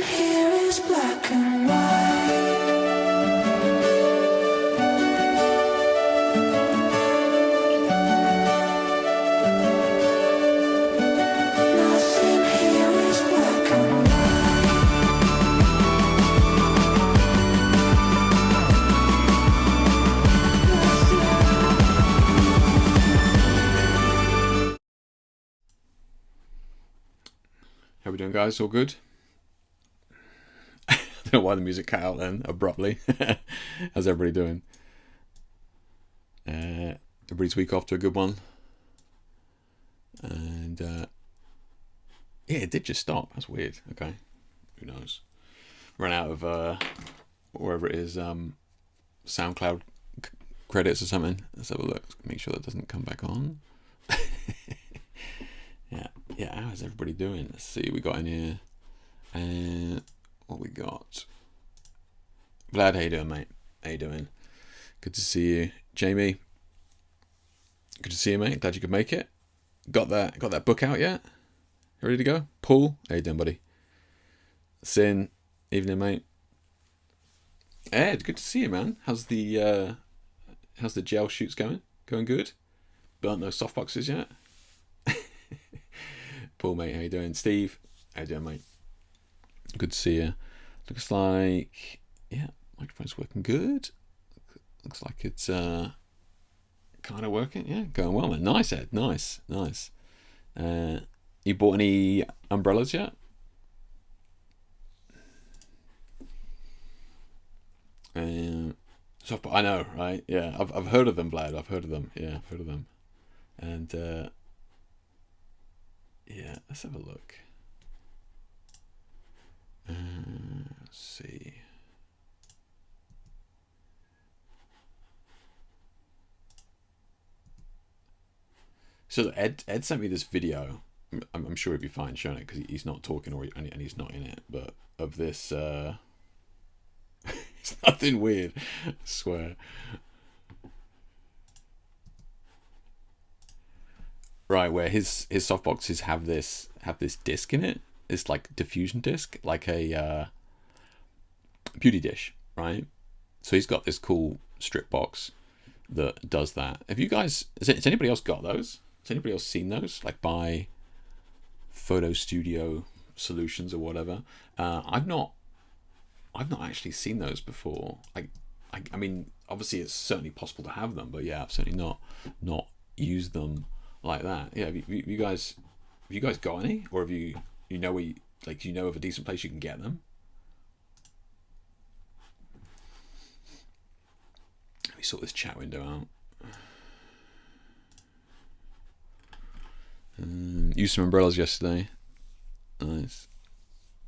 Nothing here is black and white. Nothing here is black and How we doing, guys? All good? I don't know why the music cut out then abruptly. How's everybody doing? Everybody's week off to a good one. And yeah, it did just stop. That's weird. Okay, who knows? Run out of wherever it is, SoundCloud credits or something. Let's have a look. Make sure that doesn't come back on. Yeah, how's everybody doing? Let's see what we got in here. And what we got. Vlad, how you doing, mate? How you doing? Good to see you. Jamie, good to see you, mate. Glad you could make it. Got that book out yet? Ready to go? Paul, how you doing, buddy? Sin, evening, mate. Ed, good to see you, man. How's the gel shoots going? Going good? Burnt those softboxes yet? Paul, mate, how you doing? Steve, how you doing, mate? Good to see you. Looks like, yeah, microphone's working good. Looks like it's kind of working. Yeah, going well, man. Nice, Ed. Nice. You bought any umbrellas yet? I know, right? Yeah, I've heard of them, Vlad. I've heard of them. Yeah, I've heard of them. And yeah, let's have a look. Let's see. So Ed sent me this video. I'm sure he'd be fine showing it because he's not talking and he's not in it. But of this, it's nothing weird. I swear. Right, where his softboxes have this disc in it. It's like diffusion disc, like a beauty dish, right? So he's got this cool strip box that does that. Have you guys? Has anybody else got those? Has anybody else seen those? Like by Photo Studio Solutions or whatever. I've not actually seen those before. I mean, obviously it's certainly possible to have them, but yeah, I've certainly not used them like that. Yeah, have you guys got any, or have you know where you know of a decent place you can get them? Let me sort this chat window out. Used some umbrellas yesterday. Nice.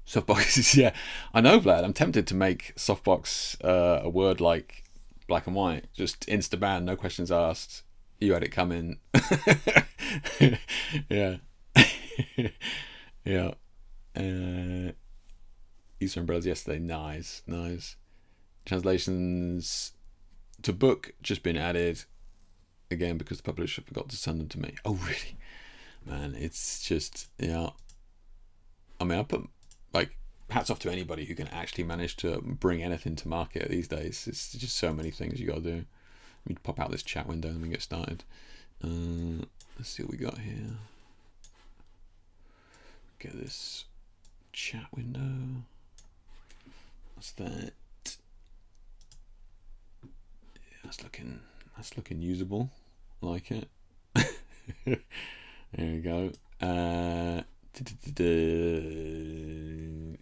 Softboxes, yeah. I know, Vlad. I'm tempted to make softbox a word like black and white. Just insta-ban, no questions asked. You had it coming. Yeah. Yeah. Used some umbrellas yesterday. Nice. Translations to book just been added again because the publisher forgot to send them to me. Oh, really? Man, it's just, yeah. I mean, I put, like, hats off to anybody who can actually manage to bring anything to market these days. It's just so many things you got to do. Let me pop out this chat window and we get started. Let's see what we got here. Get this chat window. What's that? Yeah, that's looking usable. I like it. There we go.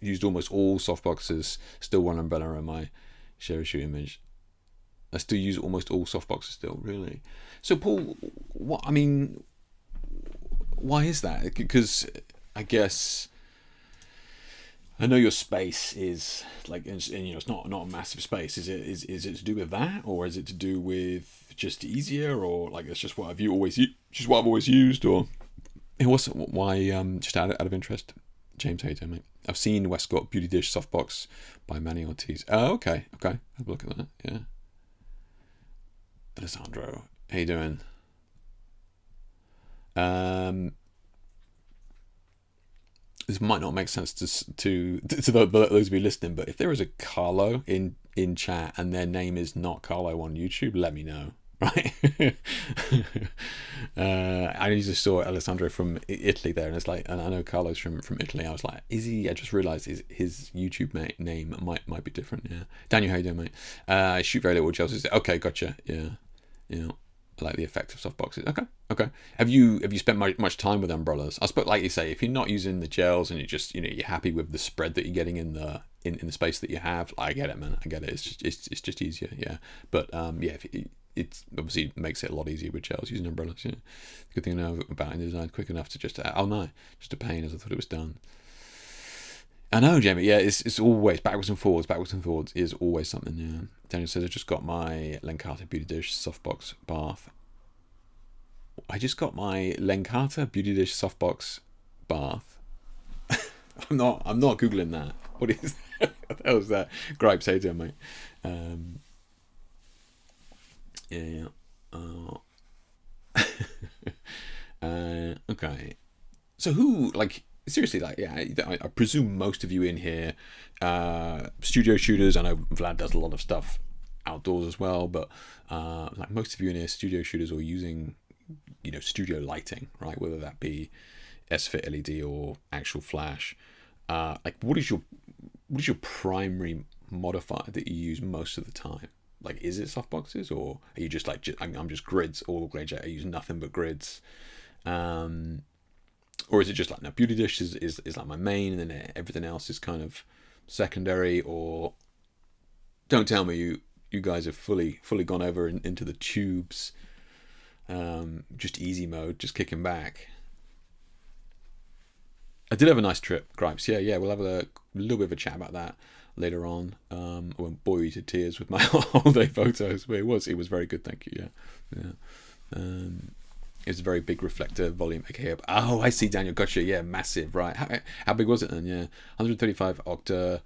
Used almost all softboxes. Still one umbrella on my share issue image. I still use almost all softboxes still, really. So Paul, why is that? Because I guess I know your space is like, and it's not a massive space. Is it to do with that, or is it to do with just easier, or like it's just what I've always used, or why? Just out of interest, James, how you doing, mate? I've seen Westcott Beauty Dish Softbox by Manny Ortiz. Oh, okay. Have a look at that. Yeah. Alessandro, how you doing? this might not make sense to those of you listening, but if there is a Carlo in chat and their name is not Carlo on YouTube, let me know. Right. I just saw Alessandro from Italy there, and it's like, and I know Carlo's from Italy. I was like, is he? I just realised his YouTube name might be different. Yeah. Daniel, how you doing, mate? I shoot very little gels. Okay, gotcha. Yeah. I like the effect of softboxes. Okay. Have you spent much time with umbrellas? I suppose, like you say, if you're not using the gels and you're happy with the spread that you're getting in the space that you have, I get it, man. I get it. It's just easier. Yeah. But yeah, it obviously makes it a lot easier with gels using umbrellas. Yeah. Good thing to know about InDesign. Quick enough to just just a pain as I thought it was done. I know, Jamie. Yeah, it's always backwards and forwards. Backwards and forwards is always something. Yeah. Daniel says I just got my Lencata Beauty Dish softbox bath. I just got my Lencata Beauty Dish softbox bath. I'm not googling that. What is that? What the hell is that? Gripes, hey dear mate. Yeah. Okay. So who, like, seriously, like, yeah, I presume most of you in here, studio shooters. I know Vlad does a lot of stuff outdoors as well, but like most of you in here, studio shooters, or using, studio lighting, right? Whether that be SFIT LED or actual flash. Like, what is your primary modifier that you use most of the time? Like, is it softboxes, or are you just like, I'm just grids all the way? I use nothing but grids. Or is it just like, no, Beauty Dish is like my main, and then everything else is kind of secondary? Or don't tell me you guys have fully gone over into the tubes, just easy mode, just kicking back. I did have a nice trip, Gripes. Yeah, we'll have a little bit of a chat about that later on. I won't bore you to tears with my holiday photos, but it was very good, thank you. Yeah. It was a very big reflector volume. Okay, oh, I see, Daniel. Gotcha. Yeah, massive. Right. How big was it then? Yeah, 135 octa,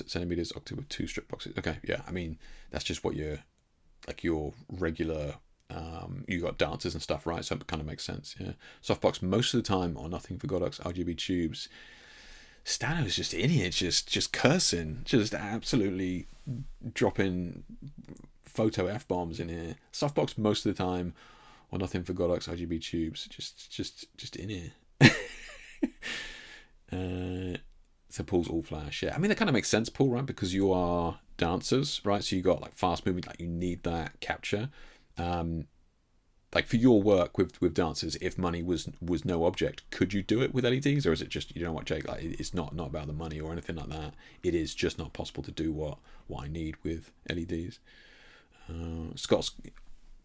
centimeters octa with 2 strip boxes. Okay, yeah. I mean, that's just what your regular. You got dancers and stuff, right? So it kind of makes sense. Yeah. Softbox most of the time, or nothing for Godox RGB tubes. Stano's just in here, just cursing, just absolutely dropping photo F-bombs in here. Softbox most of the time, or nothing for Godox RGB tubes. Just in here. So Paul's all flash. Yeah, I mean that kind of makes sense, Paul, right? Because you are dancers, right? So you got like fast moving, like you need that capture. Like for your work with dancers, if money was no object, could you do it with LEDs, or is it just, what, Jake? Like, it's not about the money or anything like that. It is just not possible to do what I need with LEDs. Scott's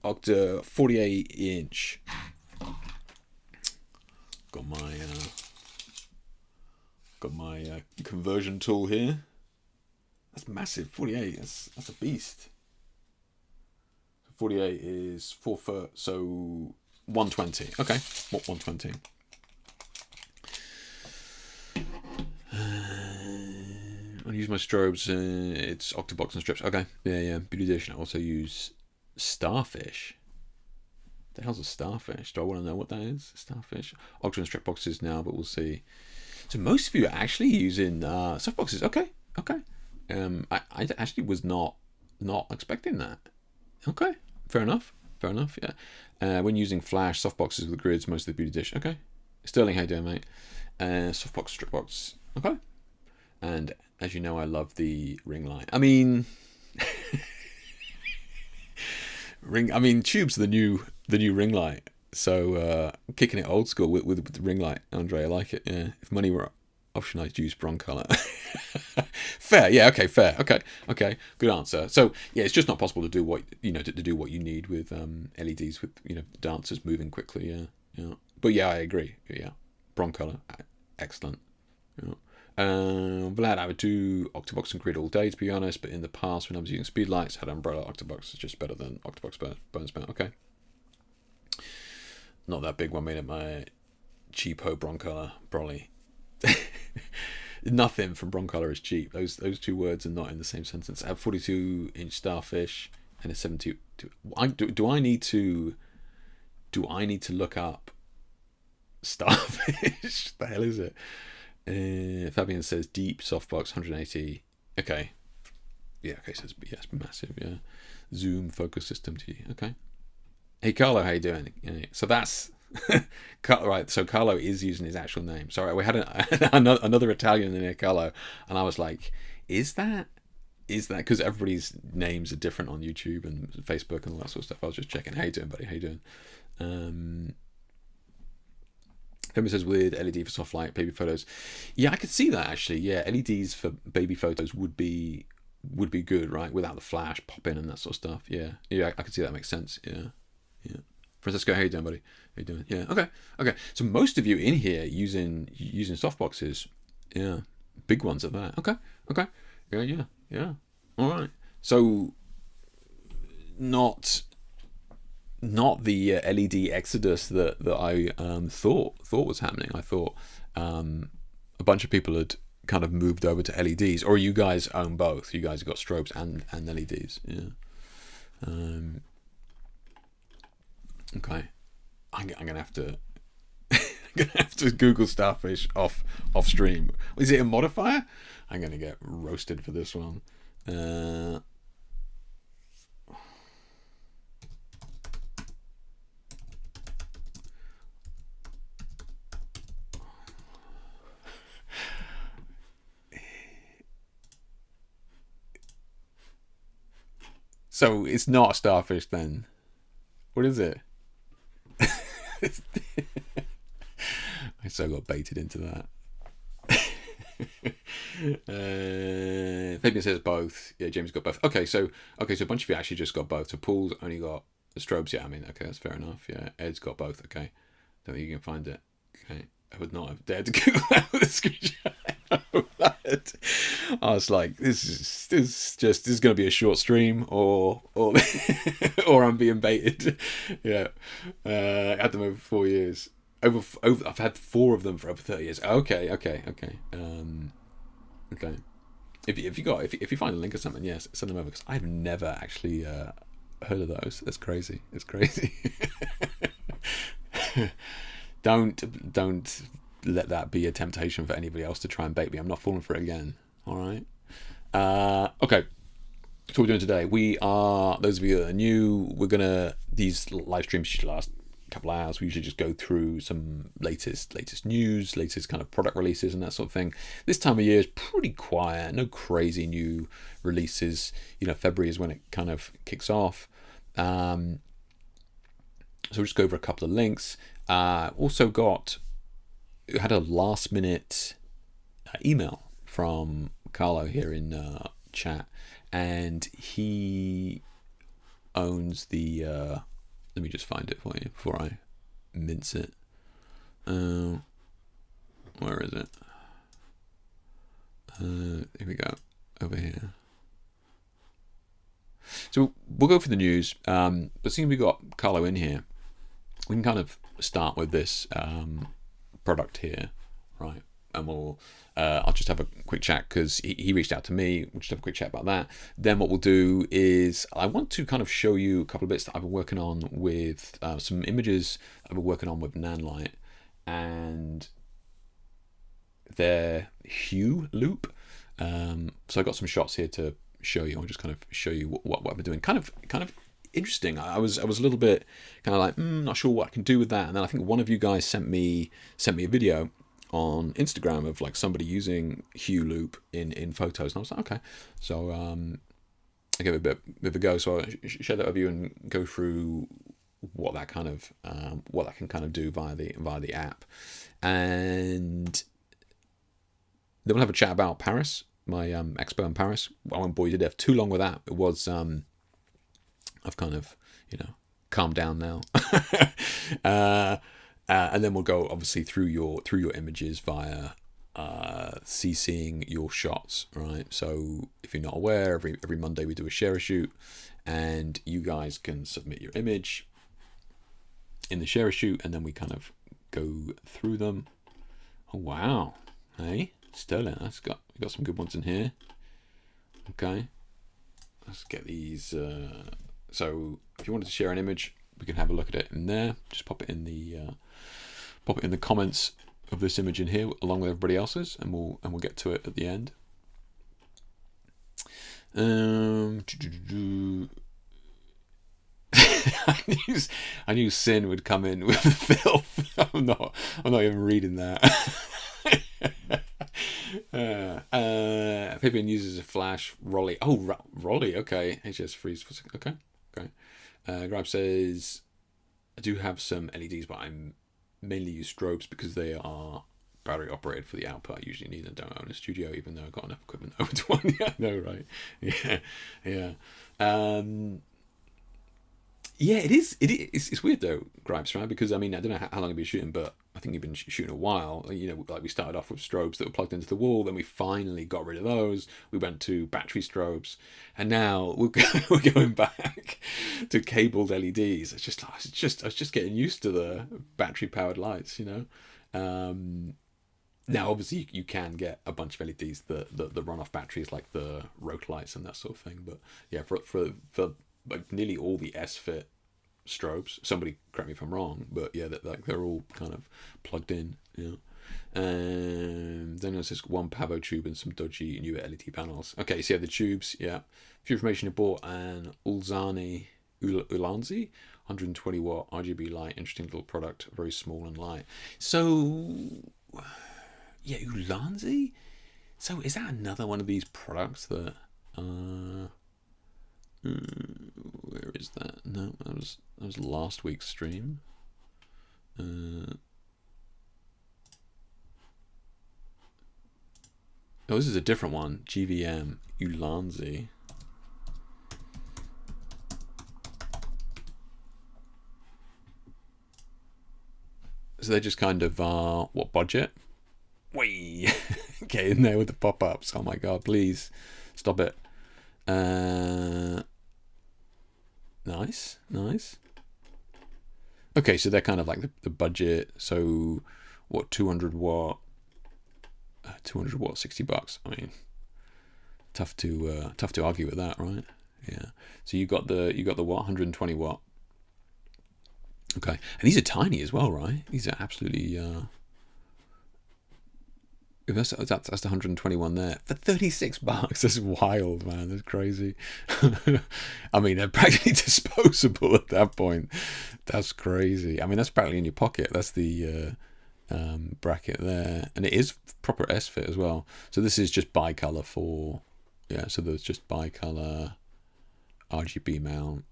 Octa 48-inch. Got my conversion tool here. That's massive. 48. That's a beast. 48 is 4 foot, so 120. Okay, what 120? I use my strobes. It's octabox and strips. Okay, yeah. Beauty Dish. I also use Starfish. The hell's a Starfish? Do I want to know what that is? Starfish. Octa and strip boxes now, but we'll see. So most of you are actually using softboxes. Okay. I actually was not expecting that. Okay. Fair enough. Yeah. When using flash, softboxes with grids, most of the Beauty Dish. Okay. Sterling, how you doing, mate? Softbox, stripbox. Okay. And as you know, I love the ring light. I mean, tube's the new ring light. So kicking it old school with the ring light, Andre. I like it. Yeah. If money were option, I'd use broncolor. Fair, yeah, okay, fair, okay, good answer. So yeah, it's just not possible to do what to do what you need with LEDs with dancers moving quickly. Yeah. But yeah, I agree. Yeah, broncolor, excellent. Yeah. Vlad, I would do Octabox and grid all day, to be honest. But in the past, when I was using speed lights, had umbrella. Octabox is just better than Octabox bonus mount. Okay. Not that big one made at my cheapo broncolor, probably. Nothing from broncolor is cheap. Those two words are not in the same sentence. I have 42-inch Starfish and a 72. Do I need to look up starfish. The hell is it? Fabian says deep softbox 180. Okay. Yeah, okay, so it's massive, yeah. Zoom focus system to you. Okay. Hey Carlo, how you doing? Yeah, so that's right. So Carlo is using his actual name. Sorry, we had another Italian in here, Carlo, and I was like, is that because everybody's names are different on YouTube and Facebook and all that sort of stuff. I was just checking. How you doing, buddy? How you doing? Femi says weird LED for soft light baby photos. Yeah, I could see that actually. Yeah, LEDs for baby photos would be good, right? Without the flash pop in and that sort of stuff. Yeah, I could see that makes sense. Yeah. Francisco, how you doing, buddy? How you doing? Yeah. Okay. So most of you in here using softboxes. Yeah, big ones at that. Okay. Yeah. All right. So not the LED exodus that I thought was happening. I thought a bunch of people had kind of moved over to LEDs, or you guys own both. You guys have got strobes and LEDs. Yeah. Okay. I'm gonna have to. I'm gonna have to Google starfish off stream. Is it a modifier? I'm gonna get roasted for this one. So it's not a starfish then. What is it? I so got baited into that. Fabian says both. Yeah, James got both. Okay, so a bunch of you actually just got both. So Paul's only got the strobes. Yeah, I mean, okay, that's fair enough. Yeah, Ed's got both. Okay, don't think you can find it. Okay, I would not have dared to Google that with a screenshot. I was like, this is going to be a short stream, or or I'm being baited. Yeah, I had them over 4 years. Over I've had 4 of them for over 30 years. Okay. Okay. If you find a link or something, yes, send them over, because I've never actually heard of those. That's crazy. It's crazy. Don't let that be a temptation for anybody else to try and bait me. I'm not falling for it again. All right. Okay. So what we're doing today, we are, those of you that are new, these live streams should last a couple of hours. We usually just go through some latest news, latest kind of product releases and that sort of thing. This time of year is pretty quiet. No crazy new releases. February is when it kind of kicks off. So we'll just go over a couple of links. Also had a last minute email from Carlo here in chat, and he owns the let me just find it for you before I mince it. Where is it? Here we go, over here. So we'll go for the news, but seeing we got Carlo in here, we can kind of start with this product here, right? And I'll just have a quick chat, because he reached out to me. We'll just have a quick chat about that. Then what we'll do is I want to kind of show you a couple of bits that I've been working on with some images I've been working on with Nanlite and their Hue Loop. So I got some shots here to show you. I'll just kind of show you what I've been doing. Kind of interesting. I was a little bit kind of like not sure what I can do with that, and then I think one of you guys sent me a video on Instagram of like somebody using Hue Loop in photos, and I was like, okay. So I gave it a bit of a go. So I'll share that with you and go through what that can kind of do via the app, and then we'll have a chat about Paris, my expo in Paris. I won't bore you to death too long with that. It was I've kind of, calmed down now. And then we'll go obviously through your images via CCing your shots, right? So if you're not aware, every Monday we do a share a shoot, and you guys can submit your image in the share a shoot, and then we kind of go through them. Oh wow, hey Sterling, we got some good ones in here. Okay, let's get these. So if you wanted to share an image, we can have a look at it in there. Just pop it in the pop it in the comments of this image in here, along with everybody else's, and we'll get to it at the end. I knew Sin would come in with the filth. I'm not even reading that. Pippin uses a flash. Rolly. Oh, Rolly. Okay. HS freeze for okay. Grab says, I do have some LEDs, but I'm mainly use strobes because they are battery operated for the output. I usually need and don't own a studio, even though I've got enough equipment over to one. Yeah, I know, right? Yeah. Yeah, it is. It's weird though, Gripes, right? Because I mean, I don't know how long you've been shooting, but I think you've been shooting a while. You know, like we started off with strobes that were plugged into the wall, then we finally got rid of those. We went to battery strobes, and now we're going back to cabled LEDs. I was just getting used to the battery powered lights, you know. Now, obviously, you can get a bunch of LEDs that run off batteries, like the road lights and that sort of thing. But yeah, for like nearly all the S-Fit strobes, somebody correct me if I'm wrong, but yeah, they're all kind of plugged in. You know. Then there's this one Pavo tube and some dodgy newer LED panels. Okay, so yeah, the tubes. Yeah, a few information I bought an Ulanzi 120 watt RGB light. Interesting little product, very small and light. So yeah, Ulanzi. So is that another one of these products that? Where is that? No, that was last week's stream. Oh, this is a different one. GVM Ulanzi. So they just kind of what budget? Whee! Get in there with the pop-ups. Oh my god, please stop it. Nice. Okay, so they're kind of like the budget. So what, 200 watt, $60. I mean, tough to argue with that, right? Yeah. So you got the what, 120 watt. Okay, and these are tiny as well, right? These are absolutely. That's the 121 there for $36. That's wild, man. That's crazy. I mean, they're practically disposable at that point. That's crazy. I mean, that's practically in your pocket. That's the bracket there, and it is proper S-Fit as well. So this is just bicolor for, yeah. So there's just bicolor RGB mount.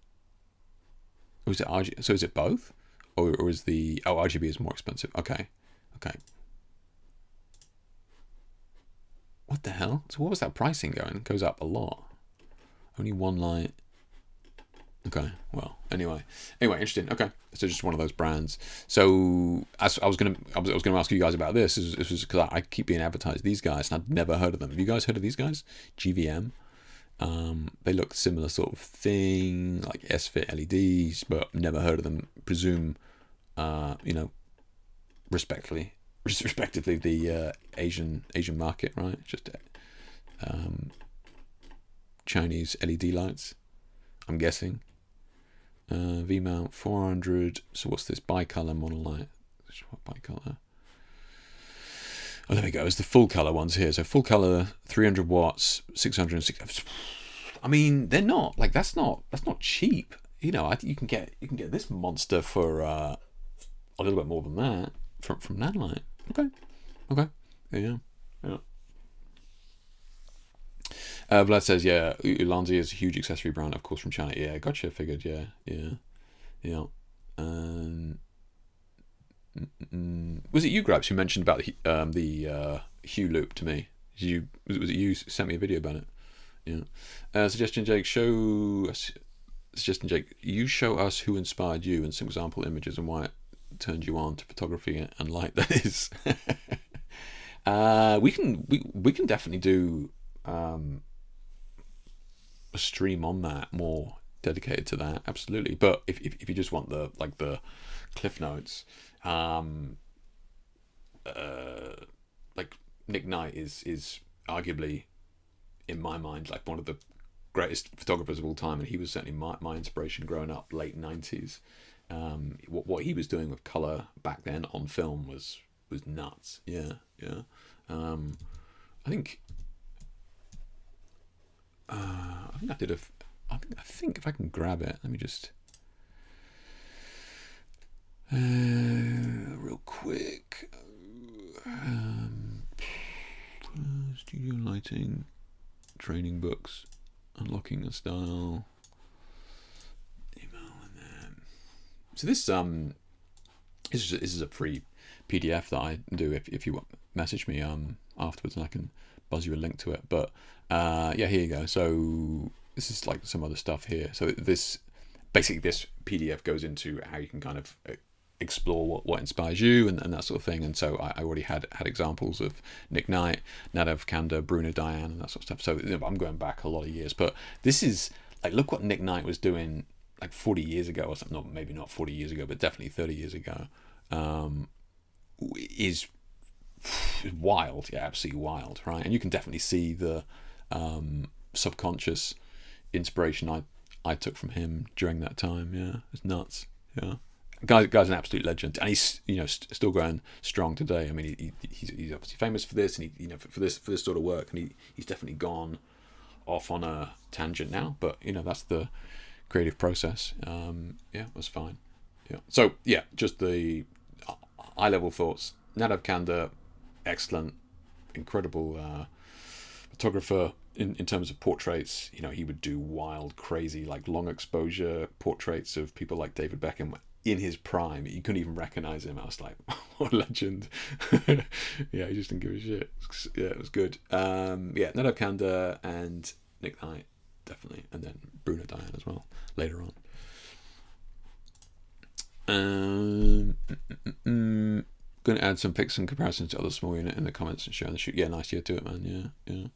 Or is it RGB? So is it both, or is the RGB is more expensive? Okay. What the hell? So what was that pricing going? It goes up a lot. Only one light. Okay, well, anyway, interesting. Okay, so just one of those brands. So I was gonna ask you guys about this. This was because I keep being advertised these guys, and I'd never heard of them. Have you guys heard of these guys? GVM. They look similar sort of thing, like S-Fit LEDs, but never heard of them. Presume, respectively the Asian market, right? Just Chinese LED lights, I'm guessing. V mount 400. So what's this bicolor monolight? What bicolor? Oh, there we go. It's the full color ones here. So full color, 300 watts, 660. I mean, they're not like that's not cheap. You know, you can get this monster for a little bit more than that from Nanlite. Okay. Yeah. Vlad says, yeah, Ulanzi is a huge accessory brand, of course, from China. Yeah, gotcha. Figured. Yeah. Was it you, Grabs, who mentioned about the Hue Loop to me? Was it you who sent me a video about it? Yeah. Suggestion Jake, you show us who inspired you and some example images and why it turned you on to photography and light. That is. We can definitely do a stream on that, more dedicated to that, absolutely. But if you just want the cliff notes, like Nick Knight is arguably, in my mind, like one of the greatest photographers of all time, and he was certainly my inspiration growing up, late 90s. what he was doing with color back then on film was nuts. Yeah, yeah. I think I did I think if I can grab it, let me just real quick. Studio lighting, training books, unlocking a style, email, and then so this is a free PDF that I do. If you message me afterwards, and I can buzz you a link to it. But yeah, here you go. So this is like some other stuff here. So this PDF goes into how you can kind of explore what inspires you and that sort of thing. And so I already had examples of Nick Knight, Nadav Kanda, Bruno Diane, and that sort of stuff. So I'm going back a lot of years, but this is like, look what Nick Knight was doing like 40 years ago or something. Not maybe not 40 years ago, but definitely 30 years ago. Is wild, yeah, absolutely wild, right? And you can definitely see the subconscious inspiration I took from him during that time. Yeah, it's nuts. Yeah. Guy's an absolute legend, and he's still going strong today. I mean, he's obviously famous for this, and for this sort of work, and he's definitely gone off on a tangent now. But that's the creative process. Yeah, that's fine. Yeah. So yeah, just the eye level thoughts. Nadav Kanda, excellent, incredible photographer in terms of portraits. He would do wild, crazy, like long exposure portraits of people like David Beckham in his prime. You couldn't even recognize him. I was like, what a legend. Yeah, he just didn't give a shit. Yeah, it was good. Yeah, Nadav Kanda and Nick Knight, definitely. And then Bruno Diane as well, later on. Going to add some pics and comparisons to other small unit in the comments and share the shoot. Yeah, nice. Yeah, do it, man. Yeah.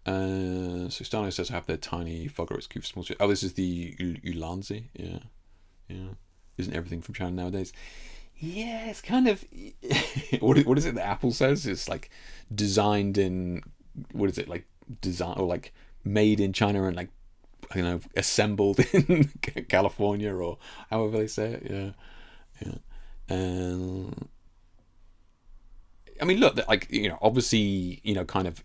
So Stano says I have their tiny fogger. It's cute for small. Oh, this is the Ulanzi. Yeah. Isn't everything from China nowadays? Yeah, it's kind of what is it that Apple says? It's like designed in, what is it, like design or like made in China and like, assembled in California or however they say it. Yeah. I mean, look, like, obviously, kind of,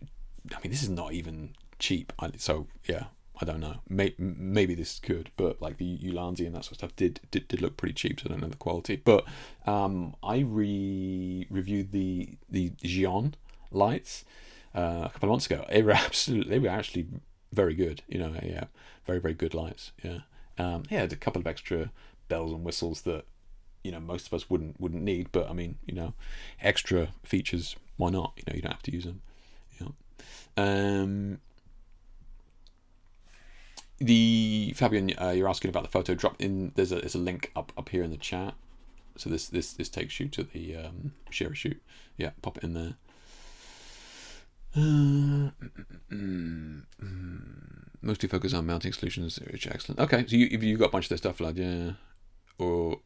I mean, this is not even cheap. So yeah, I don't know. Maybe this could, but like the Ulanzi and that sort of stuff did look pretty cheap. So I don't know the quality. But I reviewed the Xeon lights a couple of months ago. They were actually very good. Yeah, very, very good lights. Yeah, yeah, a couple of extra bells and whistles that most of us wouldn't need. But I mean, extra features. Why not? You don't have to use them. The Fabian, you're asking about the photo drop in. There's a link up here in the chat. So this takes you to the share a shoot. Yeah, pop it in there. Mostly focus on mounting solutions, which are excellent. Okay, so you've got a bunch of their stuff, lad. Yeah, or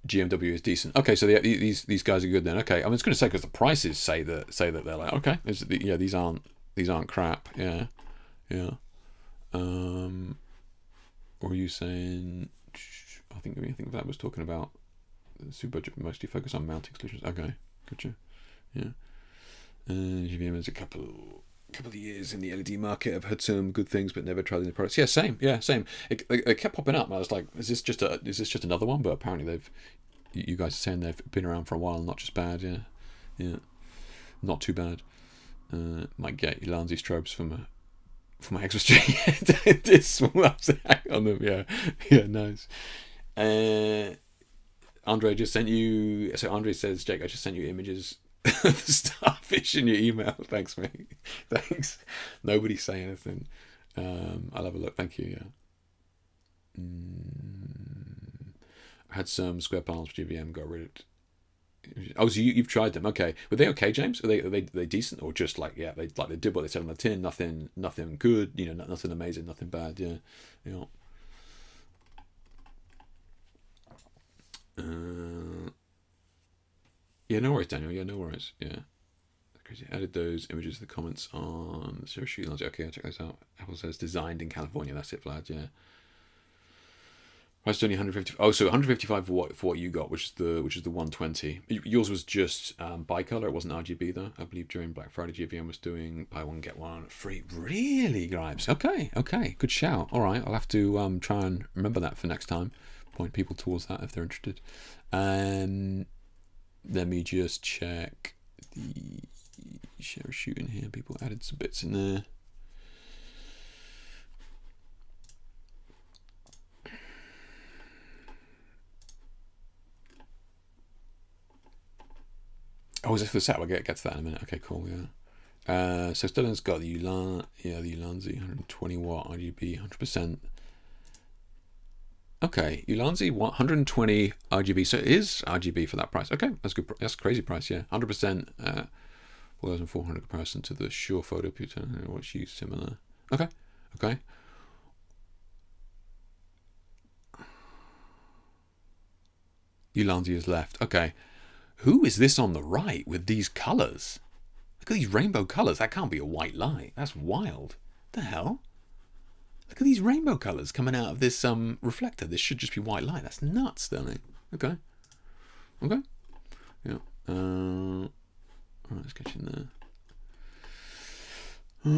GMW is decent. Okay, so these guys are good then. Okay, I was going to say because the prices say that they're like, okay, yeah, these aren't crap. Yeah. Or are you saying? I think that was talking about super budget, mostly focus on mounting solutions. Okay, gotcha. Yeah. GVM is a couple of years in the LED market. I've heard some good things, but never tried any products. Yeah, same. It kept popping up, and I was like, is this just another one? But apparently you guys are saying they've been around for a while and not just bad. Yeah, not too bad. Might get Ulanzi strobes for my extra stream. This on them. Yeah, nice. Andre just sent you. So Andre says, Jake, I just sent you images. The starfish in your email. Thanks, mate. Thanks. Nobody say anything. I'll have a look. Thank you. Yeah. I had some square panels for GVM. Got rid of it. Oh, so you've tried them? Okay. Were they okay, James? Are they decent, or just like, yeah, they did what they said on the tin? Nothing good. Nothing amazing. Nothing bad. Yeah. Yeah, no worries, Daniel. Yeah, no worries. Yeah. Crazy. Added those images to the comments on the Zero Shoot Lounge. Okay, I'll check those out. Apple says designed in California. That's it, Vlad. Yeah. That's only 150. Oh, so 155 for what you got, which is the 120. Yours was just bicolor. It wasn't RGB though. I believe during Black Friday, GVM was doing buy one get one free. Really, Gripes? Okay, good shout. All right, I'll have to try and remember that for next time. Point people towards that if they're interested. Let me just check the share shooting here. People added some bits in there. Oh, is this for the set? We'll get to that in a minute. Okay, cool. Yeah. So Sterling's got the Ulanzi 120 watt RGB 100%. Okay, Ulanzi 120 RGB. So it is RGB for that price. Okay, that's good. That's a crazy price. Yeah, 100%. 1,400 comparison to the Shure photo computer. What's used similar? Okay. Ulanzi is left. Okay. Who is this on the right with these colours? Look at these rainbow colours. That can't be a white light. That's wild. The hell? Look at these rainbow colours coming out of this reflector. This should just be white light. That's nuts, Sterling. Okay. Yeah. Alright, let's get you in there.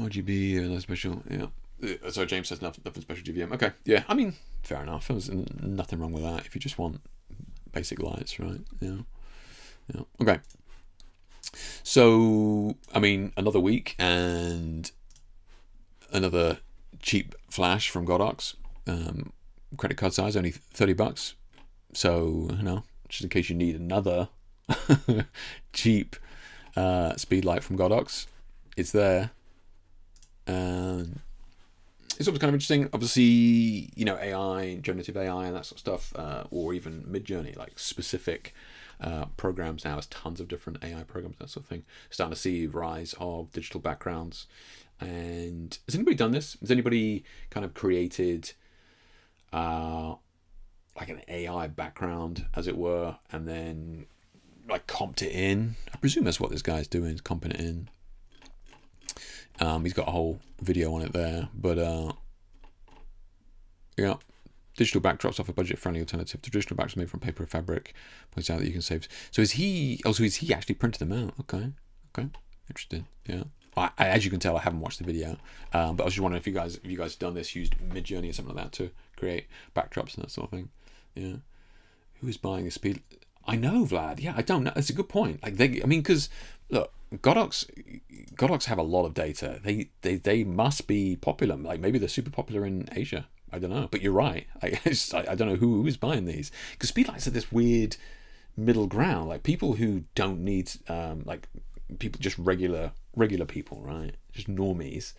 RGB, no special. Yeah. So James says nothing special GVM. Okay. Yeah. I mean, fair enough. There's nothing wrong with that if you just want basic lights, right? Yeah. Okay. So, I mean, another week and another cheap flash from Godox. Credit card size only $30. So, just in case you need another cheap speed light from Godox, it's there. It's always kind of interesting. Obviously, AI, generative AI, and that sort of stuff, or even Midjourney, like specific programs now. There's tons of different AI programs, that sort of thing. Starting to see rise of digital backgrounds. And has anybody done this? Has anybody kind of created like an AI background, as it were, and then like comped it in? I presume that's what this guy's doing, is comping it in. He's got a whole video on it there, but yeah, digital backdrops offer budget-friendly alternative to traditional backdrops made from paper or fabric. Points out that you can save. So is he actually printed them out? Okay, interesting. Yeah, as you can tell, I haven't watched the video, but I was just wondering if you guys have done this, used Midjourney or something like that to create backdrops and that sort of thing. Yeah, who is buying a speed? I know, Vlad. Yeah, I don't know. That's a good point. Like because look, Godox have a lot of data. They must be popular. Like maybe they're super popular in Asia. I don't know. But you're right. I don't know who is buying these, because speedlights are this weird middle ground. Like people who don't need like people, just regular people, right? Just normies.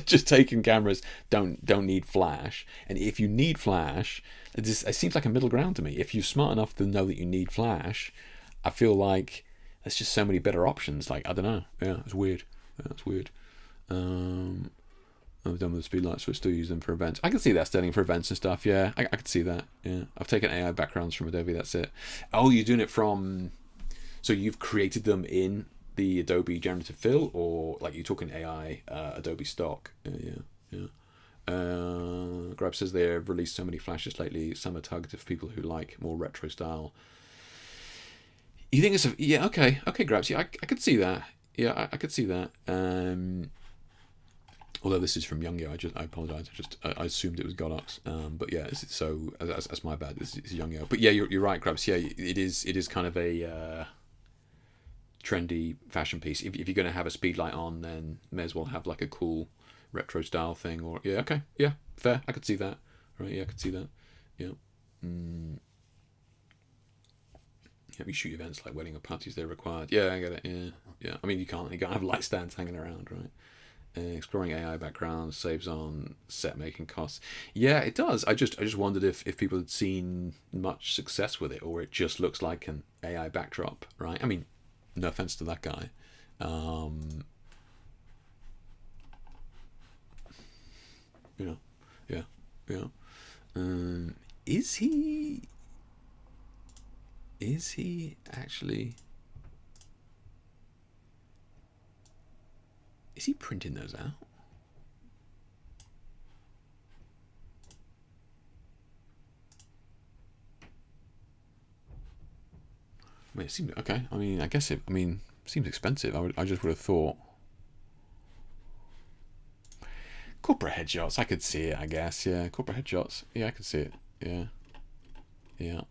Just taking cameras, don't need flash. And if you need flash, it seems like a middle ground to me. If you're smart enough to know that you need flash, I feel like there's just so many better options. Like, I don't know. Yeah, it's weird. I've done with the speedlights, so I still use them for events. I can see that standing for events and stuff. Yeah, I can see that. Yeah, I've taken AI backgrounds from Adobe. That's it. Oh, you're doing it from. So you've created them in the Adobe generative fill, or like you're talking AI Adobe stock? Yeah. Grab says they've released so many flashes lately. Some are targeted for people who like more retro style. You think it's okay, Grabs. Yeah, I could see that. Yeah, I could see that. Although this is from Youngyo, I apologise. I assumed it was Godox. But yeah, so that's my bad. This is Youngyo. But yeah, you're right, Grabs. Yeah, it is kind of a trendy fashion piece. If you're going to have a speedlight on, then may as well have like a cool retro style thing. Or yeah, fair. I could see that. Right? Yeah, I could see that. Yeah. Yeah, we shoot events like wedding or parties. They're required. Yeah, I get it. Yeah. I mean, you can't have light stands hanging around, right? Exploring AI backgrounds saves on set making costs. Yeah, it does. I just wondered if people had seen much success with it, or it just looks like an AI backdrop, right? I mean, no offense to that guy. Yeah. Is he actually? Is he printing those out? mean, it seems okay. I mean, I guess it. I mean, seems expensive. I just would have thought corporate headshots. I could see it. I guess. Yeah, corporate headshots. Yeah, I could see it. Yeah, yeah.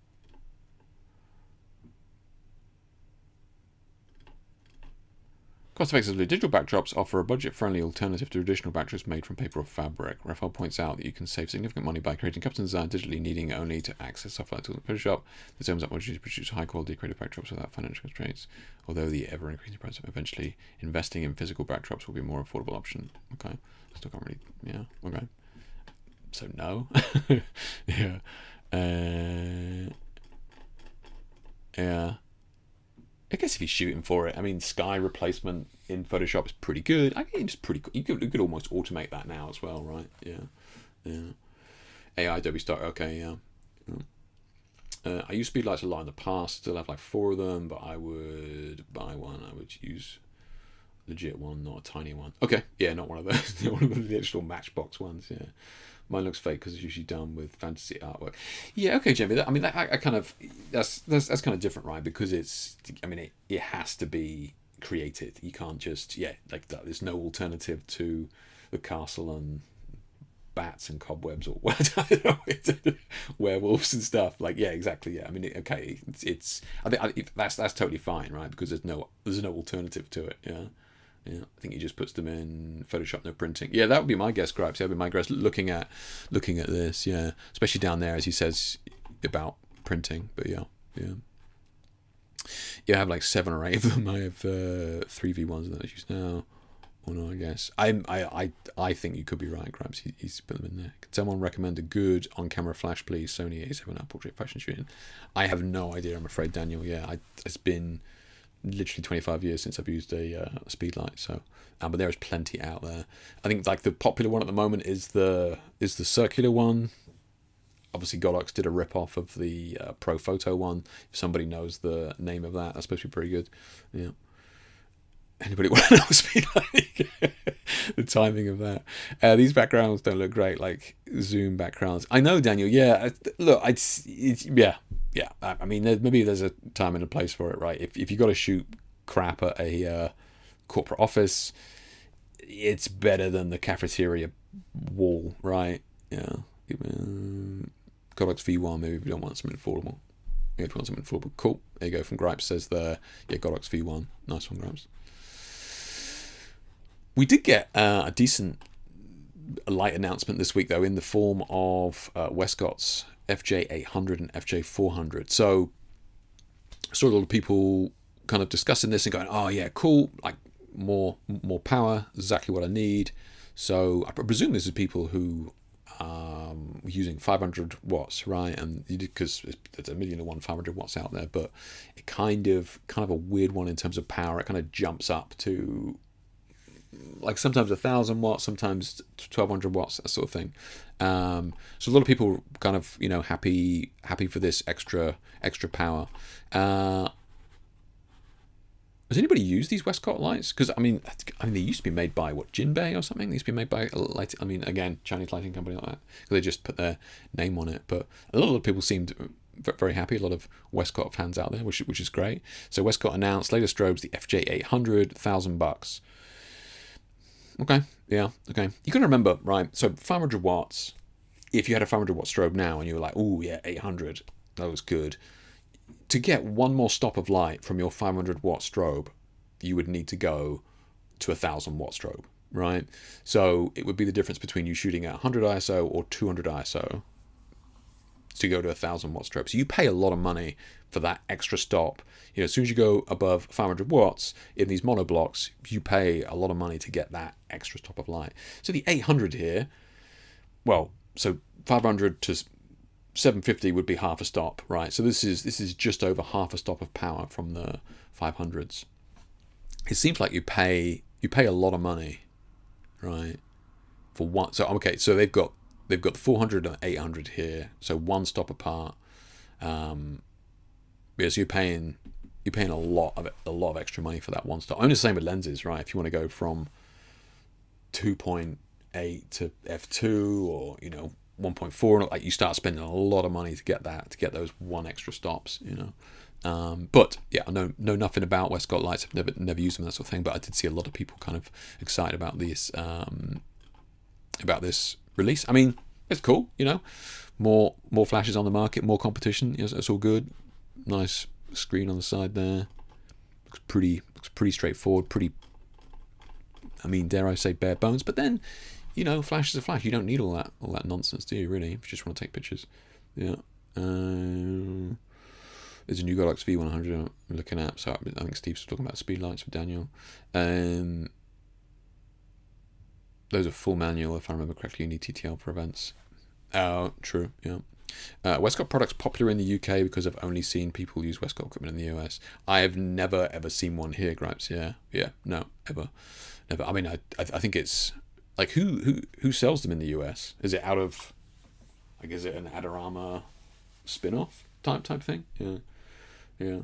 Cost effectively, digital backdrops offer a budget-friendly alternative to traditional backdrops made from paper or fabric. Raphael points out that you can save significant money by creating custom design digitally, needing only to access software tools in Photoshop. This opens up opportunities to produce high-quality creative backdrops without financial constraints. Although the ever-increasing price of eventually investing in physical backdrops will be a more affordable option. Okay, still can't really. Yeah. Okay. So no. Yeah. Yeah. I guess if you're shooting for it, I mean, sky replacement in Photoshop is pretty good. I mean, it's pretty cool. You could almost automate that now as well, right? Yeah, yeah. AI Adobe Stock. Okay, yeah. I use speedlights a lot in the past. Still have like 4 of them, but I would buy one. I would use legit one, not a tiny one. Okay, yeah, not one of those. One of the actual Matchbox ones. Yeah. Mine looks fake because it's usually done with fantasy artwork. Yeah, okay, Jamie. I mean, I kind of that's kind of different, right? Because it's, I mean, it has to be created. You can't just like that. There's no alternative to the castle and bats and cobwebs or what I don't know, werewolves and stuff. Like, yeah, exactly. Yeah, I mean, okay, it's I think that's totally fine, right? Because there's no alternative to it. Yeah. Yeah, I think he just puts them in Photoshop, no printing. Yeah, that would be my guess, Gripes. That would be my guess looking at this, yeah. Especially down there, as he says about printing. But yeah. Yeah, I have like 7 or 8 of them. I have 3v1s that I use now. Or no, I guess. I think you could be right, Gripes. He's put them in there. Could someone recommend a good on-camera flash, please? Sony A7R portrait fashion shooting. I have no idea, I'm afraid, Daniel. Yeah, it's been literally 25 years since I've used a speedlight, so but there is plenty out there. I think like the popular one at the moment is the circular one. Obviously Godox did a rip-off of the Pro Photo one. If somebody knows the name of that's supposed to be pretty good. Yeah, anybody want to know speedlight? The timing of that. These backgrounds don't look great, like zoom backgrounds. I know, Daniel. Yeah, look, yeah. I mean, maybe there's a time and a place for it, right? If you got to shoot crap at a corporate office, it's better than the cafeteria wall, right? Yeah. Codex V1, maybe if you don't want something affordable. Yeah, if you want something affordable, cool. There you go. From Gripes says there. Yeah, Codex V1. Nice one, Gripes. We did get a decent light announcement this week, though, in the form of Westcott's FJ800 and FJ400. So I saw a lot of people kind of discussing this and going, oh yeah, cool, like more power, exactly what I need. So I presume this is people who were using 500 watts, right? And because there's a million and one 500 watts out there, but it kind of a weird one in terms of power. It kind of jumps up to like sometimes 1,000 watts, sometimes 1,200 watts, that sort of thing. So a lot of people kind of happy for this extra power. Has anybody used these Westcott lights? Because I mean they used to be made by Jinbei or something. They used to be made by again, Chinese lighting company like that. So they just put their name on it. But a lot of people seemed very happy. A lot of Westcott fans out there, which is great. So Westcott announced latest strobes, the FJ800, $1,000. Okay, yeah, okay. You got to remember, right? So 500 watts. If you had a 500 watt strobe now and you were like, oh yeah, 800, that was good. To get one more stop of light from your 500 watt strobe, you would need to go to 1,000 watt strobe, right? So it would be the difference between you shooting at 100 ISO or 200 ISO to go to 1,000 watt strobe. So you pay a lot of money for that extra stop. As soon as you go above 500 watts in these monoblocks, you pay a lot of money to get that extra stop of light. So the 800 here, well, so 500 to 750 would be half a stop, right? So this is just over half a stop of power from the 500s. It seems like you pay a lot of money, right? For one. So okay, so they've got the 400 and 800 here, so one stop apart. Yeah, so you're paying a lot of extra money for that one stop. Only the same with lenses, right? If you want to go from 2.8 to f2 or 1.4, like you start spending a lot of money to get those one extra stops. But yeah, I know nothing about Westcott lights. I've never used them, that sort of thing. But I did see a lot of people kind of excited about this release. I mean, it's cool, more flashes on the market, more competition. Yes, that's all good. Nice screen on the side there. Looks pretty straightforward. Pretty, I mean, dare I say, bare bones. But then, flash is a flash. You don't need all that nonsense, do you? Really, if you just want to take pictures. Yeah. There's a new Godox V100 I'm looking at. So I think Steve's talking about speed lights for Daniel. Those are full manual, if I remember correctly. You need TTL for events. Oh, true. Yeah. Westcott products popular in the UK because I've only seen people use Westcott equipment in the US. I have never ever seen one here, Gripes. Yeah, no, ever, never. I mean, I think it's like who sells them in the US? Is it out of, like, is it an Adorama spin-off type thing? Yeah.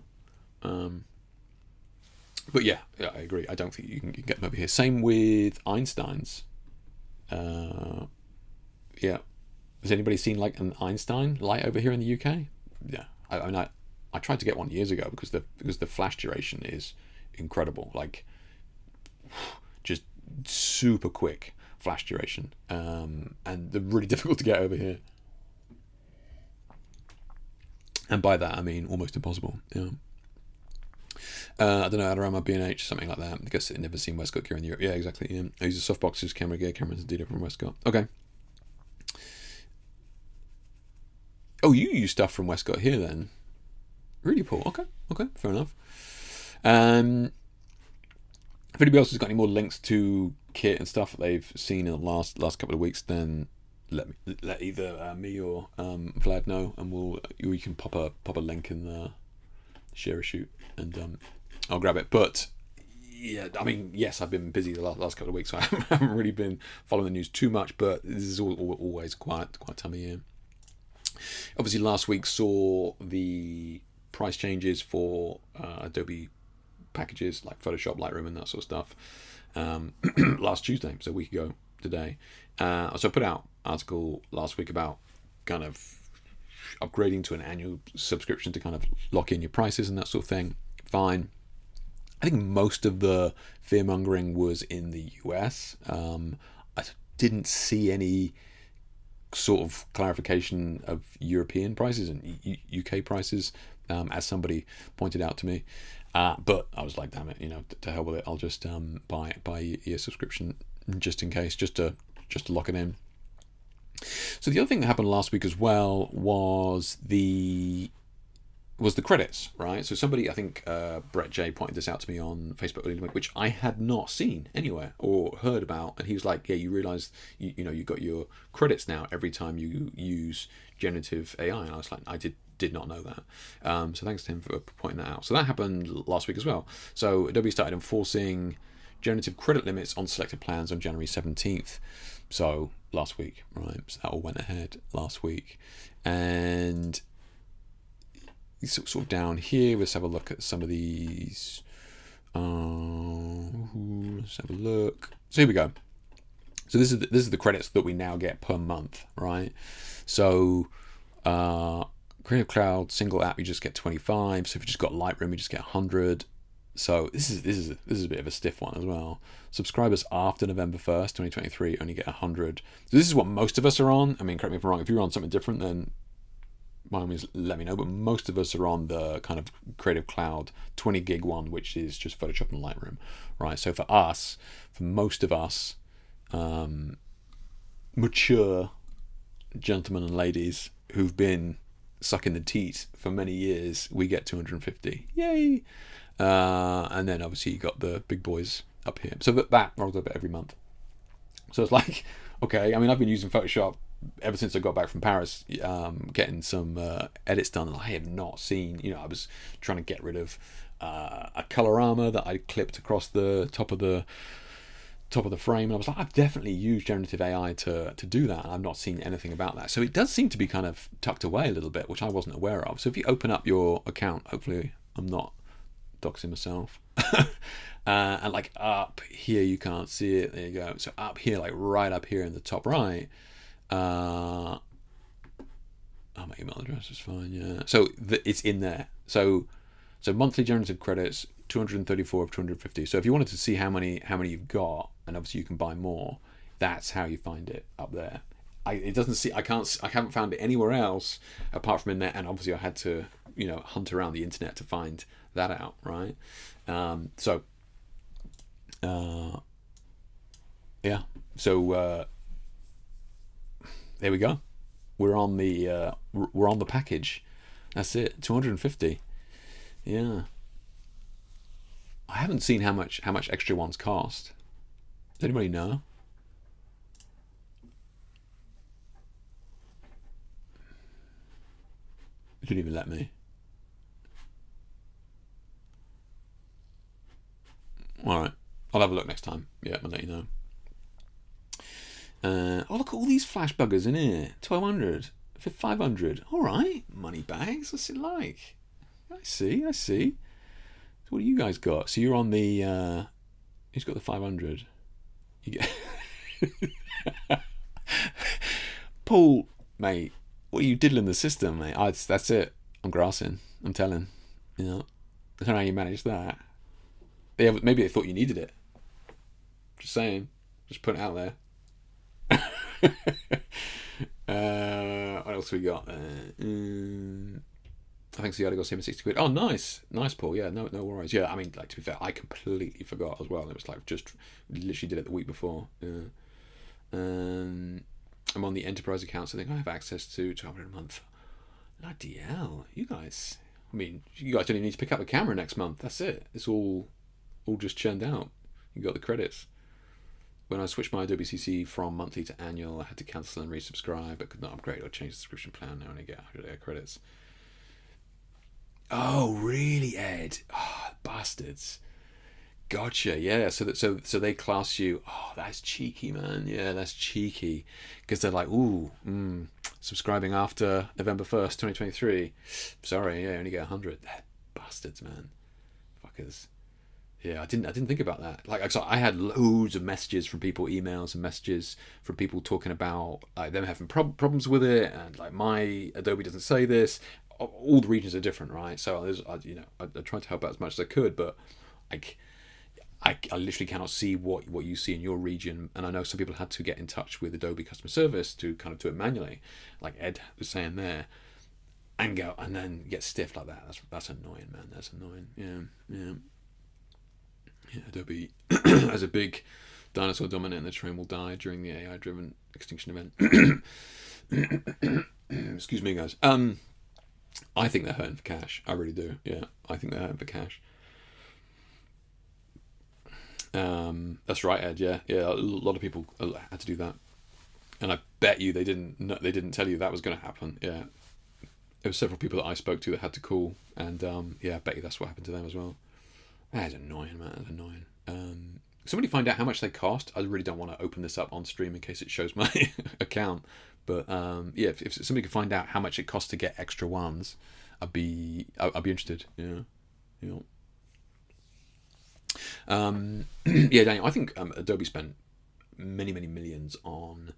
But yeah, I agree. I don't think you can get them over here. Same with Einstein's. Yeah. Has anybody seen like an Einstein light over here in the UK? Yeah, I mean, I tried to get one years ago because the flash duration is incredible, like just super quick flash duration, and they're really difficult to get over here. And by that I mean almost impossible. Yeah. I don't know, Adorama, B&H, something like that. I guess I've never seen Westcott gear in Europe. Yeah, exactly. Yeah. I use a softboxes, camera gear, cameras, and data from Westcott. Okay. Oh, you use stuff from Westcott here then? Really, Paul? Okay, fair enough. If anybody else has got any more links to kit and stuff that they've seen in the last couple of weeks, then let either me or Vlad know, and we can pop a link in the share a shoot, and I'll grab it. But yeah, I mean, yes, I've been busy the last couple of weeks, so I haven't really been following the news too much. But this is always quite time of year. Obviously, last week saw the price changes for Adobe packages like Photoshop, Lightroom, and that sort of stuff. Last Tuesday, so a week ago today. So I put out an article last week about kind of upgrading to an annual subscription to kind of lock in your prices and that sort of thing. Fine. I think most of the fear mongering was in the US. I didn't see any sort of clarification of European prices and UK prices, as somebody pointed out to me. But I was like, damn it, to hell with it. I'll just buy a year subscription just in case, just to lock it in. So the other thing that happened last week as well was the credits, right? So somebody, I think Brett J pointed this out to me on Facebook earlier, which I had not seen anywhere or heard about, and he was like, yeah, you realize you got your credits now every time you use generative AI, and I was like, I did not know that. So thanks to him for pointing that out. So that happened last week as well. So Adobe started enforcing generative credit limits on selected plans on January 17th. So last week, right? So that all went ahead last week. And sort of down here, let's have a look at some of these. Let's have a look. So here we go. So this is the credits that we now get per month, right? So Creative Cloud single app, you just get 25. So if you just got Lightroom, you just get 100. So this is a bit of a stiff one as well. Subscribers after November 1st, 2023 only get 100. So this is what most of us are on. I mean, correct me if I'm wrong. If you're on something different, then by all means let me know. But most of us are on the kind of Creative Cloud 20 gig one, which is just Photoshop and Lightroom, right? So for most of us, mature gentlemen and ladies who've been sucking the teat for many years, we get 250. Yay! And then obviously you got the big boys up here. So that rolls over every month. So it's like, okay, I mean, I've been using Photoshop ever since I got back from Paris, getting some edits done, and I have not seen, I was trying to get rid of a colorama that I clipped across the top of the frame, and I was like, I've definitely used generative AI to do that, and I've not seen anything about that. So it does seem to be kind of tucked away a little bit, which I wasn't aware of. So if you open up your account, hopefully I'm not doxing myself, and like up here, you can't see it, there you go. So up here, like right up here in the top right, my email address is fine, yeah. So it's in there. So So monthly generative credits, 234 of 250. So if you wanted to see how many you've got, and obviously you can buy more, that's how you find it up there. It doesn't see. I haven't found it anywhere else apart from in there. And obviously I had to hunt around the internet to find that out, right? So yeah. So there we go. We're on the package. That's it. 250. Yeah. I haven't seen how much extra ones cost. Does anybody know? It didn't even let me. All right. I'll have a look next time. Yeah, I'll let you know. Oh, look at all these flash buggers in here. 1200 for 500. All right. Money bags. What's it like? I see. So what do you guys got? So you're on the... who's got the 500? You get... Paul, mate, what are you diddling the system, mate? That's it. I'm grassing. I'm telling. I don't know how you manage that. Maybe they thought you needed it. Just saying. Just put it out there. What else we got there? I think Seattle got 60 quid. Oh, nice, Paul. Yeah, no worries. Yeah, I mean, like, to be fair, I completely forgot as well. It was like just literally did it the week before. Yeah. I'm on the enterprise account, so I think I have access to 200 a month. Bloody hell, you guys. I mean, you guys don't even need to pick up the camera next month. That's it. It's all just churned out. You got the credits. When I switched my Adobe CC from monthly to annual, I had to cancel and resubscribe, but could not upgrade or change the subscription plan. Now I only get 100 credits. Oh, really, Ed? Oh, bastards. Gotcha. Yeah. So they class you. Oh, that's cheeky, man. Yeah, that's cheeky. Because they're like, ooh, subscribing after November 1st, 2023. Sorry, yeah, I only get 100. They're bastards, man. Fuckers. Yeah, I didn't think about that. Like, so I had loads of messages from people, emails and messages from people talking about like them having problems with it, and like my Adobe doesn't say this. All the regions are different, right? So I tried to help out as much as I could, but I literally cannot see what you see in your region. And I know some people had to get in touch with Adobe customer service to kind of do it manually, like Ed was saying there, and then get stiff like that. That's annoying, man. That's annoying. Yeah. Adobe as a big dinosaur dominant, the train will die during the AI-driven extinction event. Excuse me, guys. I think they're hurting for cash. I really do. Yeah, I think they're hurting for cash. That's right, Ed. Yeah. A lot of people had to do that, and I bet you they didn't tell you that was going to happen. Yeah, there were several people that I spoke to that had to call, and I bet you that's what happened to them as well. That is annoying, man. That's annoying. Somebody find out how much they cost. I really don't want to open this up on stream in case it shows my account. But if somebody could find out how much it costs to get extra ones, I'd be interested. Yeah. Daniel, I think Adobe spent many millions on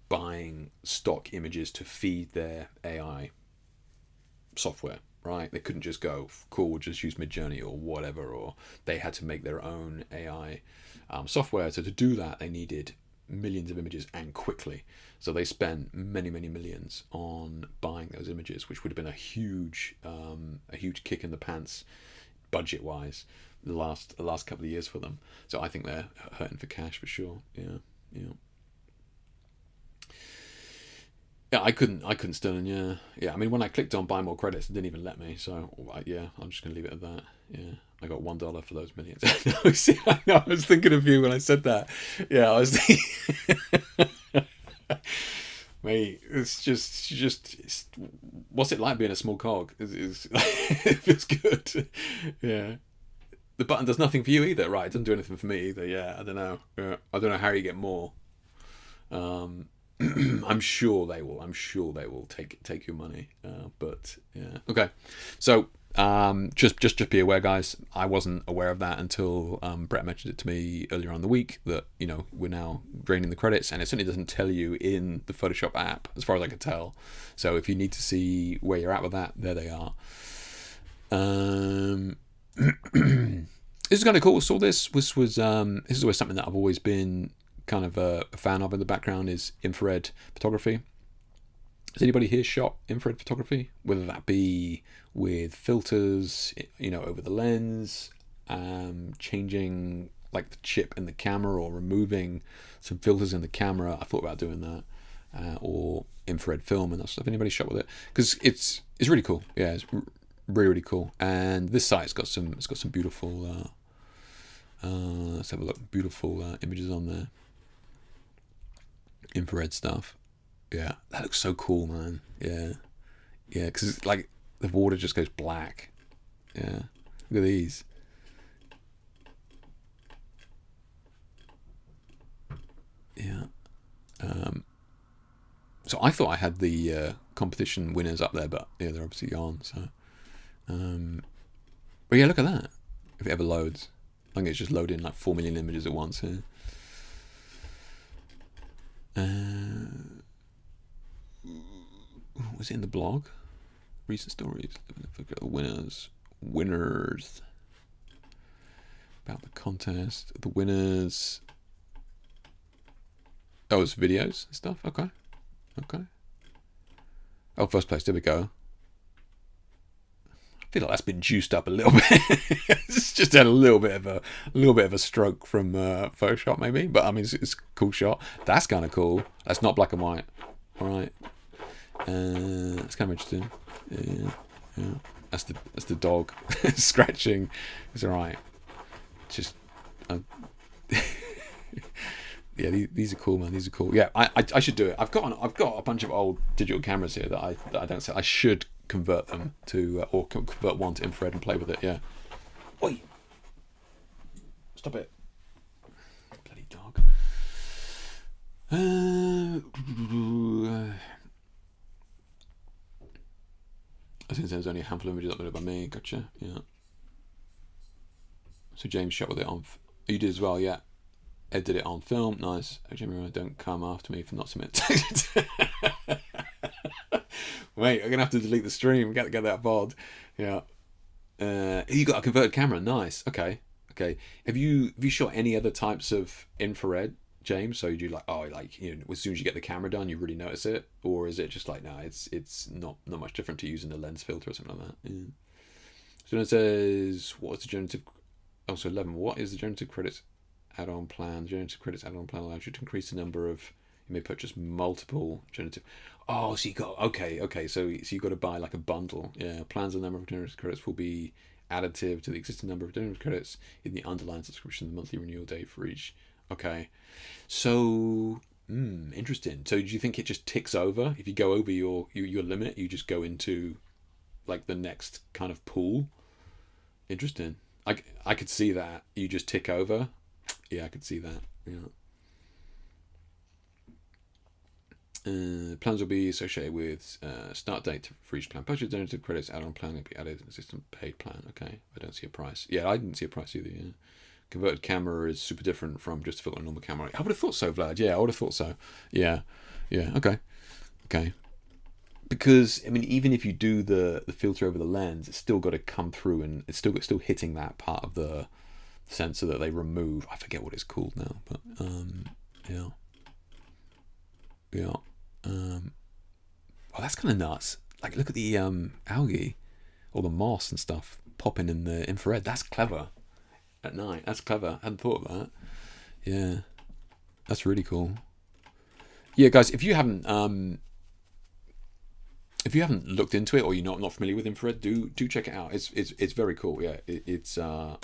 buying stock images to feed their AI software. Right, they couldn't just go, cool, we'll just use Midjourney or whatever, or they had to make their own AI software. So to do that, they needed millions of images and quickly. So they spent many millions on buying those images, which would have been a huge kick in the pants, budget-wise, the last couple of years for them. So I think they're hurting for cash for sure. Yeah. Yeah, I couldn't Sterling. Yeah. I mean, when I clicked on buy more credits, it didn't even let me. So I'm just gonna leave it at that. Yeah, I got $1 for those millions. I was thinking of you when I said that. Yeah, I was thinking, mate, it's what's it like being a small cog? It feels good. Yeah, the button does nothing for you either, right? It doesn't do anything for me either. Yeah, I don't know. I don't know how you get more. I'm sure they will take your money, but yeah. Okay, so Just be aware, guys. I wasn't aware of that until Brett mentioned it to me earlier on in the week that we're now draining the credits, and it certainly doesn't tell you in the Photoshop app, as far as I can tell. So if you need to see where you're at with that, there they are. This is kind of cool. So this was this is always something that I've always been kind of a fan of in the background, is infrared photography. Has anybody here shot infrared photography? Whether that be with filters, over the lens, changing like the chip in the camera, or removing some filters in the camera. I thought about doing that, or infrared film and that stuff. Anybody shot with it? Because it's really cool. Yeah, it's really cool. And this site's got some beautiful. Let's have a look. Beautiful images on there. Infrared stuff. Yeah, that looks so cool, man. Yeah, because it's like the water just goes black. Yeah, look at these. Yeah. So I thought I had the competition winners up there, but yeah, they're obviously on. So, but yeah, look at that. If it ever loads, I think it's just loading like 4 million images at once here. Was it in the blog? Recent stories. Winners. About the contest. The winners. Oh, it's videos and stuff. Okay. Oh, first place. There we go. I feel like that's been juiced up a little bit. It's just had a little bit of a stroke from Photoshop, maybe. But I mean, it's a cool shot. That's kind of cool. That's not black and white. All right. That's kind of interesting. Yeah. That's the dog scratching. It's all right. Just. Yeah, these are cool, man. These are cool. Yeah, I should do it. I've got a bunch of old digital cameras here that I don't say. I should convert them to or convert one to infrared and play with it. Yeah. Oi! Stop it! Bloody dog. I think there's only a handful of images uploaded by me. Gotcha. Yeah. So James shot with it on. You did as well, yeah. Ed did it on film. Nice. Oh, Jimmy, don't come after me for not submitting. Wait, I'm gonna have to delete the stream. Get that VOD. Yeah. You got a converted camera. Nice. Okay. Have you shot any other types of infrared, James? So you do as soon as you get the camera done, you really notice it, or is it just like no, it's not much different to using a lens filter or something like that. Yeah. So it says, what is the generative? Oh, so 11. What is the generative credits add-on plan? The generative credits add-on plan allows you to increase the number of. You may purchase multiple generative. Oh, so you got okay. So you got to buy like a bundle. Yeah, plans and number of generative credits will be additive to the existing number of generative credits in the underlying subscription. The monthly renewal date for each. Okay, so interesting. So do you think it just ticks over if you go over your limit? You just go into like the next kind of pool. Interesting. I could see that you just tick over. Yeah, I could see that. Yeah. Plans will be associated with start date for each plan. Purchase generative credits add-on plan will be added to the system paid plan. Okay, I don't see a price. Yeah, I didn't see a price either. Yeah. Converted camera is super different from just filtering a normal camera. I would have thought so, Vlad. Yeah, I would have thought so. Yeah. Okay. Because I mean, even if you do the filter over the lens, it's still got to come through, and it's still hitting that part of the sensor that they remove. I forget what it's called now, but yeah. Oh, that's kind of nuts. Like, look at the algae or the moss and stuff popping in the infrared. That's clever. At night, that's clever. I hadn't thought of that. Yeah, that's really cool. Yeah, guys, if you haven't looked into it, or you're not familiar with infrared, do check it out. It's very cool. Yeah, it's a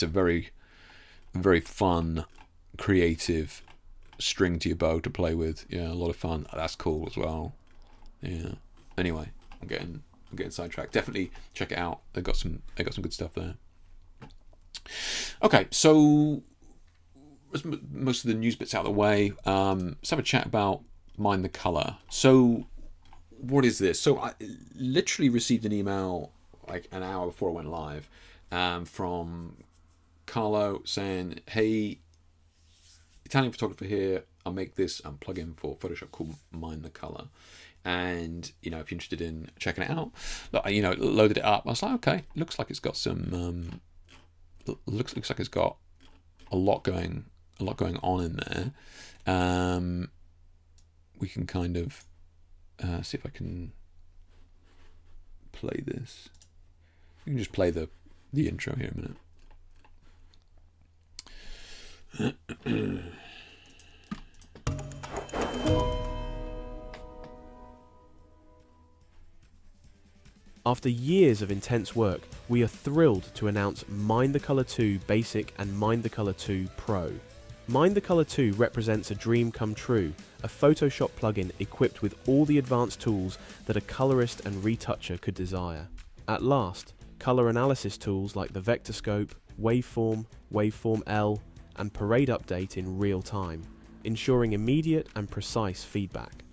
very, very fun, creative string to your bow to play with. Yeah, a lot of fun. That's cool as well. Yeah. Anyway, I'm getting sidetracked. Definitely check it out. They got some good stuff there. Okay, so most of the news bits out of the way. Let's have a chat about Mind the Color. So what is this? So I literally received an email like an hour before I went live from Carlo saying, hey, Italian photographer here, I'll make this plugin for Photoshop called Mind the Color. And, if you're interested in checking it out, loaded it up. I was like, okay, looks like it's got some, looks like it's got a lot going on in there. We can kind of see if I can play this. You can just play the intro here a minute. After years of intense work, we are thrilled to announce Mind the Color 2 Basic and Mind the Color 2 Pro. Mind the Color 2 represents a dream come true, a Photoshop plugin equipped with all the advanced tools that a colorist and retoucher could desire. At last, color analysis tools like the vector scope, waveform, waveform L, and parade update in real time, ensuring immediate and precise feedback.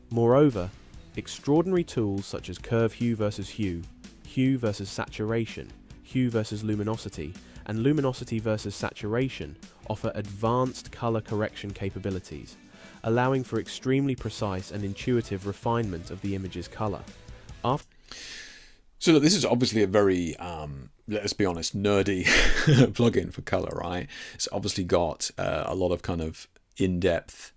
Moreover, extraordinary tools such as curve hue versus hue versus saturation, hue versus luminosity, and luminosity versus saturation offer advanced color correction capabilities, allowing for extremely precise and intuitive refinement of the image's color. So look, this is obviously a very, let's be honest, nerdy plugin for color, right? It's obviously got a lot of kind of in-depth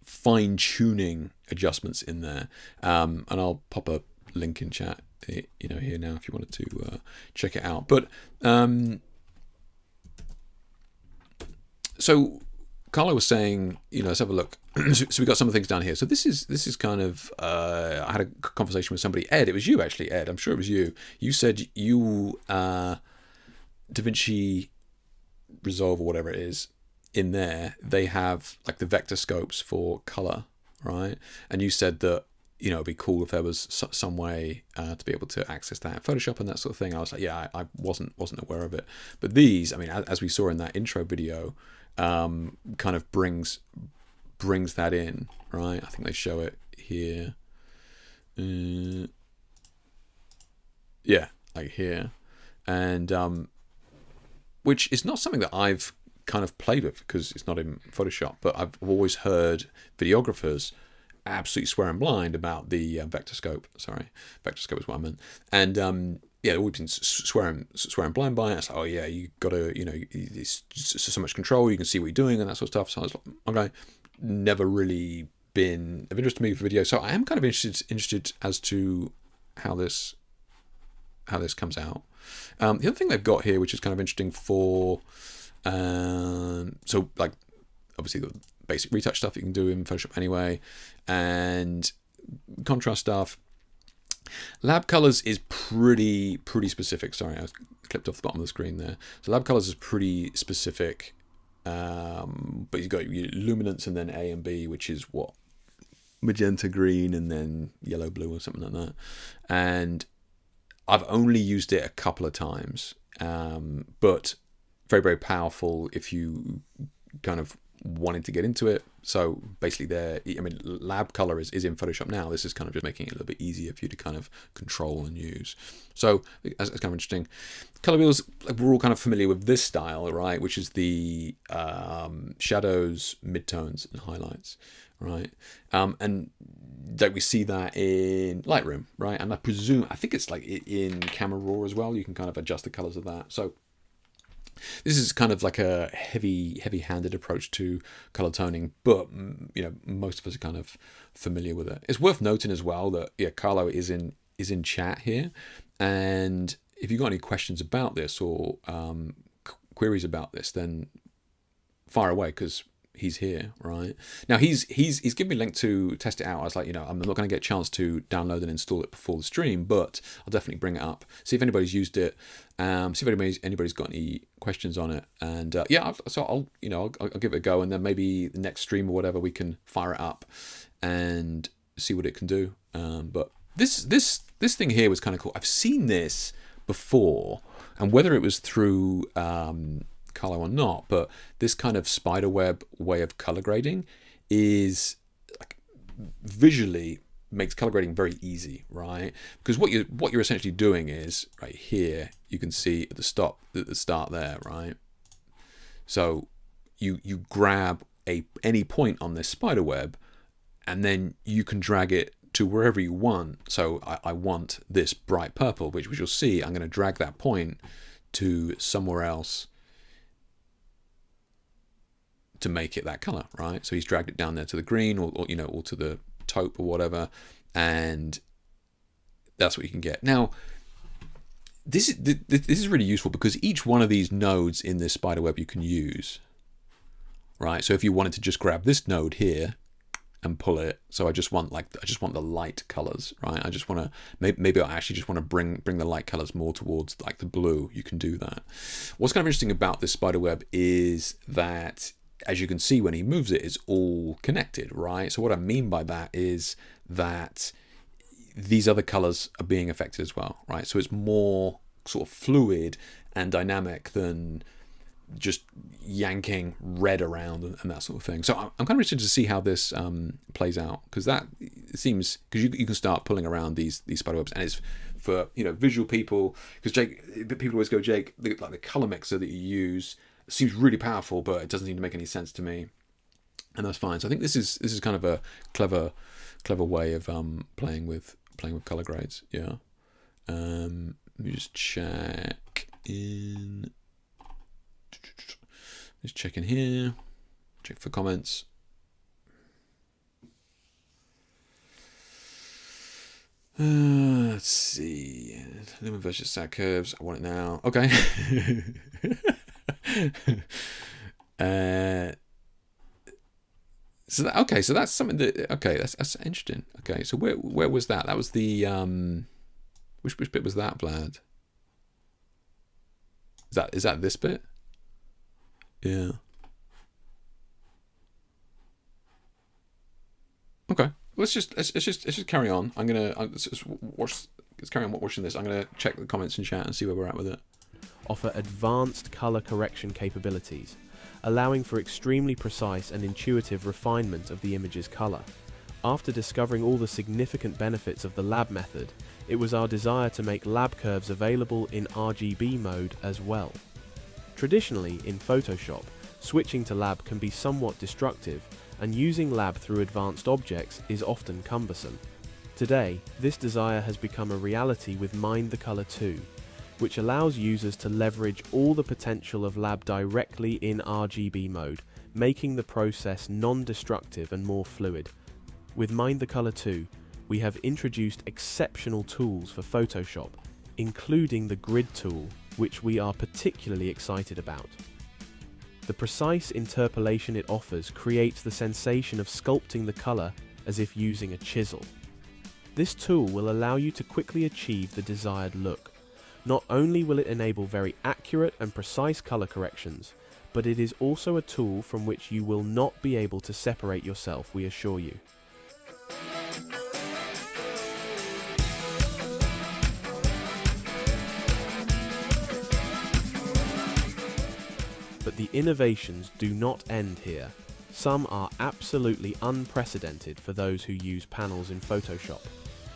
fine-tuning adjustments in there, and I'll pop a link in chat, here now if you wanted to check it out. But so Carlo was saying, let's have a look. So we got some of the things down here. So this is kind of I had a conversation with somebody, Ed. It was you actually, Ed. I'm sure it was you. You said you DaVinci Resolve or whatever it is. In there, they have like the vector scopes for color, right? And you said that it'd be cool if there was some way to be able to access that in Photoshop and that sort of thing. I was like, yeah, I wasn't aware of it. But these, I mean, as we saw in that intro video, kind of brings that in, right? I think they show it here. Yeah, like here, and which is not something that I've kind of played with because it's not in Photoshop, but I've always heard videographers absolutely swearing blind about the vector scope. Sorry, vector scope is what I meant. And yeah, we've been swearing blind by it. It's like, oh yeah, you got to, it's just so much control. You can see what you're doing and that sort of stuff. So I was like, okay, never really been of interest to me for video. So I am kind of interested as to how this comes out. The other thing they've got here, which is kind of interesting for so like obviously the basic retouch stuff you can do in Photoshop anyway, and contrast stuff. Lab colors is pretty specific. Sorry, I was clipped off the bottom of the screen there. So lab colors is pretty specific, but you've got your luminance and then A and B, which is what, magenta green and then yellow blue or something like that. And I've only used it a couple of times, but very, very powerful if you kind of wanted to get into it. So basically lab color is in Photoshop now. This is kind of just making it a little bit easier for you to kind of control and use. So it's kind of interesting. Color wheels, we're all kind of familiar with this style, right? Which is the shadows, midtones, and highlights, right? And like we see that in Lightroom, right? And I think it's like in Camera Raw as well. You can kind of adjust the colors of that. So this is kind of like a heavy-handed approach to color toning, but most of us are kind of familiar with it. It's worth noting as well that Carlo is in chat here, and if you've got any questions about this or queries about this, then fire away because he's here right now. He's given me a link to test it out. I was like, I'm not going to get a chance to download and install it before the stream, but I'll definitely bring it up, see if anybody's used it, see if anybody's got any questions on it, and so I'll give it a go, and then maybe the next stream or whatever we can fire it up and see what it can do. But this thing here was kind of cool. I've seen this before, and whether it was through Carlo or not, but this kind of spiderweb way of color grading is like visually makes color grading very easy, right? Because what you're essentially doing is right here. You can see at the start there, right? So you grab any point on this spider web, and then you can drag it to wherever you want. So I want this bright purple, which you'll see. I'm going to drag that point to somewhere else to make it that color, right? So he's dragged it down there to the green, or to the taupe or whatever, and that's what you can get. Now, this is really useful because each one of these nodes in this spider web you can use, right? So if you wanted to just grab this node here and pull it, so I just want the light colors, right? I just want to maybe I actually just want to bring the light colors more towards like the blue. You can do that. What's kind of interesting about this spider web is that, as you can see, when he moves it, it's all connected, right? So what I mean by that is that these other colors are being affected as well, right? So it's more sort of fluid and dynamic than just yanking red around and that sort of thing. So I'm kind of interested to see how this plays out, because you can start pulling around these spider webs, and it's for visual people, because people always go, Jake, the color mixer that you use seems really powerful, but it doesn't seem to make any sense to me, and that's fine. So I think this is kind of a clever way of playing with color grades. Yeah. Let me just check in. Just check in here. Check for comments. Let's see. Lumen versus sat curves. I want it now. Okay. So that's something that. Okay, that's interesting. Okay, so where was that? That was the which bit was that, Vlad? Is that this bit? Yeah. Okay. Let's just carry on. Let's carry on watching this. I'm gonna check the comments and chat and see where we're at with it. Offer advanced color correction capabilities, allowing for extremely precise and intuitive refinement of the image's color. After discovering all the significant benefits of the lab method, it was our desire to make lab curves available in RGB mode as well. Traditionally, in Photoshop, switching to lab can be somewhat destructive, and using lab through advanced objects is often cumbersome. Today, this desire has become a reality with Mind the Color 2, which allows users to leverage all the potential of lab directly in RGB mode, making the process non-destructive and more fluid. With Mind the Color 2, we have introduced exceptional tools for Photoshop, including the grid tool, which we are particularly excited about. The precise interpolation it offers creates the sensation of sculpting the color as if using a chisel. This tool will allow you to quickly achieve the desired look. Not only will it enable very accurate and precise color corrections, but it is also a tool from which you will not be able to separate yourself, we assure you. But the innovations do not end here. Some are absolutely unprecedented for those who use panels in Photoshop.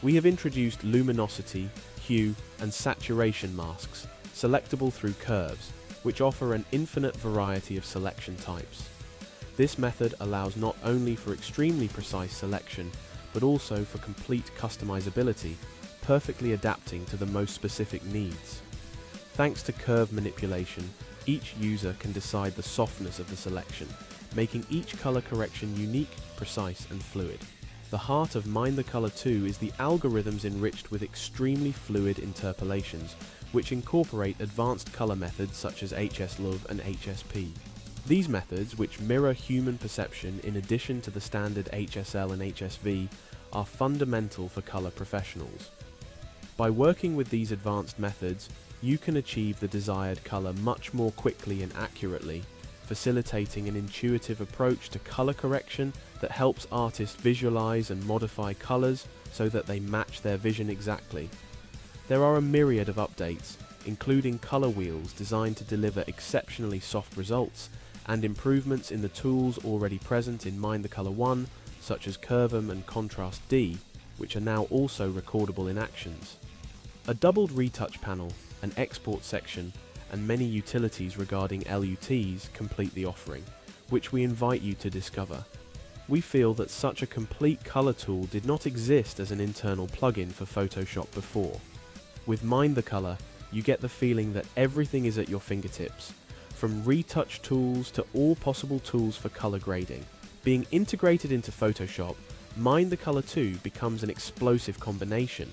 We have introduced luminosity, hue, and saturation masks, selectable through curves, which offer an infinite variety of selection types. This method allows not only for extremely precise selection, but also for complete customizability, perfectly adapting to the most specific needs. Thanks to curve manipulation, each user can decide the softness of the selection, making each color correction unique, precise, and fluid. The heart of Mind the Color 2 is the algorithms enriched with extremely fluid interpolations, which incorporate advanced color methods such as HSLUV and HSP. These methods, which mirror human perception in addition to the standard HSL and HSV, are fundamental for color professionals. By working with these advanced methods, you can achieve the desired color much more quickly and accurately, facilitating an intuitive approach to color correction that helps artists visualize and modify colors so that they match their vision exactly. There are a myriad of updates, including color wheels designed to deliver exceptionally soft results, and improvements in the tools already present in Mind the Color 1, such as Curvum and Contrast D, which are now also recordable in Actions. A doubled retouch panel, an export section, and many utilities regarding LUTs complete the offering, which we invite you to discover. We feel that such a complete color tool did not exist as an internal plugin for Photoshop before. With Mind the Color, you get the feeling that everything is at your fingertips, from retouch tools to all possible tools for color grading. Being integrated into Photoshop, Mind the Color 2 becomes an explosive combination.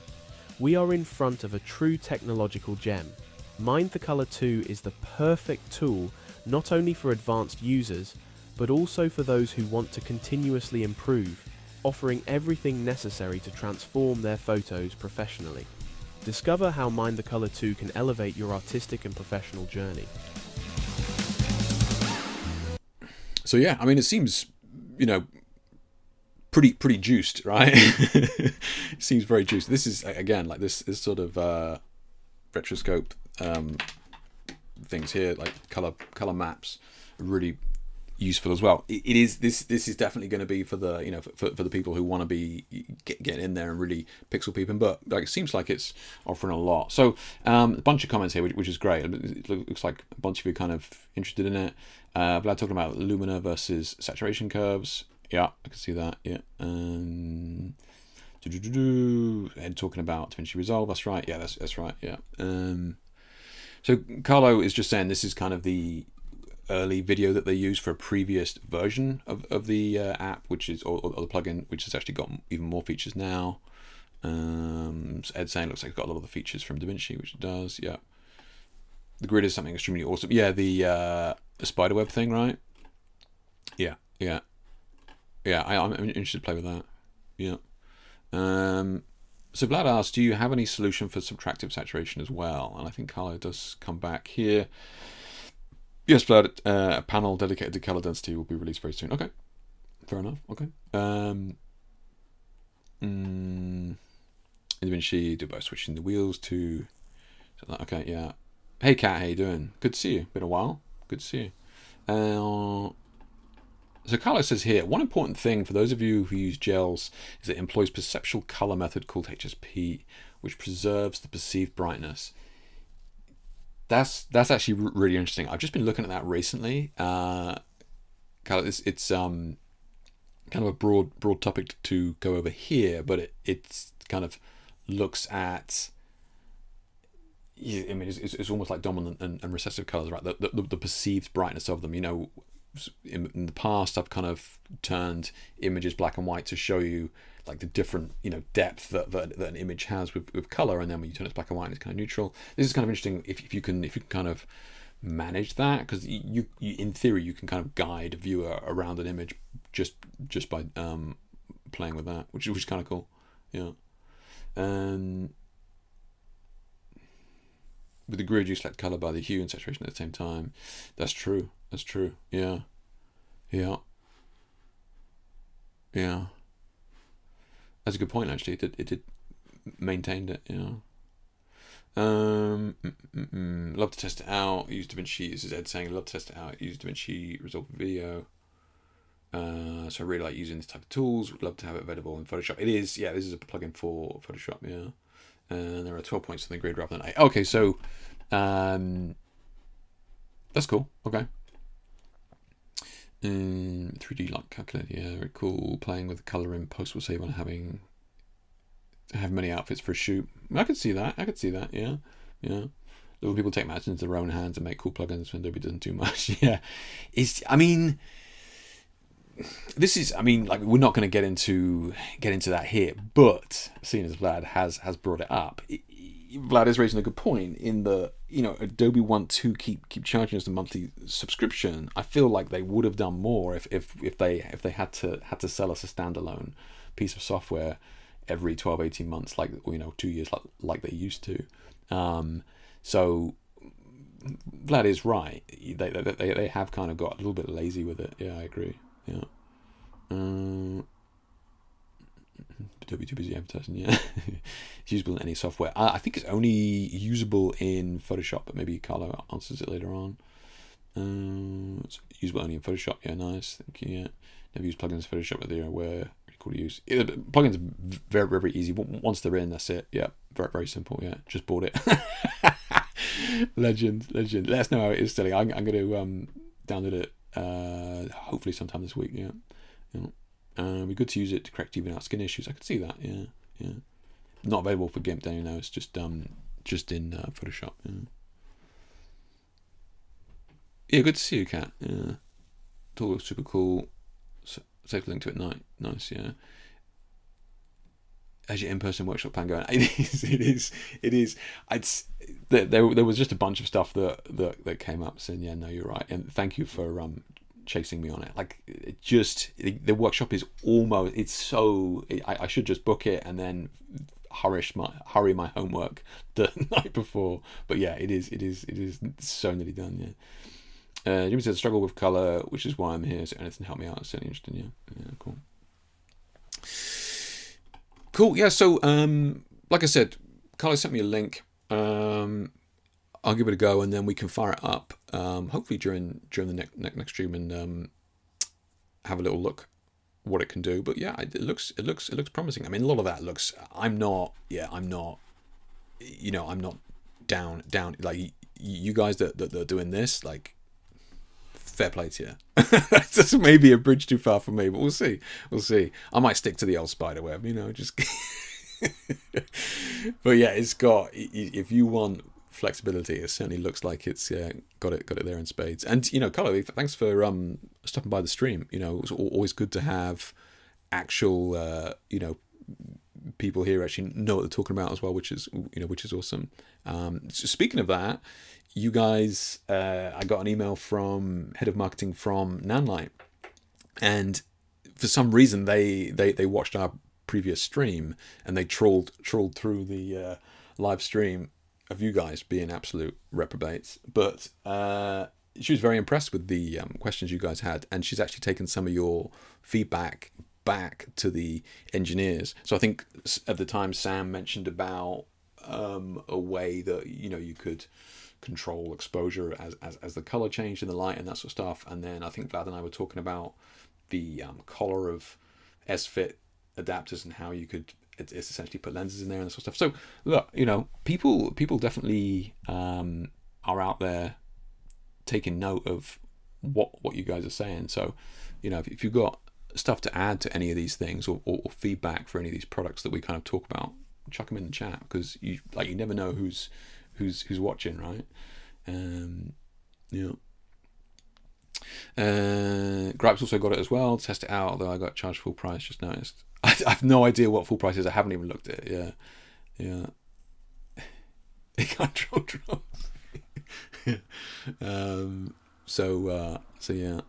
We are in front of a true technological gem. Mind the Color 2 is the perfect tool not only for advanced users, but also for those who want to continuously improve, offering everything necessary to transform their photos professionally. Discover how Mind the Color 2 can elevate your artistic and professional journey. So yeah, I mean, it seems, you know, pretty juiced, right? It seems very juiced. This is, again, like this sort of retroscope things here, like color maps, are really useful as well. It is this is definitely going to be for the, you know, for the people who want to be getting in there and really pixel peeping, but like it seems like it's offering a lot. So a bunch of comments here, which is great. It looks like a bunch of you kind of interested in it. Vlad talking about lumina versus saturation curves. Yeah, I can see that. Yeah. And talking about DaVinci Resolve. That's right. Yeah, that's right. Yeah. So Carlo is just saying this is kind of the early video that they used for a previous version of the app, which is or the plugin, which has actually got even more features now. So Ed saying looks like it's got a lot of the features from DaVinci, which it does. Yeah. The grid is something extremely awesome. Yeah, the spiderweb thing, right? Yeah. I'm interested to play with that. Yeah. So Vlad asked, do you have any solution for subtractive saturation as well? And I think Carlo does come back here. Yes, Vlad, a panel dedicated to color density will be released very soon. Okay, fair enough. Okay. In DaVinci, do by switching the wheels to. Okay, yeah. Hey, Kat, how you doing? Good to see you. Been a while. Good to see you. So Carlos says here, one important thing for those of you who use gels is that it employs perceptual color method called HSP, which preserves the perceived brightness. That's actually really interesting. I've just been looking at that recently. It's kind of a broad topic to go over here, but it's kind of looks at. I mean, it's almost like dominant and recessive colors, right? The perceived brightness of them. You know, in the past, I've kind of turned images black and white to show you like the different, you know, depth that an image has with color, and then when you turn it to black and white, it's kind of neutral. This is kind of interesting if you can kind of manage that, because you in theory you can kind of guide a viewer around an image just by playing with that, which is kind of cool. Yeah. With the grid, you select color by the hue and saturation at the same time. That's true. Yeah. That's a good point, actually. It did maintained it. Yeah. Love to test it out. Use DaVinci. This is Ed saying, love to test it out. Use DaVinci Resolve Video. So I really like using this type of tools. Would love to have it available in Photoshop. It is. Yeah, this is a plugin for Photoshop. Yeah. And there are 12 points on the grid rather than 8. Okay, so that's cool. Okay. 3D light calculator, yeah, very cool. Playing with the color in post will save on having to have many outfits for a shoot. I could see that. Yeah. Little people take matters into their own hands and make cool plugins when Adobe doesn't do much. Yeah. Like we're not going to get into that here, but seeing as Vlad has brought it up, Vlad is raising a good point in the, you know, Adobe want to keep charging us a monthly subscription. I feel like they would have done more if they had to sell us a standalone piece of software every 12-18 months, like, you know, 2 years like they used to. So Vlad is right. They have kind of got a little bit lazy with it. Yeah, I agree. Yeah. Adobe too busy advertising. Yeah. It's usable in any software. I think it's only usable in Photoshop, but maybe Carlo answers it later on. It's usable only in Photoshop. Yeah, nice. Thank you. Yeah. Never used plugins in Photoshop, but they are aware. cool to use. Plugins are very, very, very easy. Once they're in, that's it. Yeah, very, very simple. Yeah, just bought it. Legend. Let us know how it is selling. I'm going to download it hopefully sometime this week. Yeah. It'd be good to use it to correct even out skin issues. I could see that. Yeah. Not available for GIMP, don't you know? It's just in Photoshop. Yeah, good to see you, Kat. Yeah, it all looks super cool. Save a link to it. Nice. Yeah. As your in-person workshop plan going, it is. There was just a bunch of stuff that came up saying, yeah, no, you're right, and thank you for chasing me on it. Like, the workshop is almost. It's so. I should just book it and then hurry my homework the night before. But yeah, it is so nearly done. Yeah. Jimmy said struggle with color, which is why I'm here. So anything to help me out is certainly interesting. Yeah, cool. Yeah. So like I said, Carlo sent me a link. I'll give it a go, and then we can fire it up. Hopefully during the next stream, and have a little look what it can do. But yeah, it looks promising. I mean, a lot of that looks. I'm not. I'm not down. Like you guys that are doing this, like, fair play to you. That's just maybe a bridge too far for me, but we'll see. I might stick to the old spider web, just. But yeah, it's got. If you want flexibility, it certainly looks like it's got it there in spades. And Carlo, thanks for stopping by the stream. It's always good to have actual people here actually know what they're talking about as well, which is awesome. So speaking of that, you guys, I got an email from head of marketing from Nanlite, and for some reason they watched our previous stream and they trolled through the live stream of you guys being absolute reprobates. But she was very impressed with the questions you guys had, and she's actually taken some of your feedback back to the engineers. So I think at the time Sam mentioned about a way that you could control exposure as the color changed in the light and that sort of stuff. And then I think Vlad and I were talking about the collar of S-Fit adapters and how you could it's essentially put lenses in there and that sort of stuff. So look, people definitely are out there taking note of what you guys are saying. So if you've got stuff to add to any of these things or feedback for any of these products that we kind of talk about, chuck them in the chat, because you never know who's watching, right? Gripes also got it as well. Test it out, although I got charged full price. Just noticed. I have no idea what full price is. I haven't even looked at it. Yeah. You can't draw drops. So yeah.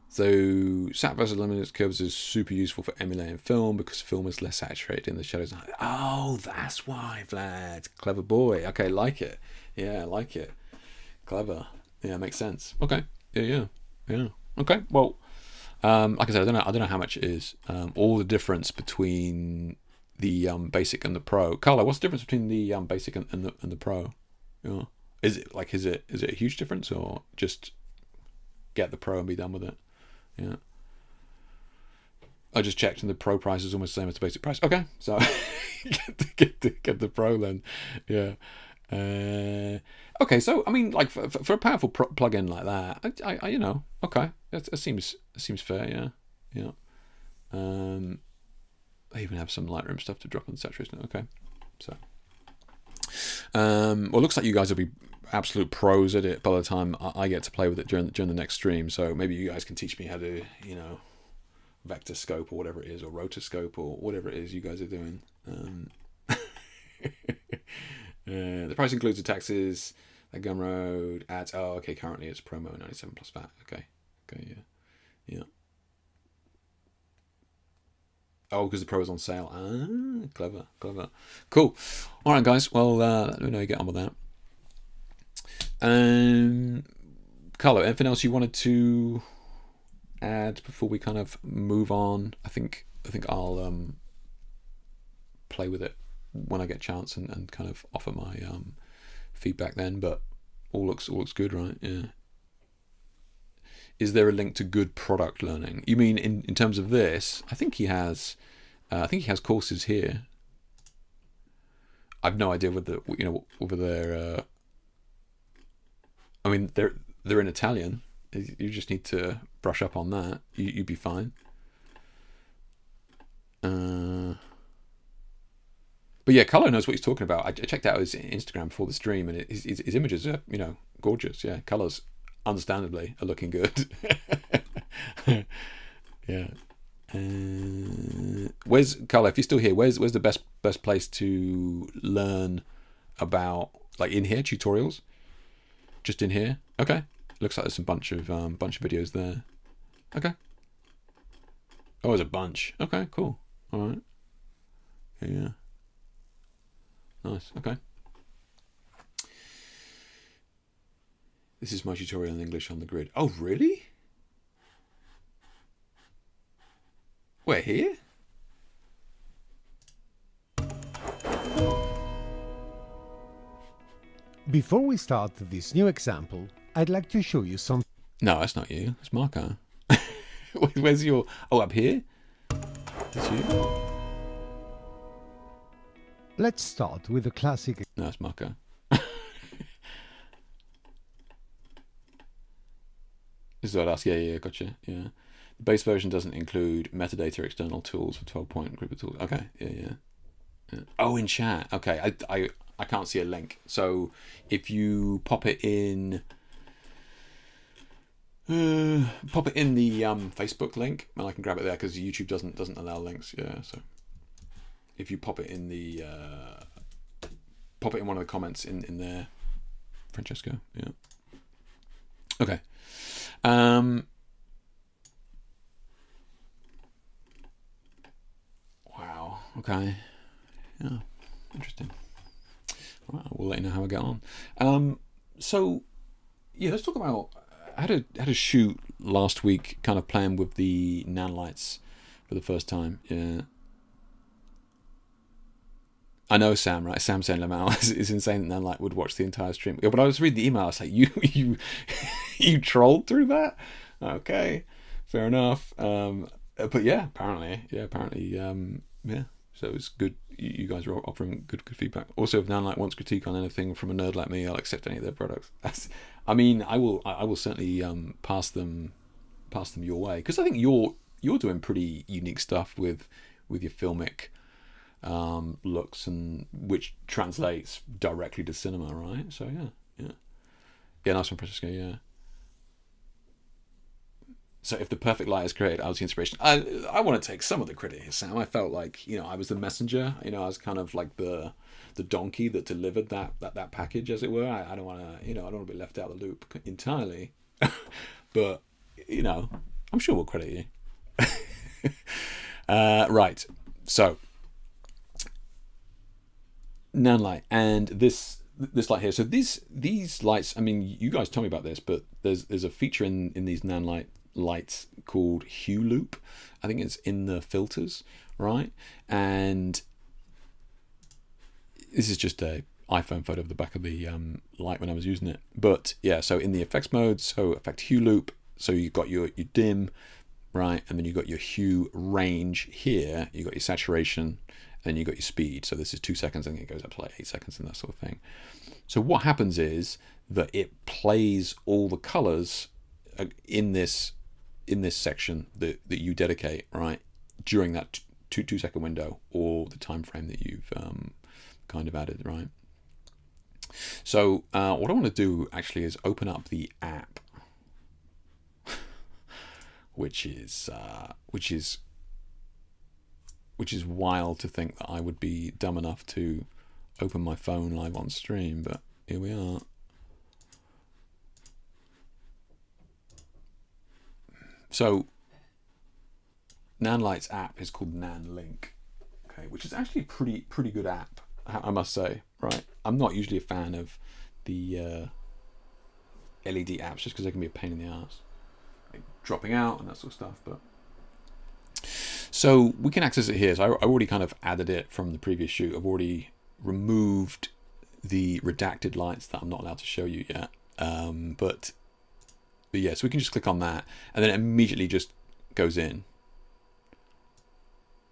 So sat versus luminance curves is super useful for emulating film because film is less saturated in the shadows. Oh, that's why, Vlad. Clever boy. Okay, like it. Yeah, I like it. Clever. Yeah, makes sense. Okay. Yeah. Okay. Well, like I said, I don't know how much it is. All the difference between the basic and the pro. Carlo, what's the difference between the basic and the pro? Yeah. Is it a huge difference, or just get the pro and be done with it? Yeah. I just checked and the pro price is almost the same as the basic price. Okay, so get the pro then. Yeah. Okay, so I mean, like for a powerful plugin like that, I okay, it seems fair. Yeah. I even have some Lightroom stuff to drop on saturation. Okay, so well, it looks like you guys will be absolute pros at it by the time I get to play with it during the next stream. So maybe you guys can teach me how to vector scope or whatever it is, or rotoscope or whatever it is you guys are doing. The price includes the taxes, the Gumroad ads. Oh, okay. Currently it's promo 97 plus VAT. Okay. Yeah. Oh, because the pro is on sale. Ah, clever. Cool. All right, guys. Well, let me know you get on with that. Carlo, anything else you wanted to add before we kind of move on? I think I'll play with it when I get a chance and kind of offer my feedback then. But all looks good, right? Yeah. is there a link to good product learning? You mean in terms of this? I think he has courses here. I've no idea whether they're. I mean, they're in Italian. You just need to brush up on that. You'd be fine. But yeah, Color knows what he's talking about. I checked out his Instagram before the stream, and his images are, gorgeous. Yeah, colors, understandably, are looking good. Yeah. Where's Color? If you're still here, where's the best place to learn about, like, in here, tutorials? Just in here? Okay. Looks like there's some bunch of videos there. Okay. Oh, there's a bunch. Okay, cool. All right. Yeah. Nice. Okay. This is my tutorial in English on the grid. Oh, really? We're here? Before we start this new example, I'd like to show you some. No, that's not you. It's Marco. Where's your... Oh, up here? That's you? Let's start with a classic. No, it's Marco. This is what I asked. Yeah, gotcha. Yeah. The base version doesn't include metadata external tools for 12-point group of tools. Okay, yeah. Oh, in chat. Okay, I can't see a link. So if you pop it in... pop it in the Facebook link, and I can grab it there, because YouTube doesn't allow links. Yeah, so if you pop it in the pop it in one of the comments in there, Francesco. Yeah. Okay. Wow. Okay. Yeah. Interesting. All right, we'll let you know how I get on. So yeah, let's talk about. I had a shoot last week, kind of playing with the Nanlites for the first time. Yeah. I know Sam, right? Sam saying Lamau is insane that Nanlite would watch the entire stream. Yeah, but I was reading the email. I was like, you trolled through that? Okay, fair enough. But yeah, apparently. Yeah. So it's good. You guys are offering good feedback. Also, if Nanlite wants critique on anything from a nerd like me, I'll accept any of their products. I will certainly pass them your way, because I think you're doing pretty unique stuff with your filmic looks, and which translates directly to cinema, right? So yeah, nice one, Francesco. Yeah. So if the perfect light is created, I was the inspiration. I want to take some of the credit here, Sam. I felt like, I was the messenger. I was kind of like the donkey that delivered that package, as it were. I don't want to, I don't want to be left out of the loop entirely. But I'm sure we'll credit you. Right. So Nanlite and this light here. So these lights. I mean, you guys told me about this, but there's a feature in these Nanlite lights called Hue Loop. I think it's in the filters, right? And this is just a iPhone photo of the back of the light when I was using it. But yeah, so in the effects mode, so effect Hue Loop. So you've got your dim, right, and then you've got your hue range here. You've got your saturation, and you've got your speed. So this is 2 seconds, and it goes up to like 8 seconds and that sort of thing. So what happens is that it plays all the colors in this section that you dedicate, right, during that 2 second window, or the time frame that you've kind of added, right? So what I want to do actually is open up the app, which is wild to think that I would be dumb enough to open my phone live on stream, but here we are. So Nanlite's app is called Nanlink, okay, which is actually a pretty good app, I must say, right? I'm not usually a fan of the LED apps, just because they can be a pain in the ass, like dropping out and that sort of stuff. But so we can access it here. So I already kind of added it from the previous shoot. I've already removed the redacted lights that I'm not allowed to show you yet. But yeah, so we can just click on that, and then it immediately just goes in,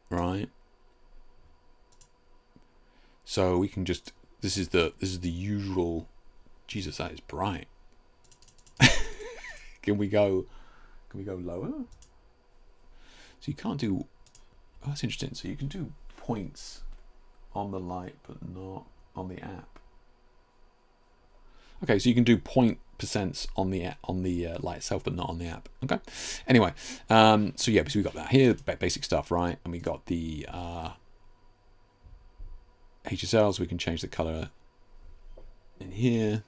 right? So we can just, this is the usual. Jesus, that is bright. Can we go lower? So you can't do, oh, that's interesting. So you can do points on the light, but not on the app. Okay, so you can do 0% on the light itself, but not on the app. Okay. Anyway, so yeah, so we got that here, basic stuff, right? And we got the HSLs. We can change the color in here.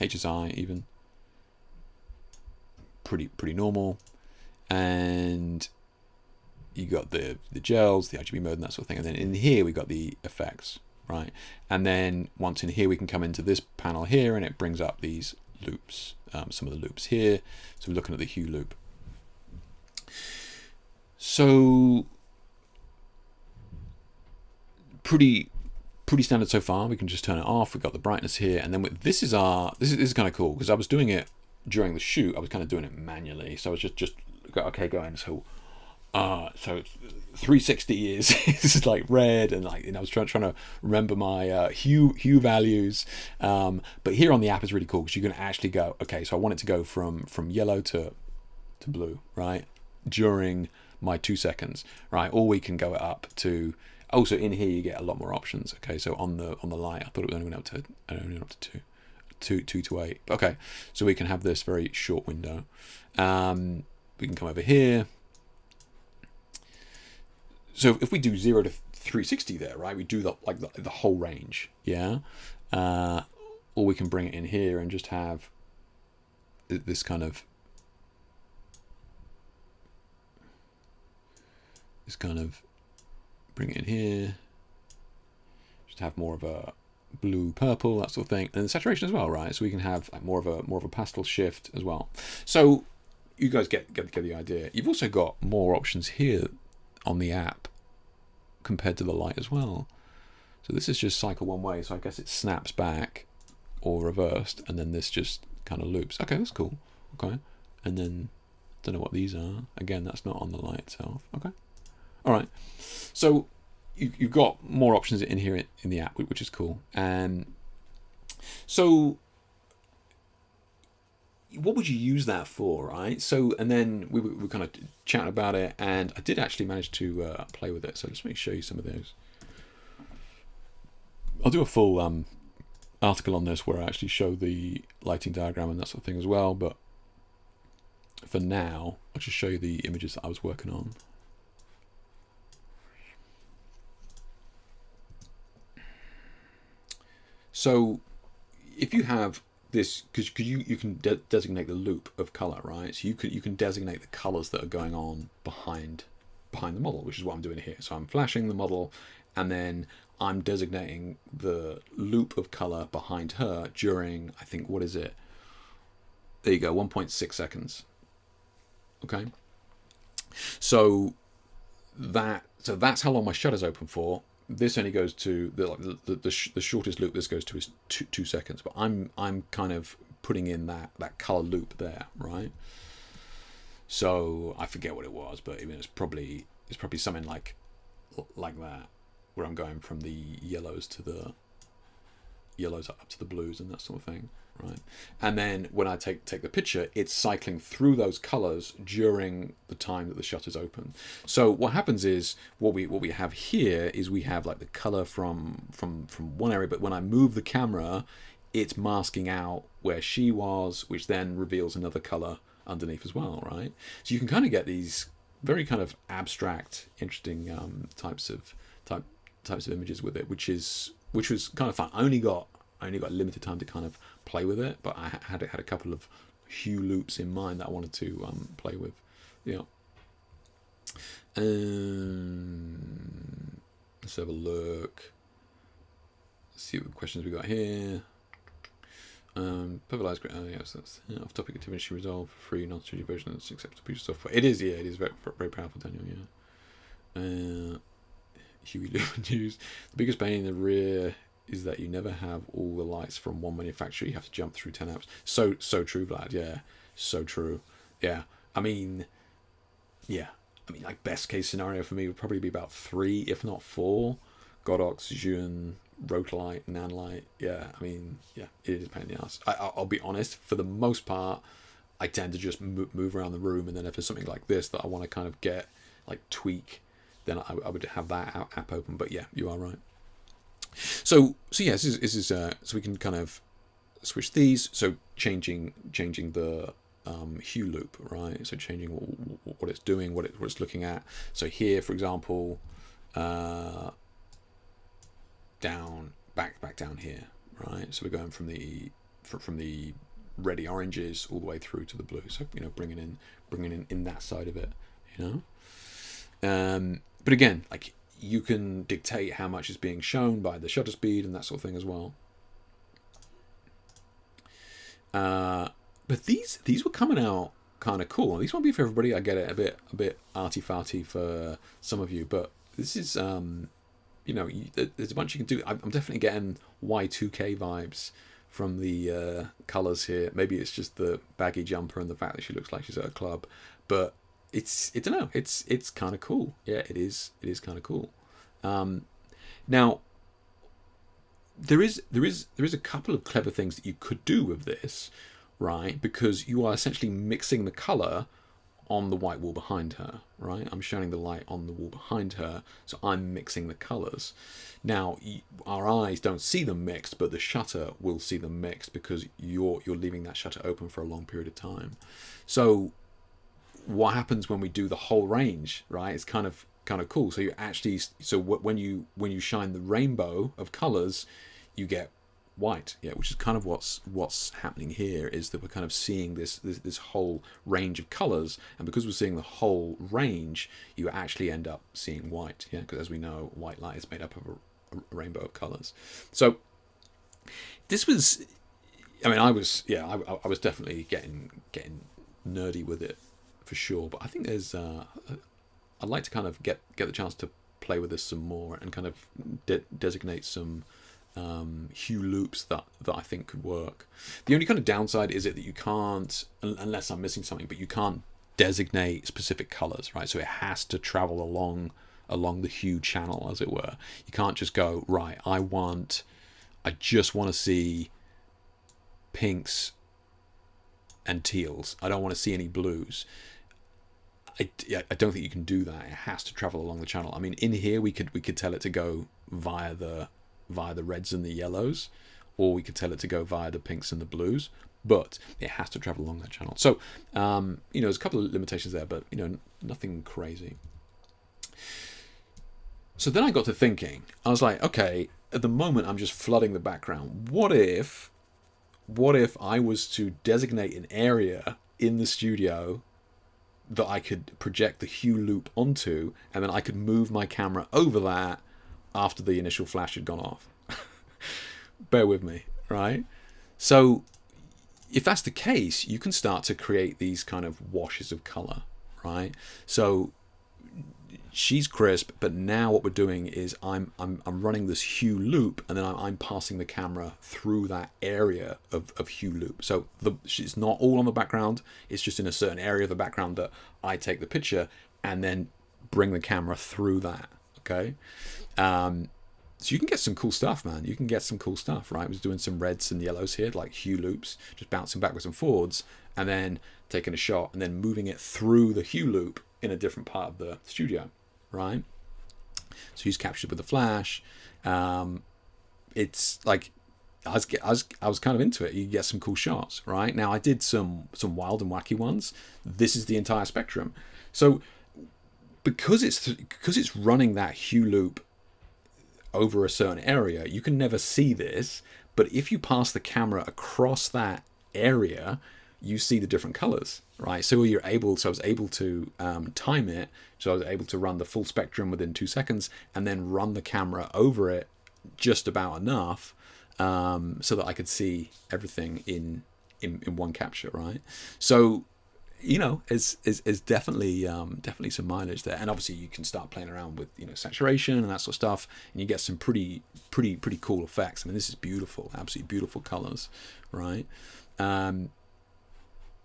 HSI even. Pretty normal. And you got the gels, the RGB mode, and that sort of thing. And then in here we got the effects, right? And then once in here we can come into this panel here, and it brings up these loops, some of the loops here. So we're looking at the hue loop. So pretty standard so far. We can just turn it off. We've got the brightness here, and then this is kind of cool, because I was doing it during the shoot. I was kind of doing it manually, so I was just going. So 360 is like red, and like, I was trying to remember my hue values. But here on the app is really cool, because you can actually go, okay, so I want it to go from yellow to blue, right, during my 2 seconds, right? Or we can go it up to. Also in here you get a lot more options. Okay, so on the light, I thought it only went up to 2 to 8. Okay, so we can have this very short window. We can come over here. So if we do 0 to 360 there, right, we do the whole range, yeah. Or we can bring it in here and just have this kind of bring it in here, just have more of a blue purple, that sort of thing, and the saturation as well, right? So we can have like more of a pastel shift as well. So you guys get the idea. You've also got more options here on the app compared to the light as well. So this is just cycle one way, so I guess it snaps back or reversed, and then this just kind of loops. Okay, that's cool. Okay, and then don't know what these are. Again, that's not on the light itself. Okay. All right, so you've got more options in here in the app, which is cool. And so what would you use that for, right? So, and then we were kind of chatting about it, and I did actually manage to play with it. So let me show you some of those. I'll do a full article on this where I actually show the lighting diagram and that sort of thing as well. But for now, I'll just show you the images that I was working on. So if you have this, because you can designate the loop of color, right? So you can designate the colors that are going on behind the model, which is what I'm doing here. So I'm flashing the model, and then I'm designating the loop of color behind her during, I think, what is it? There you go, 1.6 seconds. Okay. So that's how long my shutter's open for. This only goes to the shortest loop. This goes to is 2 seconds, but I'm kind of putting in that color loop there, right? So I forget what it was, but even it's probably something like that, where I'm going from the yellows up to the blues and that sort of thing, right? And then when I take the picture, it's cycling through those colors during the time that the shutter's open. So what happens is what we have here is we have like the color from one area, but when I move the camera, it's masking out where she was, which then reveals another color underneath as well, right? So you can kind of get these very kind of abstract, interesting types of images with it, which was kind of fun. I only got limited time to kind of play with it, but I had a couple of hue loops in mind that I wanted to play with. Yeah. Let's have a look. Let's see what questions we got here. Purple eyes, great. Oh, yes, that's off-topic activity resolve for free, non-studio version of acceptable piece of software. It is, yeah, it is very, very powerful, Daniel. Yeah. Hue Loop news. The biggest pain in the rear is that you never have all the lights from one manufacturer. You have to jump through 10 apps. So true, Vlad. Yeah, so true. Yeah, I mean, like best case scenario for me would probably be about 3, if not 4. Godox, Zhiyun, Rotolite, Nanlite. Yeah, I mean, yeah, it is a pain in the ass. I'll be honest, for the most part, I tend to just move around the room, and then if there's something like this that I want to kind of get, like tweak, then I would have that app open. But yeah, you are right. So yeah, this is so we can kind of switch these. So changing the hue loop, right? So changing what it's doing, what it's looking at. So here, for example, down back down here, right? So we're going from the ready oranges all the way through to the blue. So bringing in that side of it, But again, like you can dictate how much is being shown by the shutter speed and that sort of thing as well. But these were coming out kind of cool. These won't be for everybody. I get it, a bit arty-farty for some of you, but this is there's a bunch you can do. I'm definitely getting Y2K vibes from the colors here. Maybe it's just the baggy jumper and the fact that she looks like she's at a club, but I don't know. It's kind of cool. Yeah, it is kind of cool. Now there is a couple of clever things that you could do with this, right? Because you are essentially mixing the color on the white wall behind her, right? I'm shining the light on the wall behind her, so I'm mixing the colors. Now, our eyes don't see them mixed, but the shutter will see them mixed because you're leaving that shutter open for a long period of time. So what happens when we do the whole range, right? It's kind of cool. So you actually, when you shine the rainbow of colors, you get white, yeah, which is kind of what's happening here, is that we're kind of seeing this whole range of colors, and because we're seeing the whole range, you actually end up seeing white, yeah, because as we know, white light is made up of a rainbow of colors. So this was, I mean, I was definitely getting nerdy with it for sure, but I think there's I'd like to kind of get the chance to play with this some more and kind of designate some hue loops that I think could work. The only kind of downside is that you can't, unless I'm missing something, but you can't designate specific colors, right? So it has to travel along the hue channel, as it were. You can't just go, right, I just want to see pinks and teals. I don't want to see any blues. I don't think you can do that. It has to travel along the channel. I mean, in here we could tell it to go via the reds and the yellows, or we could tell it to go via the pinks and the blues, but it has to travel along that channel. So there's a couple of limitations there, but nothing crazy. So then I got to thinking, I was like, okay, at the moment I'm just flooding the background. What if I was to designate an area in the studio that I could project the hue loop onto, and then I could move my camera over that after the initial flash had gone off? Bear with me, right? So if that's the case, you can start to create these kind of washes of color, right? So she's crisp, but now what we're doing is I'm running this hue loop, and then I'm passing the camera through that area of hue loop. So it's not all on the background, it's just in a certain area of the background that I take the picture and then bring the camera through that, okay? So you can get some cool stuff, man. You can get some cool stuff, right? I was doing some reds and yellows here, like hue loops, just bouncing backwards and forwards, and then taking a shot and then moving it through the hue loop in a different part of the studio, right? So he's captured with the flash. It's like I was kind of into it. You get some cool shots, right? Now I did some wild and wacky ones. This is the entire spectrum. So because it's running that hue loop over a certain area, you can never see this, but if you pass the camera across that area, you see the different colors, right? So I was able to time it, so I was able to run the full spectrum within 2 seconds and then run the camera over it just about enough so that I could see everything in one capture, right? So you know, is definitely definitely some mileage there. And obviously you can start playing around with, you know, saturation and that sort of stuff, and you get some pretty cool effects. I mean, this is beautiful, absolutely beautiful colors, right?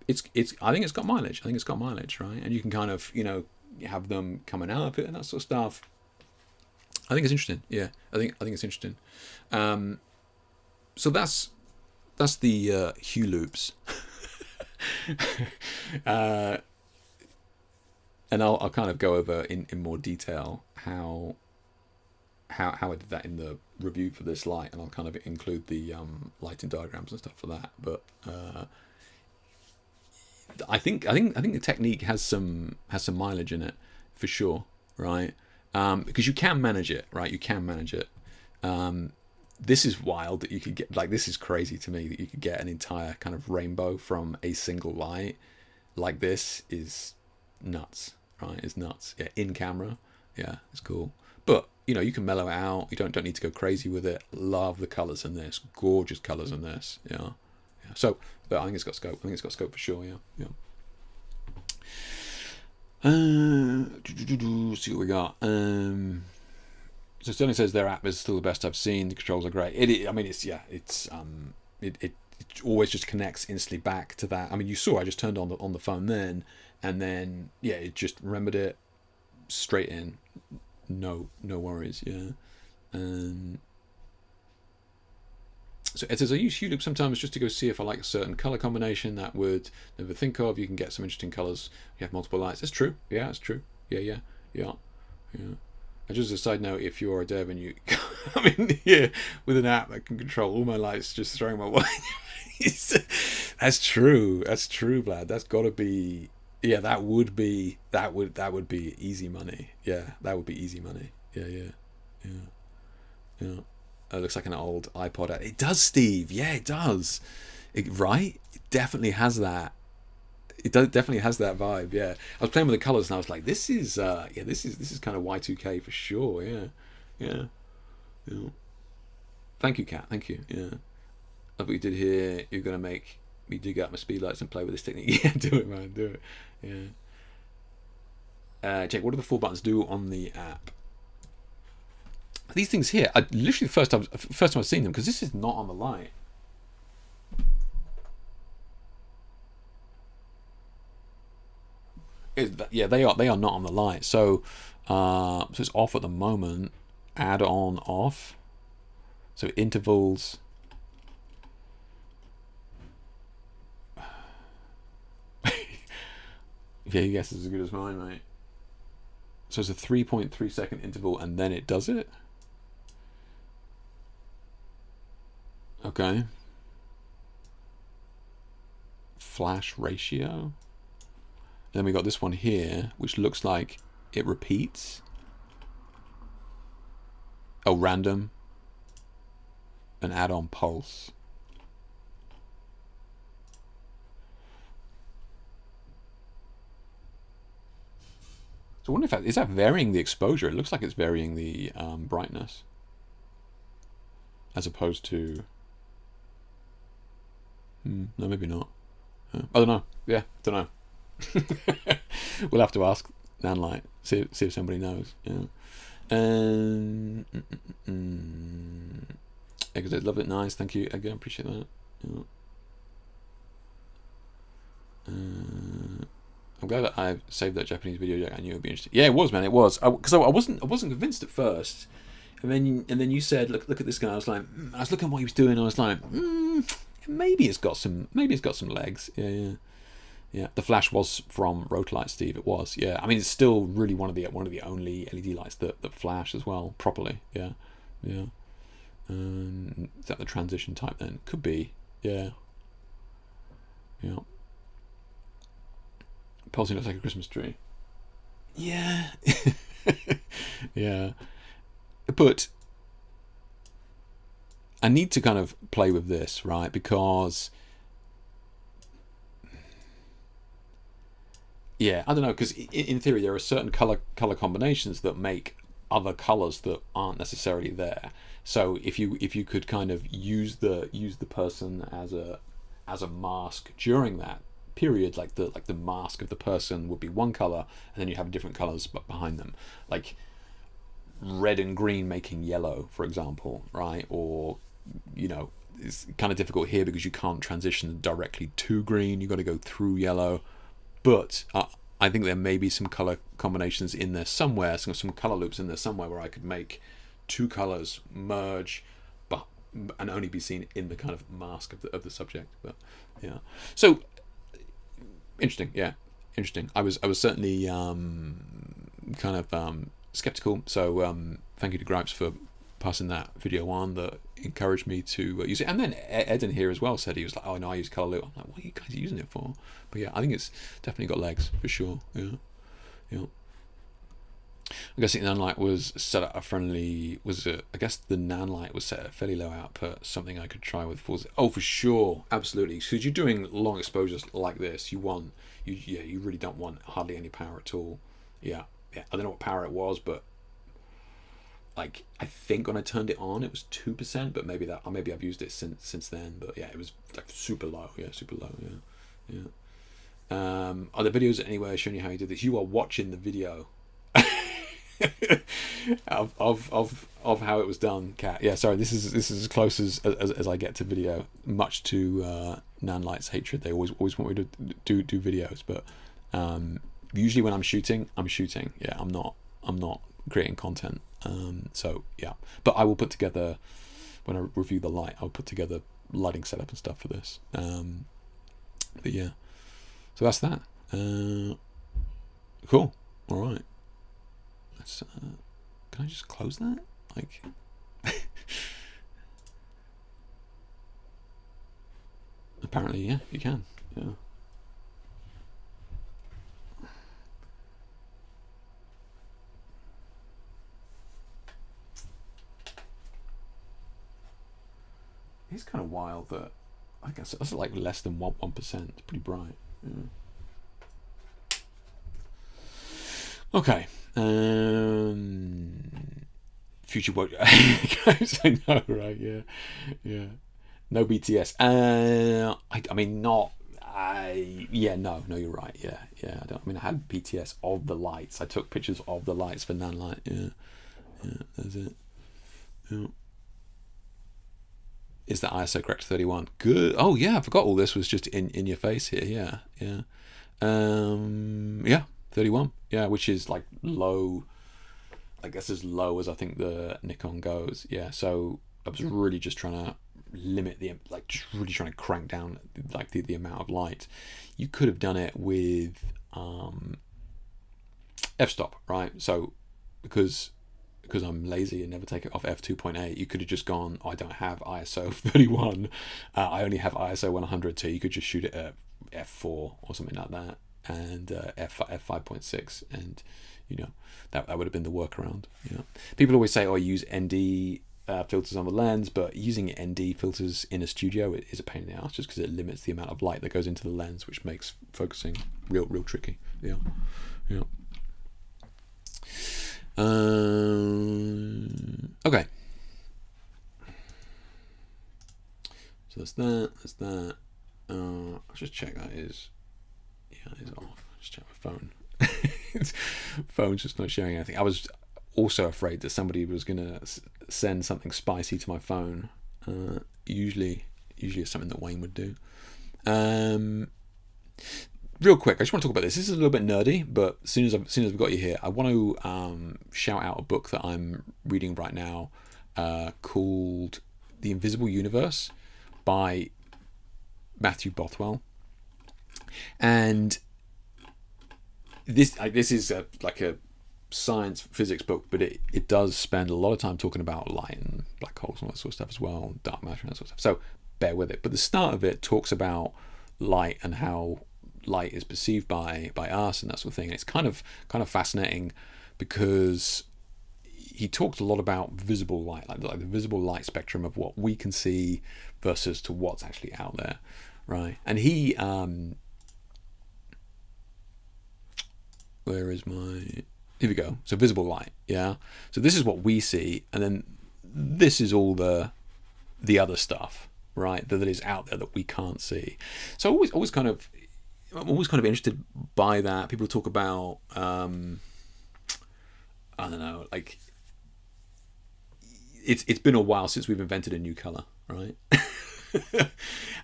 It's I think it's got mileage. I think it's got mileage, right? And you can kind of, you know, have them coming out of it and that sort of stuff. I think it's interesting. Yeah, I think it's interesting. So that's the Hue Loops. And I'll kind of go over in more detail how I did that in the review for this light, and I'll kind of include the lighting diagrams and stuff for that. But I think the technique has some mileage in it for sure, right? Because you can manage it, right? You can manage it. This is wild that you could get, like, this is crazy to me that you could get an entire kind of rainbow from a single light. Like, this is nuts, right? It's nuts. Yeah, in camera. Yeah, it's cool. But, you know, you can mellow it out. You don't need to go crazy with it. Love the colors in this. Gorgeous colors in this. Yeah. So, but I think it's got scope. I think it's got scope for sure. Yeah. See what we got. So Sterling says their app is still the best I've seen. The controls are great. It always just connects instantly back to that. I mean, you saw I just turned on the phone then, and then yeah, it just remembered it straight in. No worries. Yeah. So it says I use Hue Loop sometimes just to go see if I like a certain color combination that would never think of. You can get some interesting colors. You have multiple lights. That's true. Yeah, it's true. Yeah. And just as a side note, if you're a dev and you come in here with an app that can control all my lights, just throwing my way. That's true, Vlad. That's got to be. Yeah, that would be easy money. Yeah, that would be easy money. Yeah. It looks like an old iPod ad. It does, Steve. Yeah, it does. Right? It definitely has that. It definitely has that vibe. Yeah, I was playing with the colors and I was like, this is kind of Y2K for sure. Yeah. Thank you, Kat. Thank you. Yeah. Love what you did here. You're gonna make me dig out my speed lights and play with this technique. Yeah, do it, man. Do it. Yeah. Jake, what do the 4 buttons do on the app? These things here, I literally the first time I've seen them, because this is not on the light. Yeah, they are not on the light. So it's off at the moment. Add on off. So intervals. Yeah, your guess is as good as mine, mate. So it's a 3.3 second interval, and then it does it. Okay. Flash ratio. And then we got this one here, which looks like it repeats. Oh, random. An add-on pulse. So I wonder if is that varying the exposure? It looks like it's varying the brightness, as opposed to. No, maybe not. I don't know. Yeah, don't know. We'll have to ask Nanlite. See if somebody knows. Yeah. Exit, love it, nice, thank you. Again, appreciate that. Yeah. I'm glad that I've saved that Japanese video. I knew it would be interesting. Yeah, it was, man. It was. Because I wasn't convinced at first, and then you said, look at this guy. I was like, I was looking at what he was doing. I was like, maybe it's got some legs. Yeah. The flash was from Rotolight, Steve. It was. Yeah. I mean, it's still really one of the only LED lights that flash as well properly. Yeah. Is that the transition type then? Could be. Yeah. Pulsing looks like a Christmas tree. Yeah. Yeah. But I need to kind of play with this, right? Because yeah, I don't know, because in theory there are certain color combinations that make other colors that aren't necessarily there. So if you could kind of use the person as a mask during that period, like the mask of the person would be one color, and then you have different colors behind them, like red and green making yellow, for example, right? Or, you know, it's kind of difficult here because you can't transition directly to green. You've got to go through yellow. But I think there may be some color combinations in there somewhere, some color loops in there somewhere where I could make two colors merge, but and only be seen in the kind of mask of the subject. But yeah, so interesting. Yeah, interesting. I was certainly kind of skeptical. So thank you to Gripes for passing that video on that encouraged me to use it. And then Ed in here as well said, he was like, oh no, I use color loop. I'm like, what are you guys using it for? But yeah, I think it's definitely got legs for sure. Yeah. I guess the Nanlite was set at a friendly, I guess the Nanlite was set at a fairly low output, something I could try with full. Oh, for sure, absolutely. Because you're doing long exposures like this, you really don't want hardly any power at all. Yeah. I don't know what power it was, but like I think when I turned it on, it was 2%, but maybe I've used it since then. But yeah, it was like super low. Yeah, super low. Yeah. Are the videos anywhere showing you how you did this? You are watching the video of how it was done, Kat. Yeah, sorry. This is as close as I get to video. Much to Nanlite's hatred, they always want me to do videos, but usually when I'm shooting. Yeah, I'm not creating content. So yeah, but I will put together, when I review the light, I'll put together lighting setup and stuff for this. But yeah, so that's that. Cool. All right. Let's. Can I just close that? Like. Apparently, yeah, you can. Yeah. It's kind of wild that I guess that's like less than 1%. It's pretty bright. Yeah. Okay. Future work. Guys, I know, right? Yeah. No BTS. I mean, not. No, you're right. Yeah. I had BTS of the lights. I took pictures of the lights for Nanlite. Yeah. That's it. Yeah. Is that ISO correct 31? Good. Oh yeah, I forgot all this was just in your face here. Yeah. 31. Yeah, which is like low. I guess as low as I think the Nikon goes. Yeah. So I was really just trying to limit just really trying to crank down like the amount of light. You could have done it with f-stop, right? So because I'm lazy and never take it off f2.8, you could have just gone, I don't have ISO 31, I only have ISO 100, so you could just shoot it at f4 or something like that, and f5.6, and that would have been the workaround. People always say, use ND filters on the lens, but using ND filters in a studio is a pain in the ass, just because it limits the amount of light that goes into the lens, which makes focusing real tricky. Yeah. Okay. So that's that. I'll just check that is. Yeah, it's off. Just check my phone. Phone's just not showing anything. I was also afraid that somebody was gonna send something spicy to my phone. Usually it's something that Wayne would do. Real quick, I just want to talk about this. This is a little bit nerdy, but as soon as we've got you here, I want to shout out a book that I'm reading right now called The Invisible Universe by Matthew Bothwell. And this is like a science physics book, but it does spend a lot of time talking about light and black holes and all that sort of stuff as well, and dark matter and that sort of stuff. So bear with it. But the start of it talks about light and how light is perceived by us and that sort of thing. And it's kind of fascinating because he talked a lot about visible light, like the visible light spectrum of what we can see versus to what's actually out there, right? And he where is my, here we go. So visible light, yeah. So this is what we see, and then this is all the other stuff, right, that is out there that we can't see. So always kind of I'm always kind of interested by that. People talk about, I don't know, like it's been a while since we've invented a new color, right?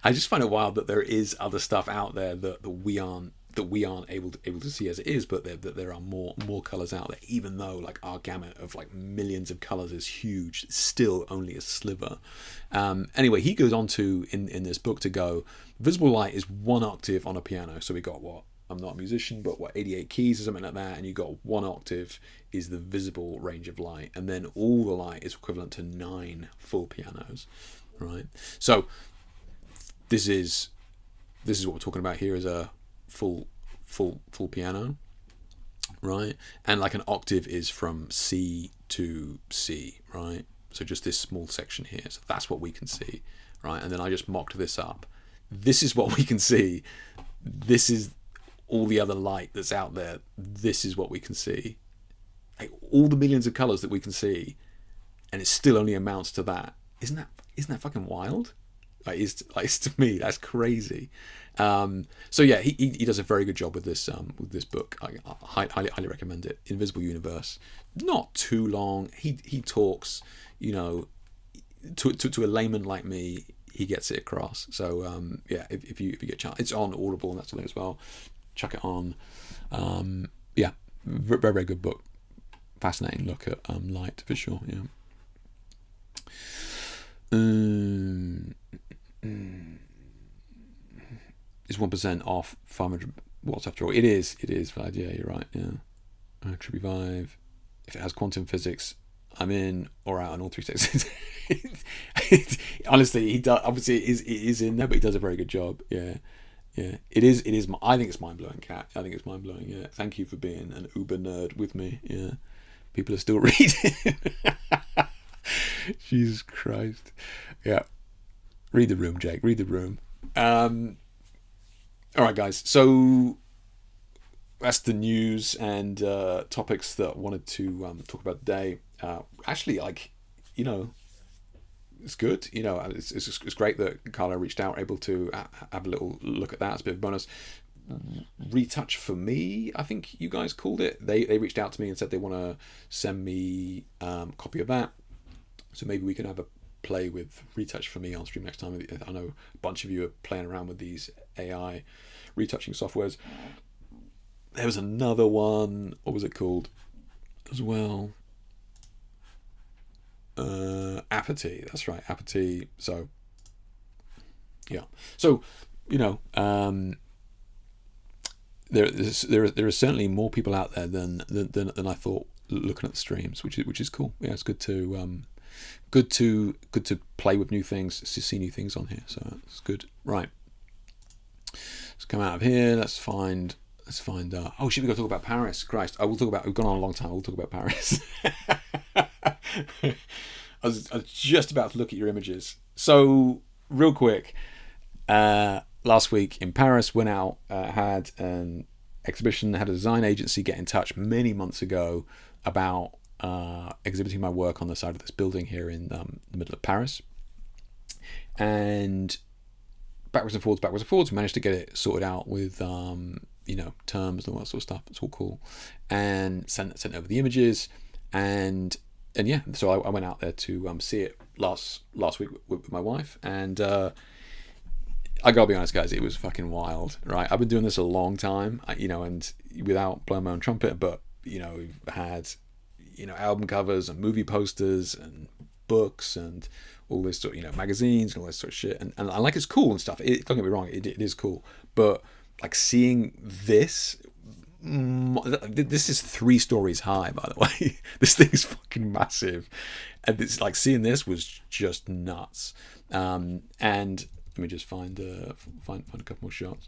I just find it wild that there is other stuff out there that we aren't able to see as it is, but that there are more colors out there, even though like our gamut of like millions of colors is huge. It's still only a sliver. Anyway, he goes on to in this book to go, visible light is 1 octave on a piano. So we got what, I'm not a musician, but what, 88 keys or something like that, and you got 1 octave is the visible range of light, and then all the light is equivalent to 9 full pianos, right? So this is what we're talking about here, is a full piano, right? And like an octave is from C to C, right? So just this small section here. So that's what we can see, right? And then I just mocked this up. This is what we can see. This is all the other light that's out there. This is what we can see. Like all the millions of colors that we can see, and it still only amounts to that. Isn't that fucking wild? Like it's to me, that's crazy. So yeah, he does a very good job with this book. I highly recommend it. Invisible Universe. Not too long. He talks, you know, to a layman like me, he gets it across. So yeah, if you get a chance, it's on Audible and that sort of thing as well. Chuck it on. Yeah, very, very good book. Fascinating look at light for sure. Yeah. It's 1% off 500 watts after all. It is Vlad. Yeah, you're right. Yeah. Trippy Vibe. If it has quantum physics, I'm in or out on all 3 stages. Honestly, he does. Obviously, it is in there, but he does a very good job. Yeah. Yeah, it is. I think it's mind blowing, Kat. I think it's mind blowing. Yeah, thank you for being an uber nerd with me. Yeah, people are still reading. Jesus Christ. Yeah, read the room, Jake. Read the room. All right, guys. So that's the news and topics that I wanted to talk about today. Actually, like, you know, it's good. You know, it's great that Carlo reached out, able to have a little look at that. It's a bit of a bonus. Retouch for me, I think you guys called it. They reached out to me and said they want to send me a copy of that. So maybe we can have a play with Retouch for me on stream next time. I know a bunch of you are playing around with these AI retouching softwares. There was another one. What was it called as well? Apathy. That's right, Apathy. So yeah. So you know, there are certainly more people out there than I thought looking at the streams, which is cool. Yeah, it's good to play with new things, to see new things on here. So it's good. Right. Let's come out of here. Let's find. Oh shit, we got to talk about Paris. Christ, we've gone on a long time. We'll talk about Paris. I was just about to look at your images. So real quick, last week in Paris, went out, had an exhibition, had a design agency get in touch many months ago about exhibiting my work on the side of this building here in the middle of Paris. And backwards and forwards, managed to get it sorted out with you know, terms and all that sort of stuff. It's all cool. And sent over the images, and yeah, so I went out there to see it last week with my wife, and I gotta be honest, guys, it was fucking wild, right? I've been doing this a long time, you know, and without blowing my own trumpet, but you know, we've had, you know, album covers and movie posters and books and all this sort of, you know, magazines and all this sort of shit, and like, it's cool and stuff. Don't get me wrong, it is cool, but like seeing this is 3 stories high, by the way. This thing is fucking massive, and it's like, seeing this was just nuts. And let me just find a couple more shots.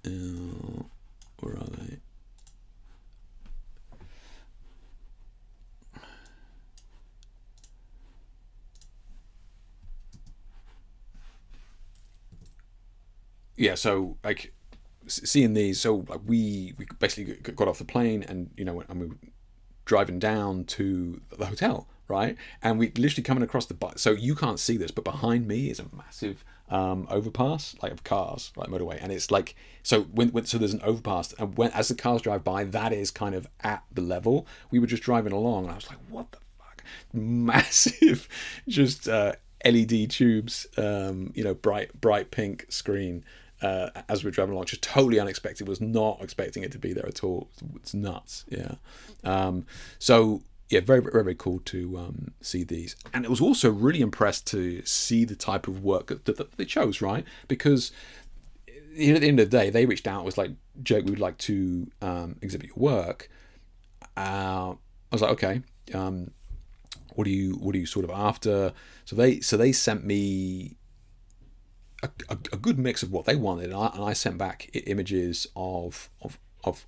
Where are they? Yeah, so like seeing these, so like we basically got off the plane, and you know, and we were driving down to the hotel right? And we literally coming across so you can't see this, but behind me is a massive overpass, like of cars, like motorway, and it's like so so there's an overpass, and as the cars drive by, that is kind of at the level. We were just driving along, and I was like, what the fuck, massive, just LED tubes, bright pink screen. As we were driving along, just totally unexpected. Was not expecting it to be there at all. It's nuts, yeah. So yeah, very, very, very cool to see these, and it was also really impressed to see the type of work that they chose, right? Because at the end of the day, they reached out, was like, Jake, we would like to exhibit your work. I was like, okay, what are you sort of after? So they sent me a good mix of what they wanted, and I sent back images of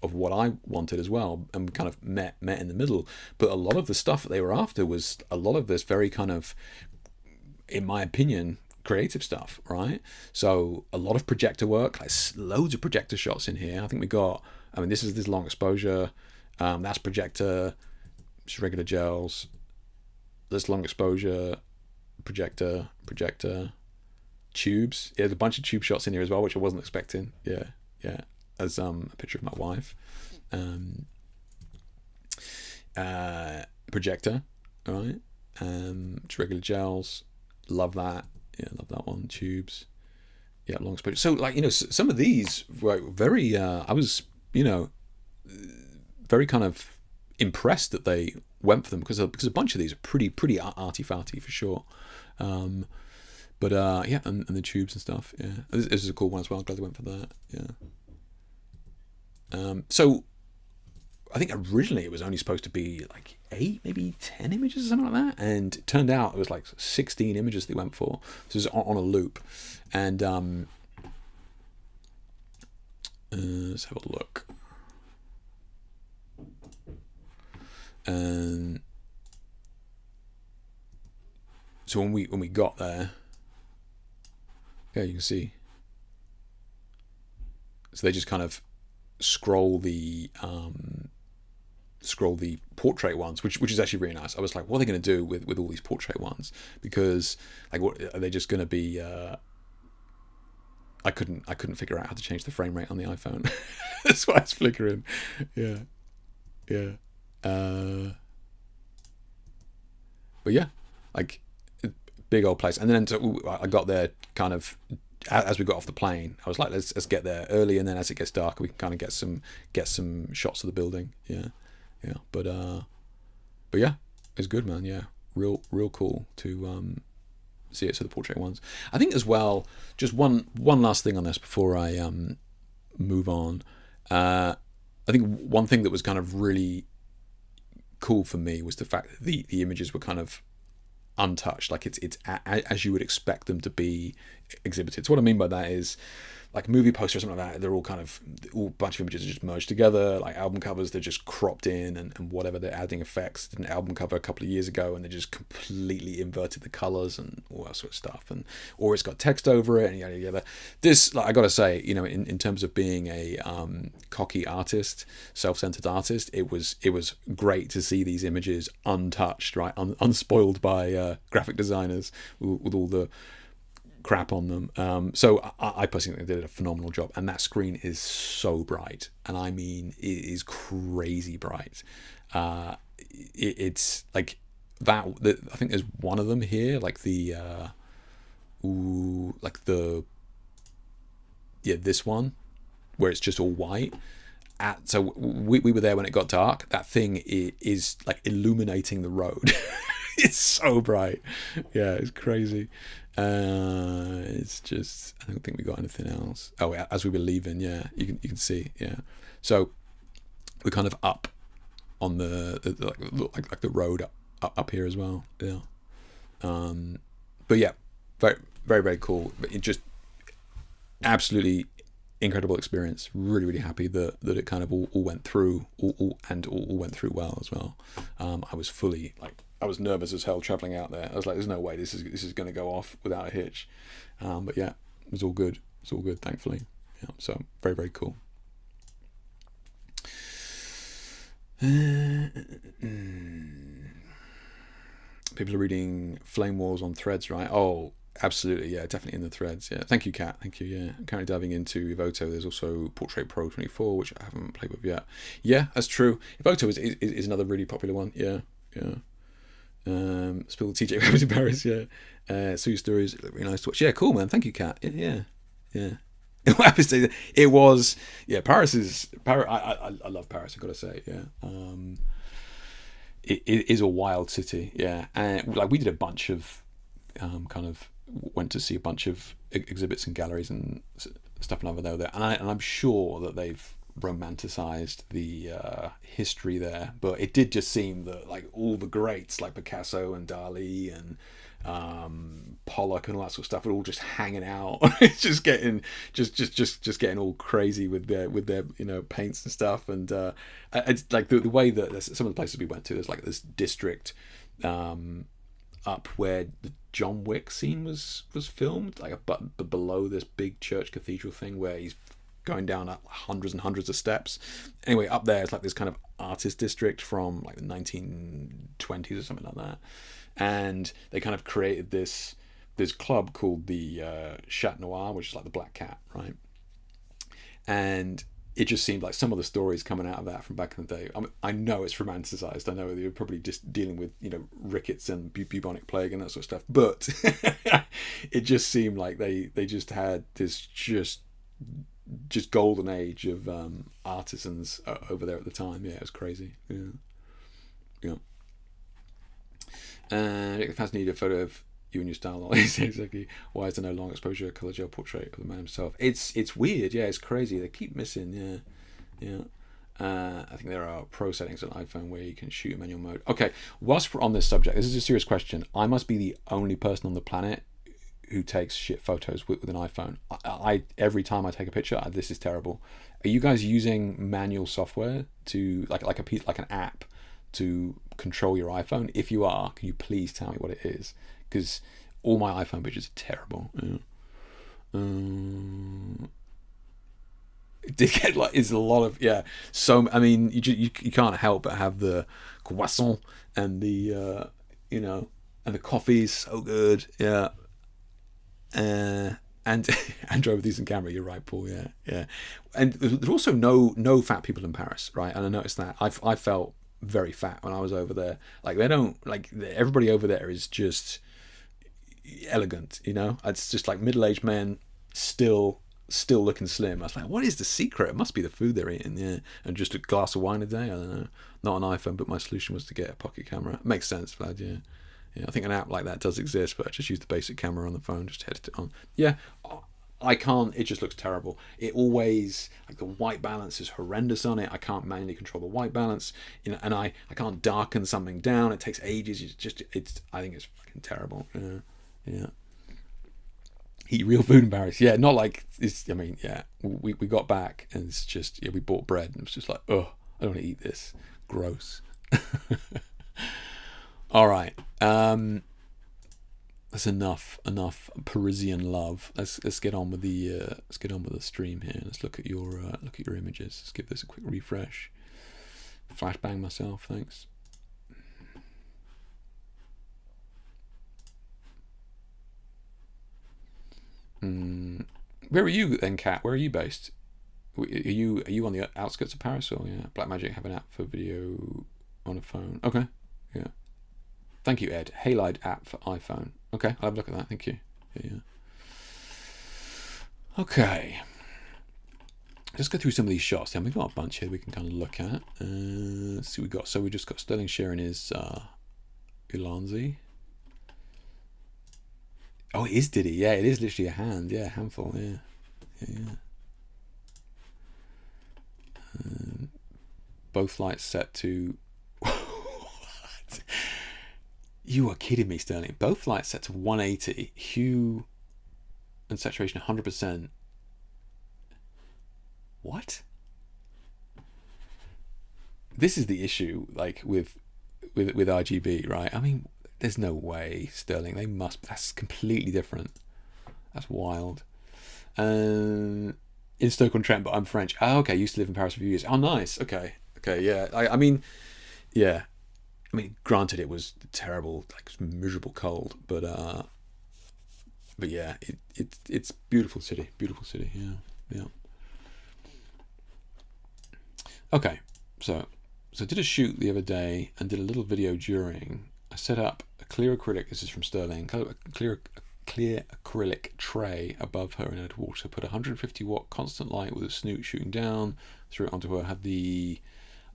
what I wanted as well, and we kind of met in the middle. But a lot of the stuff that they were after was a lot of this very kind of, in my opinion, creative stuff, right? So a lot of projector work, like loads of projector shots in here. I think we got, this is this long exposure, that's projector, just regular gels, this long exposure, projector, tubes. Yeah, there's a bunch of tube shots in here as well, which I wasn't expecting. Yeah. As a picture of my wife. Projector, all right. Just regular gels. Love that. Yeah, love that one. Tubes. Yeah, long exposure. So, like, some of these were very. I was, very kind of impressed that they went for them because a bunch of these are pretty arty-farty for sure. But yeah, and the tubes and stuff. Yeah, this is a cool one as well. I'm glad they went for that. Yeah. So I think originally it was only supposed to be like 8, maybe 10 images or something like that, and it turned out it was like 16 images they went for. So it was on a loop, and let's have a look. And so when we got there. Yeah, you can see. So they just kind of scroll the portrait ones, which is actually really nice. I was like, what are they going to do with all these portrait ones? Because like, what are they just going to be? I couldn't figure out how to change the frame rate on the iPhone. That's why it's flickering. Yeah. But yeah, like. Big old place. And then I got there kind of as we got off the plane. I was like, let's get there early, and then as it gets darker, we can kind of get some shots of the building. Yeah. But yeah, it's good, man. Yeah, real cool to see it. So the portrait ones. I think as well. Just one last thing on this before I move on. I think one thing that was kind of really cool for me was the fact that the images were kind of untouched, like it's as you would expect them to be exhibited. So what I mean by that is, like, movie posters or something like that, they're all kind of a bunch of images are just merged together. Like album covers, they're just cropped in and whatever, they're adding effects. Did an album cover a couple of years ago and they just completely inverted the colors and all that sort of stuff, or it's got text over it and yada yada. This, like, I gotta say, in terms of being a cocky artist, self-centered artist, it was great to see these images untouched, right, unspoiled by graphic designers with all the crap on them. So I personally think they did a phenomenal job, and that screen is so bright, and I mean it is crazy bright. It's like that. I think there's one of them here, like this one where it's just all white. So we were there when it got dark. That thing is like illuminating the road. It's so bright. Yeah, it's crazy. It's just, I don't think we got anything else. Oh, as we were leaving, yeah, you can see, yeah. So we're kind of up on the like the road up here as well, yeah. But yeah, very very very cool. It just absolutely incredible experience. Really really happy that it kind of all went through, all went through well as well. I was fully like. I was nervous as hell traveling out there. I was like, "There's no way this is going to go off without a hitch," but yeah, it was all good. It's all good, thankfully. Yeah, so very very cool. People are reading Flame Wars on Threads, right? Oh, absolutely, yeah, definitely in the threads. Yeah, thank you, Kat. Thank you. Yeah, I'm currently diving into Evoto. There's also Portrait Pro 24, which I haven't played with yet. Yeah, that's true. Evoto is another really popular one. Yeah, yeah. Spill the TJ Rabbit in Paris. Yeah. Sue stories look really nice to watch. Yeah, cool, man. Thank you, Kat. Yeah, yeah. It was, yeah. Paris is Paris. I love Paris. I've got to say, yeah. It is a wild city. Yeah, and like we did a bunch of kind of went to see a bunch of exhibits and galleries and stuff over there, and I'm sure that they've romanticized the history there, but it did just seem that like all the greats like Picasso and Dali and Pollock and all that sort of stuff were all just hanging out. It's just getting just getting all crazy with their paints and stuff, and it's like the way that some of the places we went to, there's like this district up where the John Wick scene was filmed, like but below this big church cathedral thing where he's going down up hundreds and hundreds of steps. Anyway, up there it's like this kind of artist district from like the 1920s or something like that, and they kind of created this club called the Chat Noir, which is like the Black Cat, right? And it just seemed like some of the stories coming out of that from back in the day. I know it's romanticized. I know they were probably just dealing with rickets and bubonic plague and that sort of stuff, but it just seemed like they just had this just golden age of artisans over there at the time. Yeah, it was crazy. Yeah. The fans need a photo of you and your style. Exactly. Why is there no long exposure color gel portrait of the man himself? It's weird. Yeah, it's crazy. They keep missing. Yeah. I think there are pro settings on iPhone where you can shoot in manual mode. Okay, whilst we're on this subject, this is a serious question. I must be the only person on the planet who takes shit photos with an iPhone. I every time I take a picture, this is terrible. Are you guys using manual software to like an app to control your iPhone? If you are, can you please tell me what it is? Because all my iPhone pictures are terrible. It did get like it's a lot of So I mean, you can't help but have the croissant and the and the coffee is so good. Yeah. And Android with decent camera, you're right, Paul. Yeah. And there's also no fat people in Paris, right? And I noticed that I felt very fat when I was over there. Like they don't like everybody over there is just elegant, It's just like middle-aged men still looking slim. I was like, what is the secret? It must be the food they're eating, yeah. And just a glass of wine a day. I don't know. Not an iPhone, but my solution was to get a pocket camera. Makes sense, Vlad. Yeah. Yeah, I think an app like that does exist, but I just use the basic camera on the phone, just edit it on. Yeah, I can't, it just looks terrible. It always, like the white balance is horrendous on it. I can't manually control the white balance, and I can't darken something down. It takes ages. I think it's fucking terrible. Yeah. Eat real food in Paris. Yeah, not like it's, we got back and it's just, we bought bread and it was just like, oh, I don't want to eat this. Gross. All right, that's enough Parisian love. Let's get on with the stream here. Let's look at your images. Let's give this a quick refresh. Flashbang myself, thanks. Where are you then, Kat? Where are you based? Are you on the outskirts of Paris, or Blackmagic have an app for video on a phone? Okay, yeah. Thank you, Ed. Halide app for iPhone. Okay, I'll have a look at that. Thank you. Yeah. Okay. Let's go through some of these shots. Then we've got a bunch here we can kind of look at. Let's see what we got. So we just got Sterling sharing his Ulanzi. Oh, it is Diddy. Yeah, it is literally a hand. Yeah, handful. Yeah. Both lights set to. What? You are kidding me, Sterling. Both lights set to 180, hue and saturation 100%. What? This is the issue, like with RGB, right? I mean, there's no way, Sterling. They must. That's completely different. That's wild. In Stoke-on-Trent, but I'm French. Oh, okay. Used to live in Paris for a few years. Oh, nice. Okay. Yeah. I mean, yeah. I mean, granted, it was terrible, like miserable cold, but yeah, it's beautiful city, yeah, yeah. Okay, so I did a shoot the other day and did a little video during. I set up a clear acrylic. This is from Sterling. Clear acrylic tray above her in her water. Put 150-watt constant light with a snoot shooting down through it onto her. Had the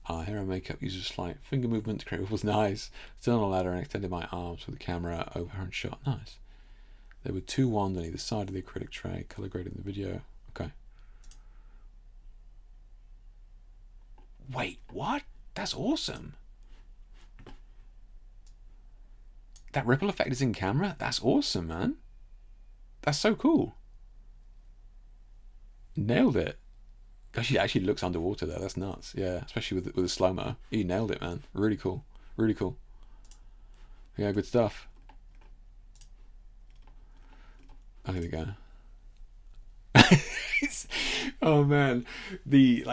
hair and makeup, used a slight finger movement to create ripples. Nice. Stood on a ladder and extended my arms with the camera over her and shot. Nice. There were 2 wands on either side of the acrylic tray, color graded in the video. Okay. Wait, what? That's awesome. That ripple effect is in camera? That's awesome, man. That's so cool. Nailed it. She actually looks underwater there. That's nuts. Yeah, especially with the slow-mo. You nailed it, man. Really cool. Really cool. Yeah, good stuff. Oh, here we go. Oh man, the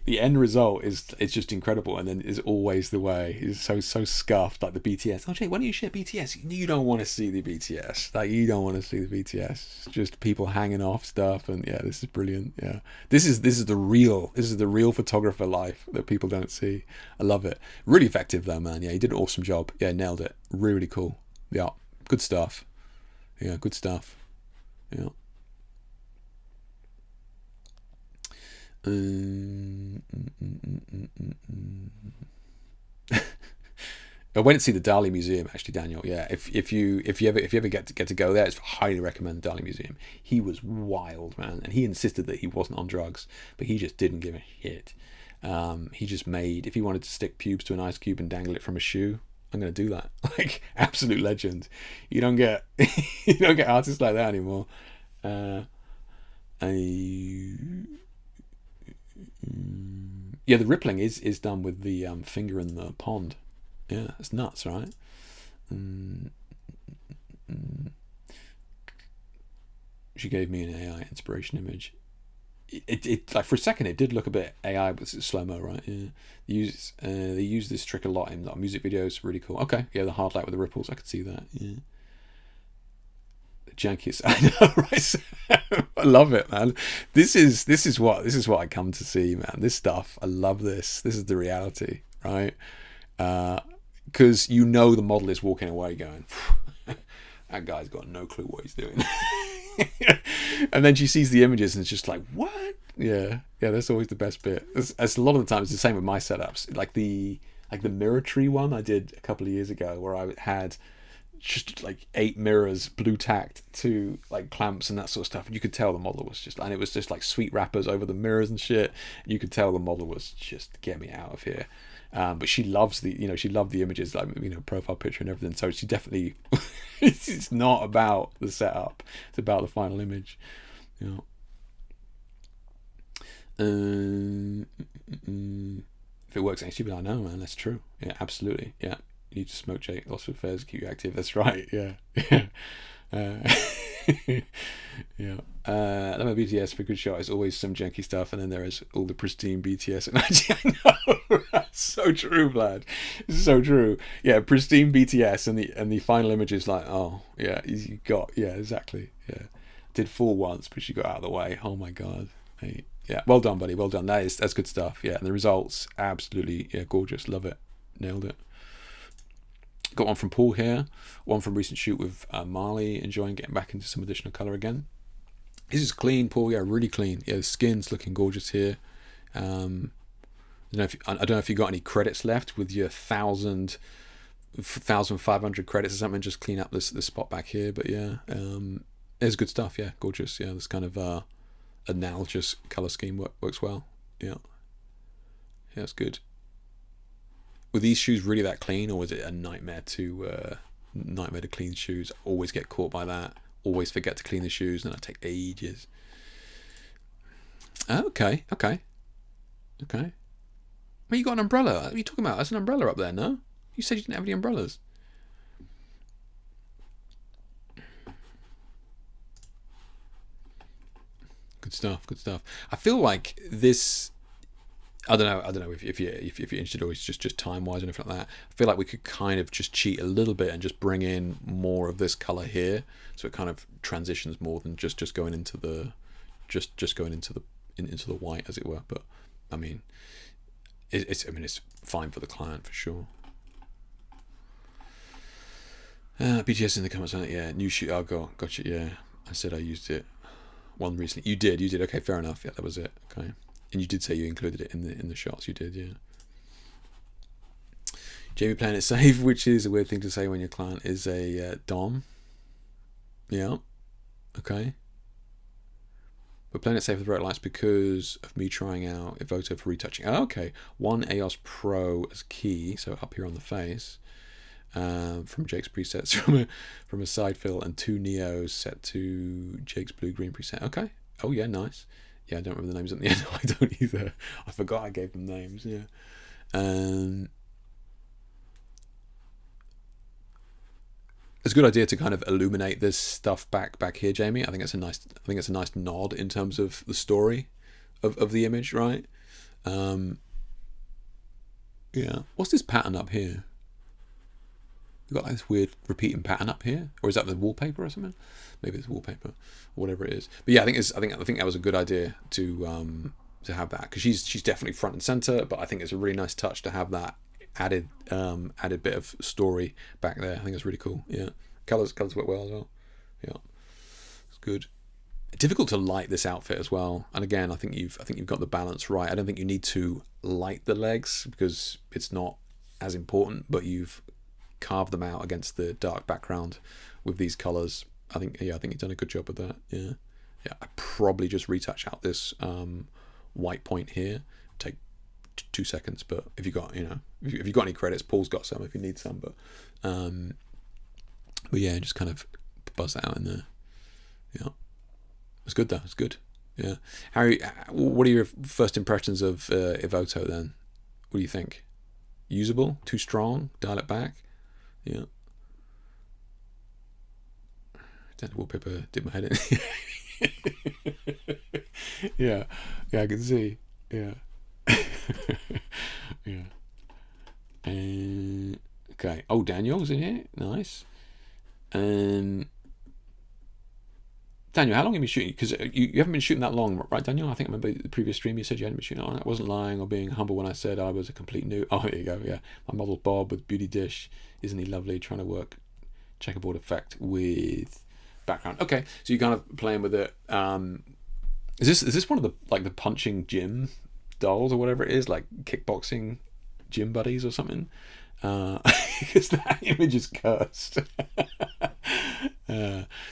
end result is just incredible, and then is always the way. It's so scuffed, like the BTS. Oh, Jay, why don't you share BTS? You don't want to see the BTS. Like, you don't want to see the BTS. It's just people hanging off stuff, and yeah, this is brilliant. Yeah, this is the real photographer life that people don't see. I love it. Really effective though, man. Yeah, he did an awesome job. Yeah, nailed it. Really cool. Yeah, good stuff. Yeah, good stuff. Yeah. I went to see the Dali Museum, actually, Daniel. Yeah, if you ever get to go there, it's highly recommend the Dali Museum. He was wild, man, and he insisted that he wasn't on drugs, but he just didn't give a shit. He just made, if he wanted to stick pubes to an ice cube and dangle it from a shoe, I'm gonna do that. Like, absolute legend. You don't get artists like that anymore. Yeah, the rippling is done with the finger in the pond. Yeah, it's nuts, right? She gave me an AI inspiration image. It like, for a second it did look a bit AI, but it's slow-mo, right? Yeah. They use this trick a lot in like music videos. Really cool. Okay, yeah, the hard light with the ripples, I could see that. Yeah. Jankiest. I know, right? I love it, man. This is what I come to see, man. This stuff, I love this. This is the reality, right? Because the model is walking away going, that guy's got no clue what he's doing. And then she sees the images and it's just like, what? Yeah, that's always the best bit. As a lot of the time it's the same with my setups. Like the mirror tree one I did a couple of years ago, where I had just like 8 mirrors blue tacked to like clamps and that sort of stuff, and you could tell the model was just, and it was just like sweet wrappers over the mirrors and shit, and you could tell the model was just, get me out of here. But she loves she loved the images, like, profile picture and everything, so she definitely it's not about the setup, it's about the final image. If it works ain't stupid, I know, man. That's true. Yeah, absolutely. Yeah, you need to smoke, Jake. Lots of affairs keep you active. That's right. Yeah. Yeah. Then my BTS for good shot is always some janky stuff, and then there is all the pristine BTS. And I know, that's so true, Vlad. It's so true. Yeah, pristine BTS, and the final image is like, oh yeah, you got, yeah, exactly. Yeah, did fall once, but she got out of the way. Oh my god. Hey, yeah, well done, buddy. Well done. That's good stuff. Yeah, and the results, absolutely, yeah, gorgeous. Love it. Nailed it. Got one from Paul here, one from recent shoot with Marley, enjoying getting back into some additional colour again. This is clean, Paul. Yeah, really clean. Yeah, the skin's looking gorgeous here. I don't know if you got any credits left with your 1,500 credits or something. Just clean up this spot back here. But yeah, it's good stuff. Yeah, gorgeous. Yeah, this kind of analogous colour scheme works well. Yeah, it's good. Were these shoes really that clean, or was it a nightmare to clean shoes? Always get caught by that. Always forget to clean the shoes, and it take ages. Okay. Well, you got an umbrella. What are you talking about? There's an umbrella up there, no? You said you didn't have any umbrellas. Good stuff. I feel like this I don't know if you're interested, or it's just time wise or anything like that. I feel like we could kind of just cheat a little bit and just bring in more of this color here, so it kind of transitions more than just going into the going into the white, as it were. But I mean, it's fine for the client for sure. BTS in the comments, yeah, new shoot. Oh, gotcha. Yeah, I said I used it one recently. You did. Okay, fair enough. Yeah, that was it. Okay. And you did say you included it in the shots. You did, yeah. Jamie playing it safe, which is a weird thing to say when your client is a Dom. Yeah. Okay. But playing it safe with red lights because of me trying out Evoto for retouching. Oh, okay. One EOS Pro as key, so up here on the face. From Jake's presets from a side fill, and 2 Neos set to Jake's blue-green preset. Okay. Oh yeah, nice. Yeah, I don't remember the names at the end. I don't either. I forgot I gave them names. Yeah. It's a good idea to kind of illuminate this stuff back here, Jamie. I think it's a nice nod in terms of the story of the image, right? Yeah. What's this pattern up here? We've got like this weird repeating pattern up here, or is that the wallpaper or something? Maybe it's wallpaper, or whatever it is. But yeah, I think that was a good idea to have that, because she's definitely front and center. But I think it's a really nice touch to have that added bit of story back there. I think it's really cool. Yeah, colors work well as well. Yeah, it's good. Difficult to light this outfit as well. And again, I think you've got the balance right. I don't think you need to light the legs because it's not as important, but you've carve them out against the dark background with these colors. I think you've done a good job with that. Yeah. I probably just retouch out this white point here. Take 2 seconds, but if you got if you got any credits, Paul's got some if you need some. But yeah, just kind of buzz that out in there. Yeah, it's good though. It's good. Yeah, Harry, what are your first impressions of Evoto then? What do you think? Usable? Too strong? Dial it back? Yeah. That wallpaper did my head in. Yeah, I can see. Yeah. Yeah. Okay. Oh, Daniel's in here. Nice. Daniel, how long have you been shooting? Because you haven't been shooting that long, right, Daniel? I think I remember the previous stream you said you hadn't been shooting that long. I wasn't lying or being humble when I said I was a complete noob. Oh, here you go, yeah. My model Bob with Beauty Dish. Isn't he lovely? Trying to work checkerboard effect with background. Okay, so you're kind of playing with it. Is this one of the punching gym dolls or whatever it is, like kickboxing gym buddies or something? Because that image is cursed.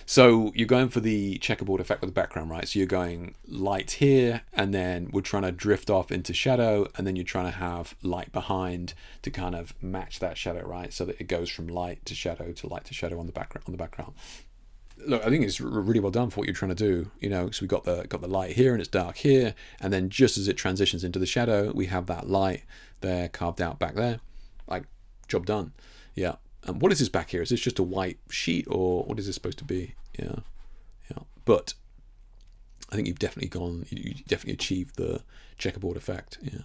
So you're going for the checkerboard effect with the background, right? So you're going light here, and then we're trying to drift off into shadow, and then you're trying to have light behind to kind of match that shadow, right? So that it goes from light to shadow to light to shadow on the background. Look, I think it's really well done for what you're trying to do. So we got the light here and it's dark here, and then just as it transitions into the shadow, we have that light there carved out back there. Like, job done. Yeah. And what is this back here? Is this just a white sheet, or what is this supposed to be? Yeah. But I think you definitely achieved the checkerboard effect. Yeah.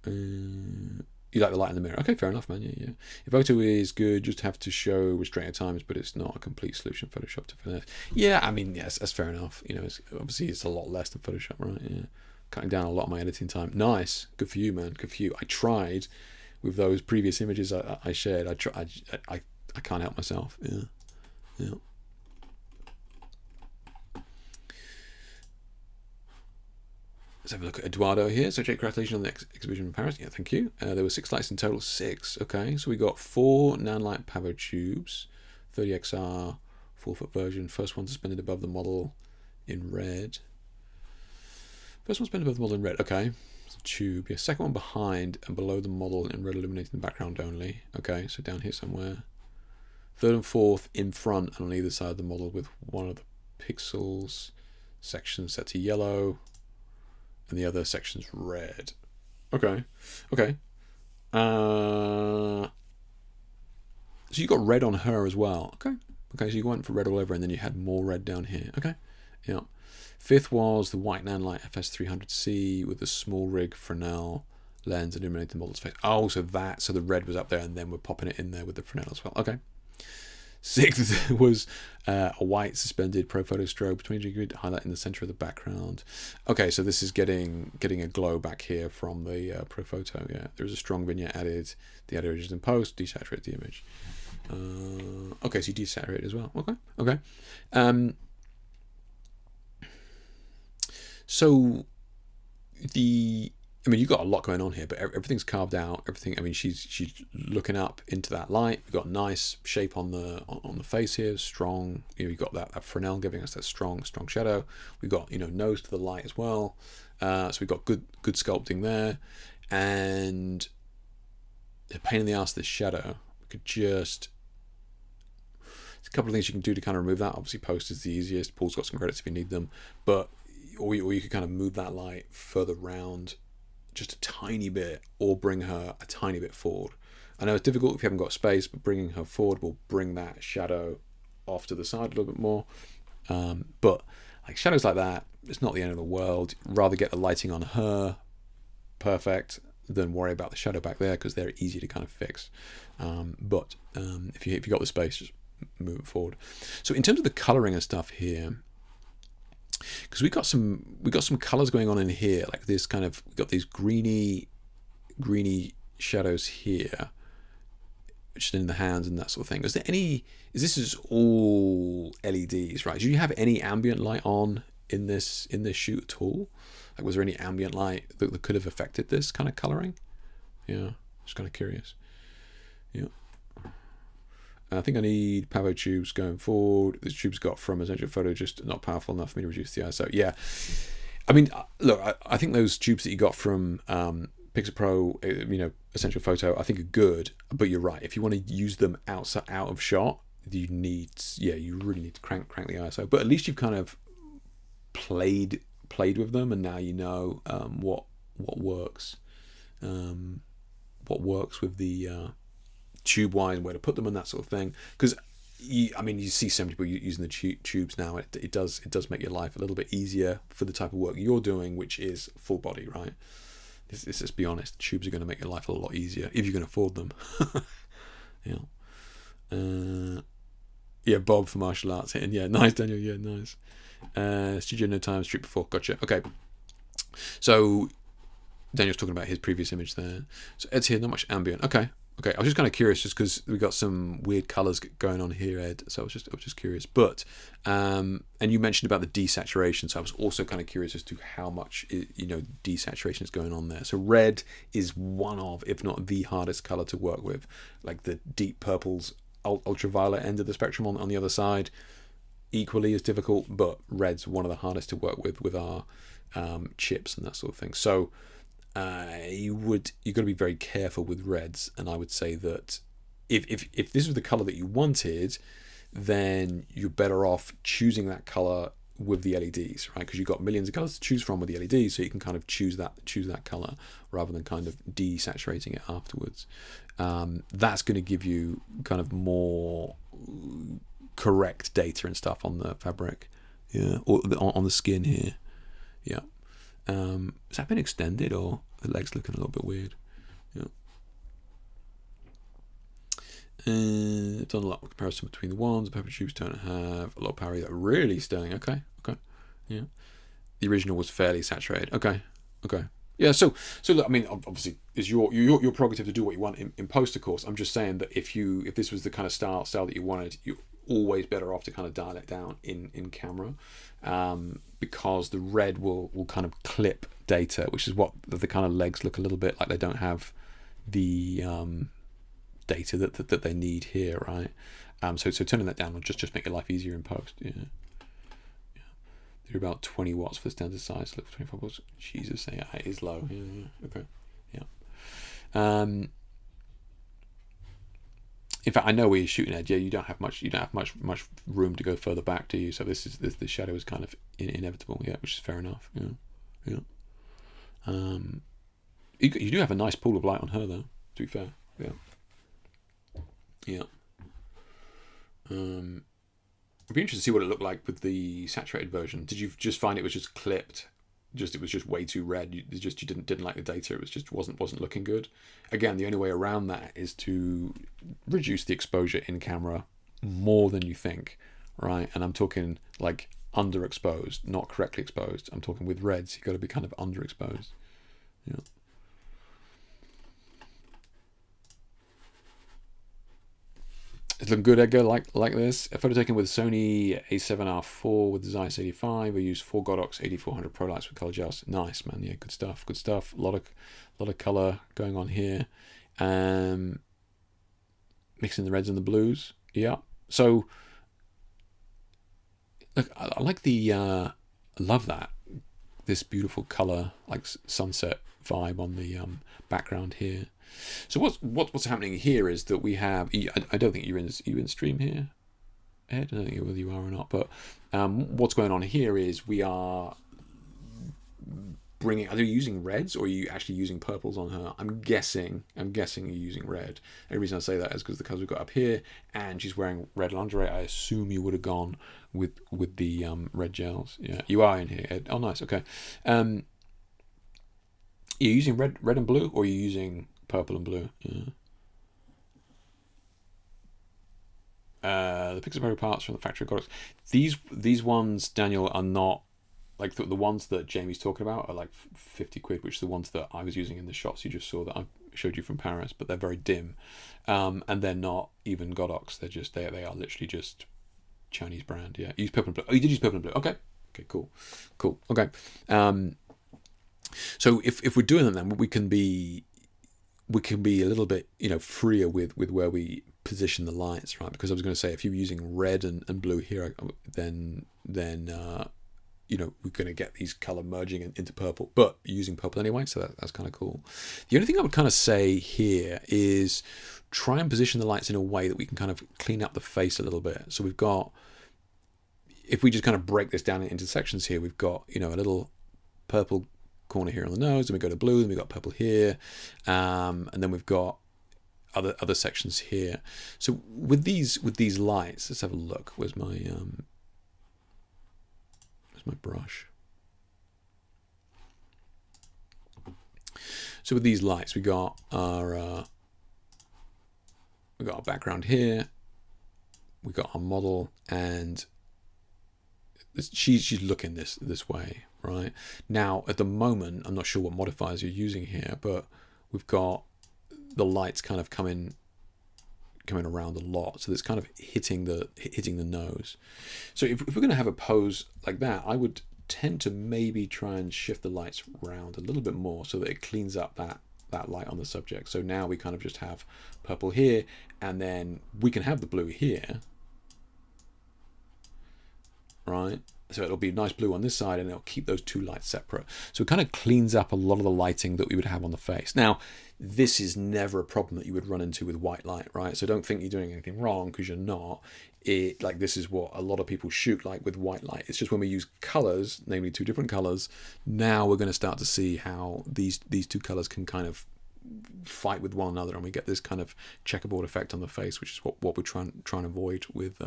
You like the light in the mirror? Okay, fair enough, man. Yeah. Evoto is good. Just have to show restraint at times, but it's not a complete solution. Photoshop to finesse. Yeah, I mean, yes, that's fair enough. Obviously it's a lot less than Photoshop, right? Yeah, cutting down a lot of my editing time. Nice, good for you, man. Good for you. I tried with those previous images I shared. I can't help myself. Yeah. Let's have a look at Eduardo here. So, Jake, congratulations on the exhibition in Paris. Yeah, thank you. There were 6 lights in total. 6. Okay, so we got 4 Nanlite Pavo tubes, 30XR, 4-foot version. First one suspended above the model in red. Okay, it's a tube. Yeah, second one behind and below the model in red, illuminating the background only. Okay, so down here somewhere. Third and fourth in front and on either side of the model with one of the pixels section set to yellow, and the other section's red. Okay. So you got red on her as well. Okay, so you went for red all over, and then you had more red down here. Okay, yeah. Fifth was the white Nanlite FS300C with the small rig Fresnel lens illuminated the model's face. Oh, so the red was up there, and then we're popping it in there with the Fresnel as well. Okay. Sixth was a white suspended Pro Photo strobe 20 degree highlight in the center of the background. Okay, so this is getting a glow back here from the Pro Photo. Yeah, there's a strong vignette added. The editor is in post, desaturate the image. Okay, so you desaturate as well. Okay. So you've got a lot going on here, but everything's carved out. Everything. I mean, she's looking up into that light. We've got nice shape on the face here. Strong. You've got that Fresnel giving us that strong shadow. We've got nose to the light as well. So we've got good sculpting there, and a pain in the ass this shadow. We could just. There's a couple of things you can do to kind of remove that. Obviously, post is the easiest. Paul's got some credits if you need them, but or you could kind of move that light further round just a tiny bit, or bring her a tiny bit forward. I know it's difficult if you haven't got space, but bringing her forward will bring that shadow off to the side a little bit more. But like shadows like that, it's not the end of the world. Rather get the lighting on her perfect than worry about the shadow back there, because they're easy to kind of fix. But if you got the space, just move it forward. So in terms of the coloring and stuff here, because we got some colors going on in here, like this kind of, we've got these greeny shadows here, which is in the hands and that sort of thing. This is all LEDs, right? Do you have any ambient light on in this shoot at all? Like, was there any ambient light that could have affected this kind of coloring? Yeah, just kind of curious. Yeah. I think I need Pavo tubes going forward. This tube's got from Essential Photo, just not powerful enough for me to reduce the ISO. Yeah, I mean, look, I think those tubes that you got from Pixel Pro, Essential Photo, I think are good. But you're right. If you want to use them out of shot, you really need to crank the ISO. But at least you've kind of played with them, and now you know what works. What works with the tube wise, where to put them and that sort of thing, because you see some people using the tubes now. It does make your life a little bit easier for the type of work you're doing, which is full body, right? Let's be honest, tubes are going to make your life a lot easier if you can afford them. Bob for martial arts hitting. Yeah, nice, Daniel. Yeah, nice. Studio no time, street before. Gotcha. Okay, so Daniel's talking about his previous image there. So Ed's here, not much ambient. Okay, I was just kind of curious, just because we got some weird colors going on here, Ed. So I was just curious. But and you mentioned about the desaturation, so I was also kind of curious as to how much desaturation is going on there. So red is one of, if not the hardest color to work with. Like the deep purples, ultraviolet end of the spectrum on the other side, equally as difficult. But red's one of the hardest to work with our chips and that sort of thing. So you've got to be very careful with reds, and I would say that if this was the color that you wanted, then you're better off choosing that color with the LEDs, right? Because you've got millions of colors to choose from with the LEDs, so you can kind of choose that color rather than kind of desaturating it afterwards. That's going to give you kind of more correct data and stuff on the fabric, or on the skin here, yeah. Has that been extended, or the leg's looking a little bit weird? Yeah. Done a lot of comparison between the ones. The pepper tubes don't have a lot of power either. Really stunning. Okay. Yeah. The original was fairly saturated. Okay. Yeah. So look, I mean, obviously, it's your prerogative to do what you want in post, of course. I'm just saying that if this was the kind of style that you wanted, you're always better off to kind of dial it down in camera. Because the red will kind of clip data, which is what the kind of legs look a little bit like they don't have the data that they need here, right? So turning that down will just make your life easier in post. Yeah. They're about 20 watts for the standard size. Look for 25 watts. Jesus, yeah, it is low. Yeah. Okay. Yeah. In fact, I know where you're shooting at. Yeah, you don't have much much room to go further back, do you? So the shadow is kind of inevitable. Yeah, which is fair enough. Yeah. You do have a nice pool of light on her, though. To be fair. Yeah. I'd be interested to see what it looked like with the saturated version. Did you just find it was just clipped? It was just way too red. You didn't like the data. It was just wasn't looking good. Again, the only way around that is to reduce the exposure in camera more than you think, right? And I'm talking like underexposed, not correctly exposed. I'm talking with reds. You've got to be kind of underexposed. Yeah. It's looking good, Edgar, like this. A photo taken with Sony A7R4 with the Zeiss 85. I used 4 Godox 8400 Pro Lights with color gels. Nice, man. Yeah, good stuff. Good stuff. A lot of color going on here. Mixing the reds and the blues. Yeah. So, look, I like I love that. This beautiful color, like sunset vibe on the background here. So what's happening here is that we have. I don't think you're in stream here, Ed. I don't know whether you are or not. But what's going on here is we are bringing. Are you using reds or are you actually using purples on her? I'm guessing you're using red. The reason I say that is because the colours we've got up here, and she's wearing red lingerie. I assume you would have gone with the red gels. Yeah, you are in here, Ed. Oh, nice. Okay. You're using red and blue, or are you using purple and blue? Yeah. The Pixelberry parts from the factory Godox. These ones, Daniel, are not like the ones that Jamie's talking about are like 50 quid, which are the ones that I was using in the shots you just saw that I showed you from Paris, but they're very dim, and they're not even Godox. They're just they are literally just Chinese brand. Yeah, use purple and blue. Oh, you did use purple and blue. Okay, cool. Okay. So if we're doing them, then we can be a little bit, freer with where we position the lights, right? Because I was going to say, if you're using red and blue here, then we're going to get these color merging into purple, but using purple anyway, so that's kind of cool. The only thing I would kind of say here is try and position the lights in a way that we can kind of clean up the face a little bit. So we've got, if we just kind of break this down into sections here, we've got, a little purple corner here on the nose, then we go to blue, then we've got purple here, and then we've got other sections here. So with these lights, let's have a look. Where's my brush? So with these lights, we got our background here, we got our model, and she's looking this way, right? Now at the moment, I'm not sure what modifiers you're using here, but we've got the lights kind of coming around a lot, so it's kind of hitting the nose. So if we're going to have a pose like that, I would tend to maybe try and shift the lights around a little bit more so that it cleans up that light on the subject. So now we kind of just have purple here, and then we can have the blue here, right? So it'll be nice blue on this side, and it'll keep those two lights separate. So it kind of cleans up a lot of the lighting that we would have on the face. Now, this is never a problem that you would run into with white light, right? So don't think you're doing anything wrong, because you're not. This is what a lot of people shoot like with white light. It's just when we use colors, namely two different colors, now we're going to start to see how these two colors can kind of fight with one another, and we get this kind of checkerboard effect on the face, which is what we're trying to avoid with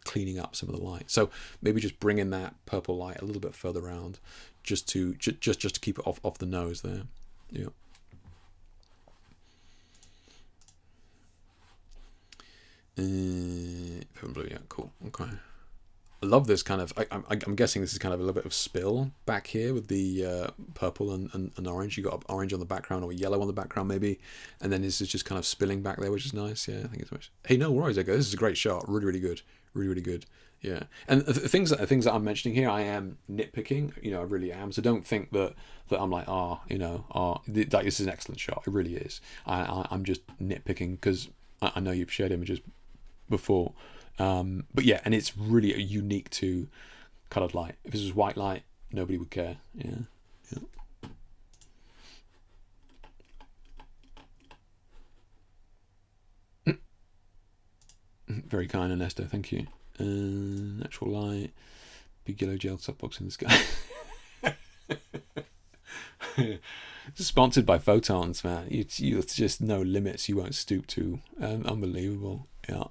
cleaning up some of the light. So maybe just bring in that purple light a little bit further around, just to keep it off the nose there. Yeah. Blue, yeah, cool. Okay. I love this kind of. I'm guessing this is kind of a little bit of spill back here with the purple and orange. You got orange on the background or yellow on the background maybe, and then this is just kind of spilling back there, which is nice. Yeah, I think it's nice. Hey, no worries, Edgar. This is a great shot. Really, really good. Really, really good. Yeah. And the things that I'm mentioning here, I am nitpicking. I really am. So don't think that I'm like, this is an excellent shot. It really is. I'm just nitpicking because I know you've shared images before. But yeah, and it's really unique to colored light. If this was white light, nobody would care. Yeah. Very kind, Ernesto. Thank you. Natural light, big yellow gel softbox in the sky. It's sponsored by Photons, man. It's just no limits you won't stoop to. Unbelievable. Yeah.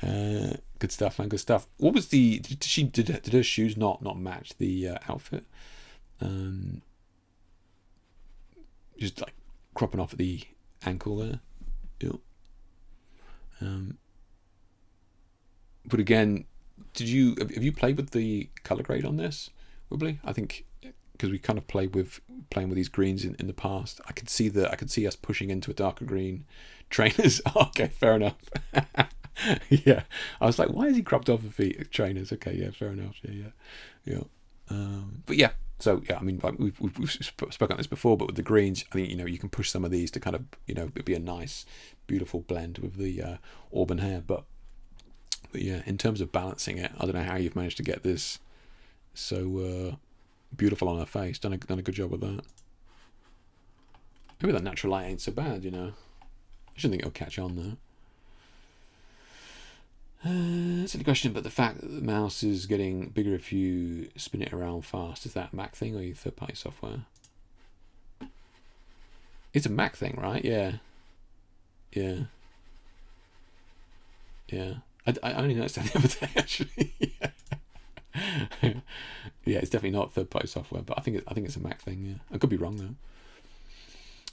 Good stuff, man. Good stuff. What was the? Did her shoes not match the outfit? Just like cropping off at the ankle there. Yep. But again, have you played with the color grade on this, Wibbly? I think because we kind of playing with these greens in the past. I could see us pushing into a darker green trainers. Okay, fair enough. Yeah, I was like, why is he cropped off the feet trainers? Okay, yeah, fair enough. Yeah. But yeah, so yeah, I mean, like we've spoken on this before, but with the greens, I think you can push some of these to kind of it'd be a nice, beautiful blend with the auburn hair. But yeah, in terms of balancing it, I don't know how you've managed to get this so beautiful on her face. Done a good job with that. Maybe that natural light ain't so bad, I shouldn't think it'll catch on though. Silly question, but the fact that the mouse is getting bigger if you spin it around fast, is that a Mac thing or your third-party software? It's a Mac thing, right? Yeah. I only noticed that the other day, actually. Yeah, it's definitely not third-party software, but I think it's a Mac thing. Yeah, I could be wrong though.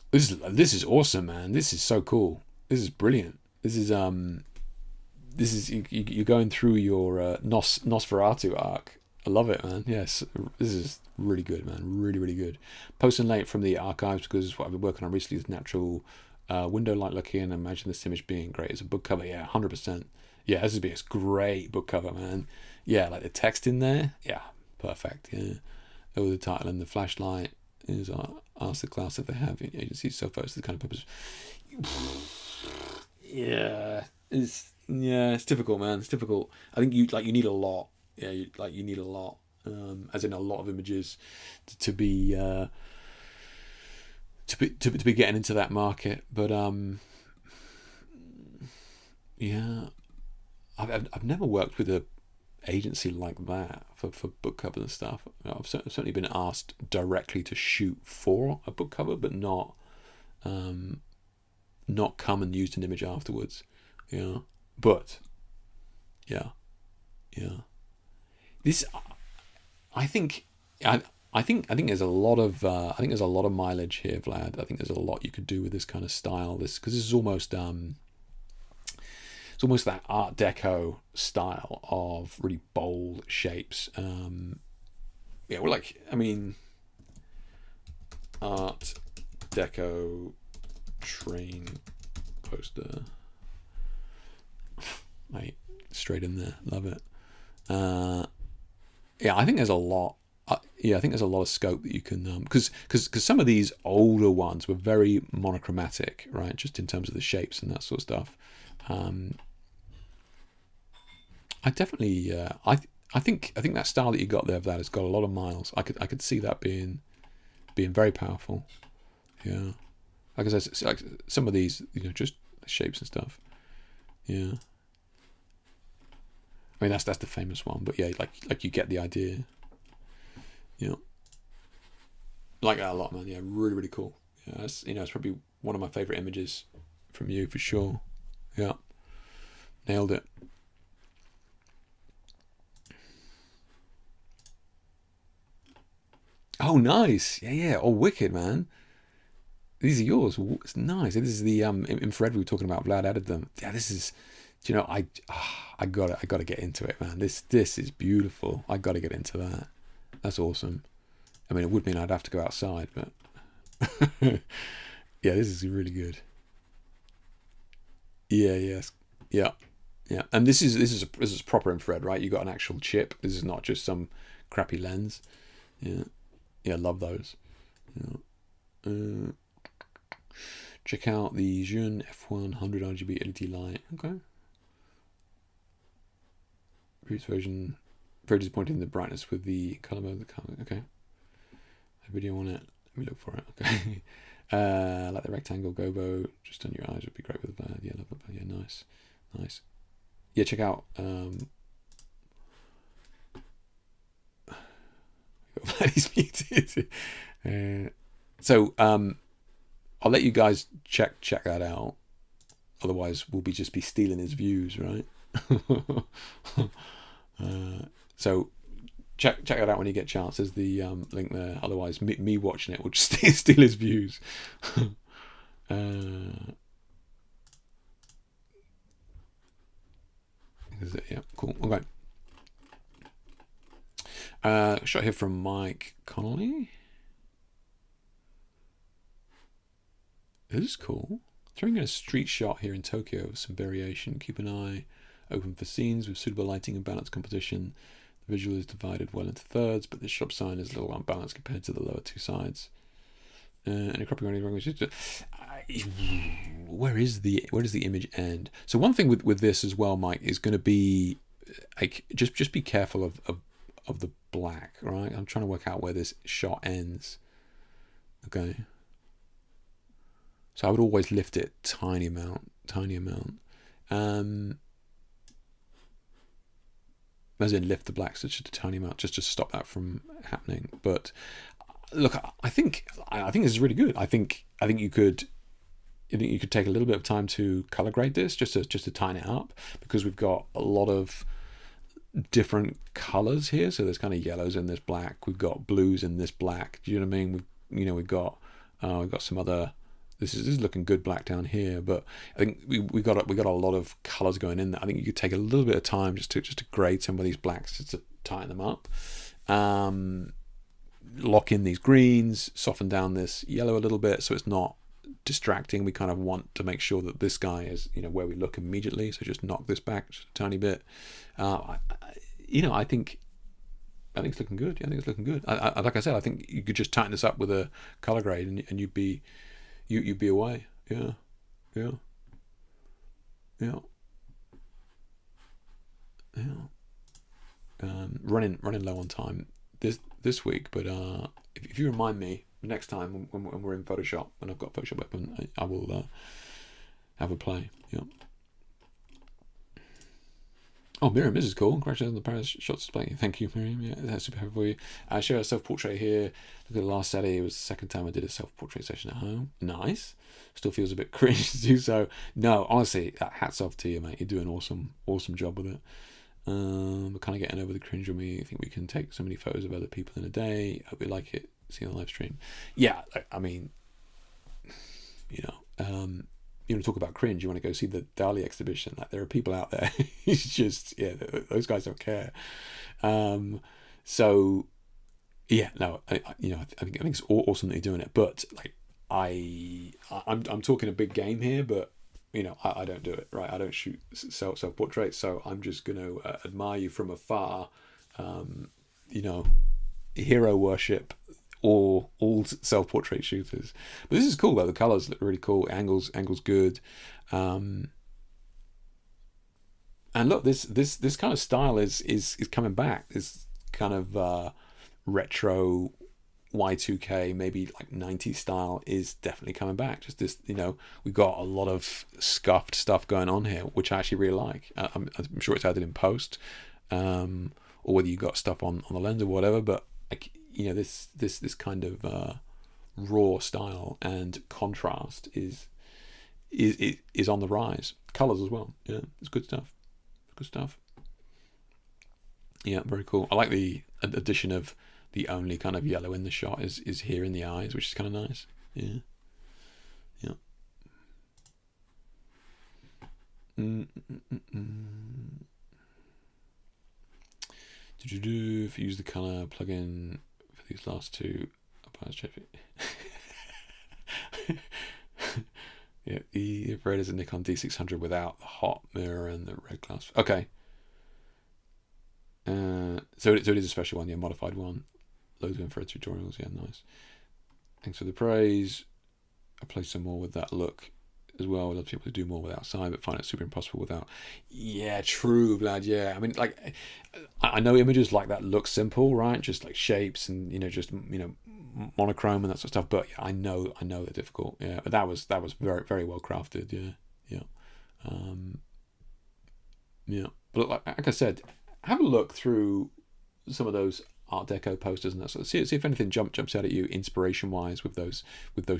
This is awesome, man. This is so cool. This is brilliant. This is you're going through your Nosferatu arc. I love it, man. Yes, this is really good, man. Really, really good. Posting late from the archives because what I've been working on recently is natural window light looking, and imagine this image being great as a book cover. Yeah, 100%. Yeah, this would be a great book cover, man. Yeah, like the text in there. Yeah, perfect. Yeah. Oh, the title and the flashlight is ask the class if they have agency self-photos the kind of purpose. Yeah, it's difficult, man. It's difficult. I think you need a lot. Yeah, you need a lot. As in a lot of images to be getting into that market. But yeah, I've never worked with a agency like that for book covers and stuff. I've certainly been asked directly to shoot for a book cover, but not come and used an image afterwards. Yeah, but yeah. This, I think there's a lot of mileage here, Vlad. I think there's a lot you could do with this kind of style. Because this is almost it's almost that Art Deco style of really bold shapes. Yeah, well, Art Deco train poster. Mate, straight in there. Love it. Yeah, I think there's a lot. I think there's a lot of scope that you can, because some of these older ones were very monochromatic, right? Just in terms of the shapes and that sort of stuff. I definitely, I think that style that you got there, that has got a lot of miles. I could see that being very powerful. Yeah, like I said, like some of these, just shapes and stuff. Yeah. I mean, that's the famous one, but yeah, like you get the idea. Yeah, like that a lot, man. Yeah, really, really cool. Yeah, it's probably one of my favorite images from you for sure. Yeah, nailed it. Oh, nice. Yeah. Oh, wicked, man. These are yours. It's nice. This is the infrared we were talking about. Vlad added them. Yeah, this is. I gotta get into it, man. This is beautiful. I gotta get into that. That's awesome. I mean, it would mean I'd have to go outside, but yeah, this is really good. Yeah. And this is proper infrared, right? You got an actual chip. This is not just some crappy lens. Yeah, love those. Yeah. Check out the Jeune F100 RGB LED light. Okay. Previous version, very disappointed in the brightness with the color mode of the color. Okay. A video on it. Let me look for it. Okay. Like the rectangle gobo just on your eyes would be great with that. Yeah, love that. Yeah, nice. Yeah, check out. He's muted. So I'll let you guys check that out. Otherwise, we'll just be stealing his views, right? So check it out when you get a chance. There's the link there. Otherwise, me watching it will just steal his views. Is it? Yeah, cool. Okay. Shot here from Mike Connolly. This is cool. Throwing in a street shot here in Tokyo with some variation. Keep an eye open for scenes with suitable lighting and balanced composition. The visual is divided well into thirds, but the shop sign is a little unbalanced compared to the lower two sides. And a cropping around where does the image end? So one thing with this as well, Mike, is going to be like just be careful of the black, right? I'm trying to work out where this shot ends. Okay. So I would always lift it tiny amount. As in lift the blacks just a tiny amount, just to stop that from happening. But look, I think this is really good. I think you could take a little bit of time to color grade this, just to tighten it up, because we've got a lot of different colors here. So there's kind of yellows in this black. We've got blues in this black. Do you know what I mean? We've got some other. This is looking good black down here, but I think we got a lot of colors going in there. I think you could take a little bit of time just to grade some of these blacks, just to tighten them up. Lock in these greens, soften down this yellow a little bit so it's not distracting. We kind of want to make sure that this guy is where we look immediately, so just knock this back just a tiny bit. I think it's looking good. I think it's looking good. Like I said, I think you could just tighten this up with a color grade and you'd be away. Yeah. Running low on time this week, but if you remind me next time when we're in Photoshop, when I've got Photoshop open, I will have a play. Yeah. Oh, Miriam, this is cool. Congratulations on the Paris shot display. Thank you, Miriam. Yeah, that's super happy for you. I share a self-portrait here. Look at the last Saturday. It was the second time I did a self-portrait session at home. Nice. Still feels a bit cringe to do so. No, honestly, hats off to you, mate. You're doing an awesome job with it. We're kind of getting over the cringe on me. I think we can take so many photos of other people in a day. Hope you like it. See you on the live stream. Yeah, I mean, you want to talk about cringe, you want to go see the Dali exhibition. Like, there are people out there. It's just, those guys don't care. So yeah, no, I think it's awesome that you're doing it. But like, I'm talking a big game here, but I don't do it, right? I don't shoot self portraits, so I'm just going to admire you from afar. Hero worship. Or all self-portrait shooters, but this is cool though. The colors look really cool. Angles good. And look, this kind of style is coming back. This kind of retro Y2K, maybe like 90s style is definitely coming back. Just this, we've got a lot of scuffed stuff going on here, which I actually really like. I'm sure it's added in post, or whether you got stuff on the lens or whatever, but like, this kind of raw style and contrast is on the rise. Colors as well. Yeah, it's good stuff. Yeah, very cool. I like the addition of the only kind of yellow in the shot is here in the eyes, which is kind of nice. Yeah. If you use the color plugin for these last two, yeah, the infrared is a Nikon D600 without the hot mirror and the red glass. Okay. So it is a special one, yeah, modified one. Loads of infrared tutorials, yeah, nice. Thanks for the praise. I'll play some more with that look as well. I'd love people to do more with outside, but find it super impossible without. Yeah, true, Vlad. Yeah, I mean, like, I know images like that look simple, right? Just like shapes and just monochrome and that sort of stuff. But yeah, I know they're difficult. Yeah, but that was very, very well crafted. Yeah. But like I said, have a look through some of those Art Deco posters and that sort of. See if anything jumps out at you inspiration wise with those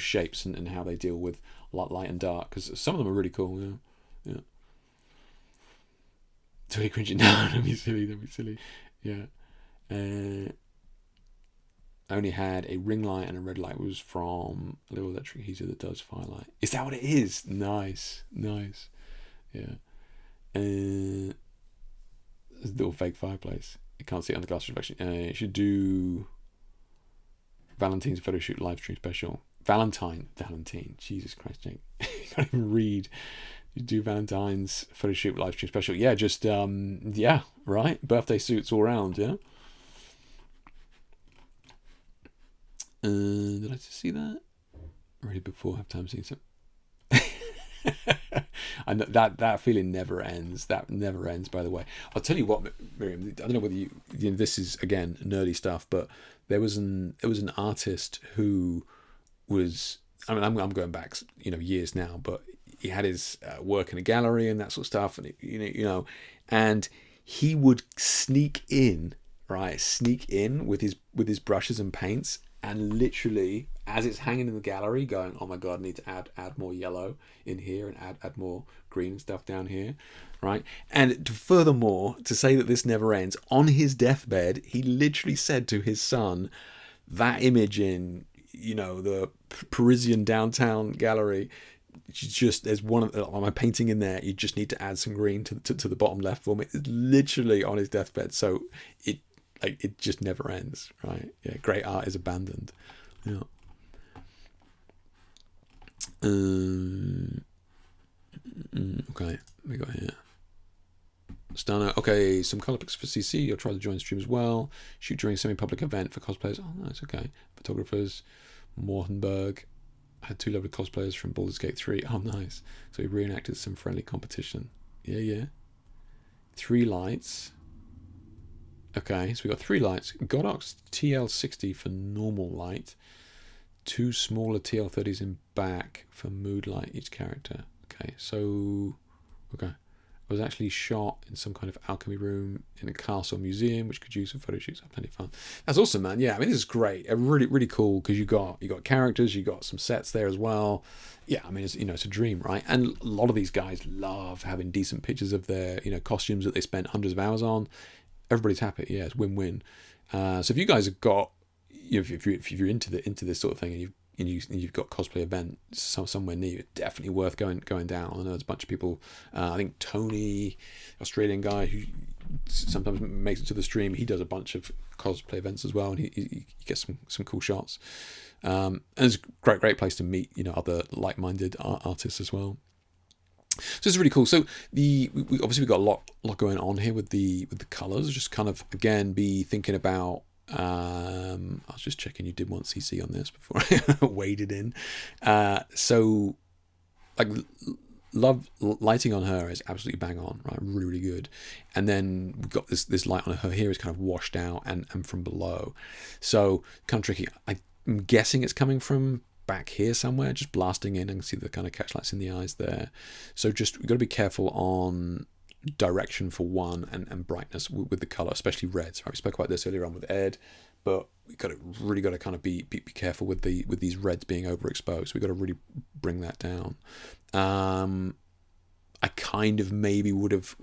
shapes and how they deal with light and dark, because some of them are really cool. Yeah. Totally cringy. No, don't be silly. Don't be silly. Yeah. I only had a ring light and a red light. It was from a little electric heater that does firelight. Is that what it is? Nice. Nice. Yeah. There's a little fake fireplace. You can't see it on the glass reflection. You should do Valentine's photo shoot live stream special. Valentine. Jesus Christ, Jake. You can't even read. You do Valentine's photo shoot live stream special. Yeah, just yeah, right. Birthday suits all around. Yeah. Did I just see that? Already before have time seeing some. I know that feeling never ends. That never ends. By the way, I'll tell you what, Miriam. I don't know whether you know, this is again nerdy stuff, but there was an artist who was. I mean, I'm going back, years now, but he had his work in a gallery and that sort of stuff, and and he would sneak in with his brushes and paints. And literally, as it's hanging in the gallery, going, oh my God, I need to add more yellow in here and add more green and stuff down here, right? And furthermore, to say that this never ends, on his deathbed, he literally said to his son, that image in, the Parisian downtown gallery, just there's one of my painting in there. You just need to add some green to the bottom left for me. It's literally on his deathbed, so it just never ends, right? Yeah, great art is abandoned. Yeah. Okay, we got here. Stunner. Okay, some color picks for CC. You'll try to join stream as well. Shoot during semi-public event for cosplayers. Oh, nice. Okay. Photographers. Mortenberg. Had 2 lovely cosplayers from Baldur's Gate 3. Oh, nice. So we reenacted some friendly competition. Yeah. 3 lights. Okay, so we got 3 lights. Godox TL60 for normal light. 2 smaller TL30s in back for mood light each character. Okay, so it was actually shot in some kind of alchemy room in a castle museum, which could use for photo shoots. Plenty of fun. That's awesome, man. Yeah, I mean, this is great. Really, really cool because you got characters, you got some sets there as well. Yeah, I mean, it's it's a dream, right? And a lot of these guys love having decent pictures of their costumes that they spent hundreds of hours on. Everybody's happy. Yeah, it's win-win. So if you guys have got, if you're into this sort of thing, and you've got cosplay event somewhere near you, it's definitely worth going down. I know there's a bunch of people. I think Tony, Australian guy who sometimes makes it to the stream, he does a bunch of cosplay events as well, and he gets some cool shots. And it's a great place to meet other like-minded artists as well. So it's really cool. So we obviously we've got a lot going on here with the colors. Just kind of again be thinking about. I was just checking you did want CC on this before I waded in. So like love lighting on her is absolutely bang on, right? Really, really good. And then we've got this light on her here is kind of washed out and from below. So kind of tricky. I'm guessing it's coming from back here somewhere, just blasting in. I can see the kind of catchlights in the eyes there. So just we've got to be careful on direction for one and brightness with the color, especially reds. Right? We spoke about this earlier on with Ed, but we really got to kind of be careful with these reds being overexposed. We've got to really bring that down. I kind of maybe would have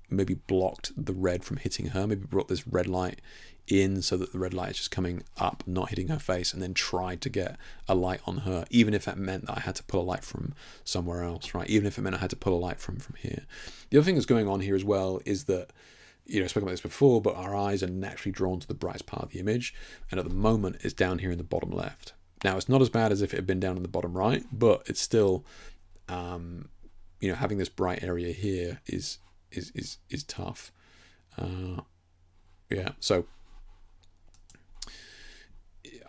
maybe blocked the red from hitting her. Maybe brought this red light in so that the red light is just coming up, not hitting her face, and then tried to get a light on her, even if that meant that I had to pull a light from somewhere else, right? Even if it meant I had to pull a light from here. The other thing that's going on here as well is that, I spoke about this before, but our eyes are naturally drawn to the brightest part of the image, and at the moment it's down here in the bottom left. Now it's not as bad as if it had been down in the bottom right, but it's still, having this bright area here is tough. Yeah, so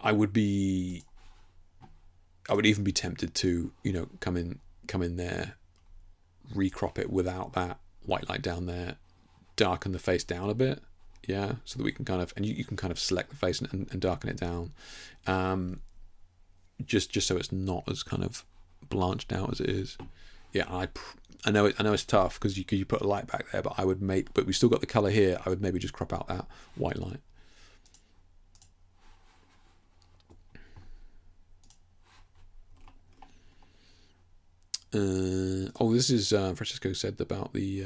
I would even be tempted to, come in there, recrop it without that white light down there, darken the face down a bit, yeah, so that we can kind of, and you can kind of select the face and darken it down, just so it's not as kind of blanched out as it is. Yeah, I know it's tough because you put a light back there, but but we still got the color here. I would maybe just crop out that white light. This is Francesco said about the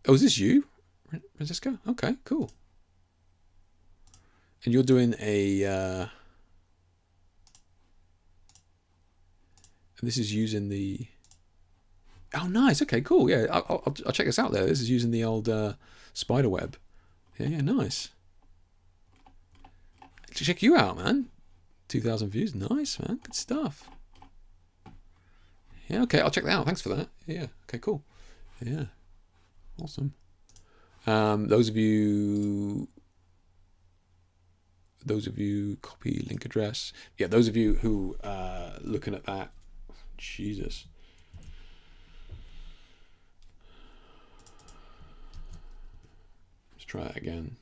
Oh, is this you, Francisco? Okay, cool. And you're doing a... and this is using the... Oh, nice. Okay, cool. Yeah, I'll check this out there. This is using the old spider web. Yeah, nice. Check you out, man. 2,000 views. Nice, man. Good stuff. Yeah, okay. I'll check that out. Thanks for that. Yeah. Okay, cool. Yeah. Awesome. Those of you, copy link address. Yeah, those of you who looking at that, Jesus. Let's try it again.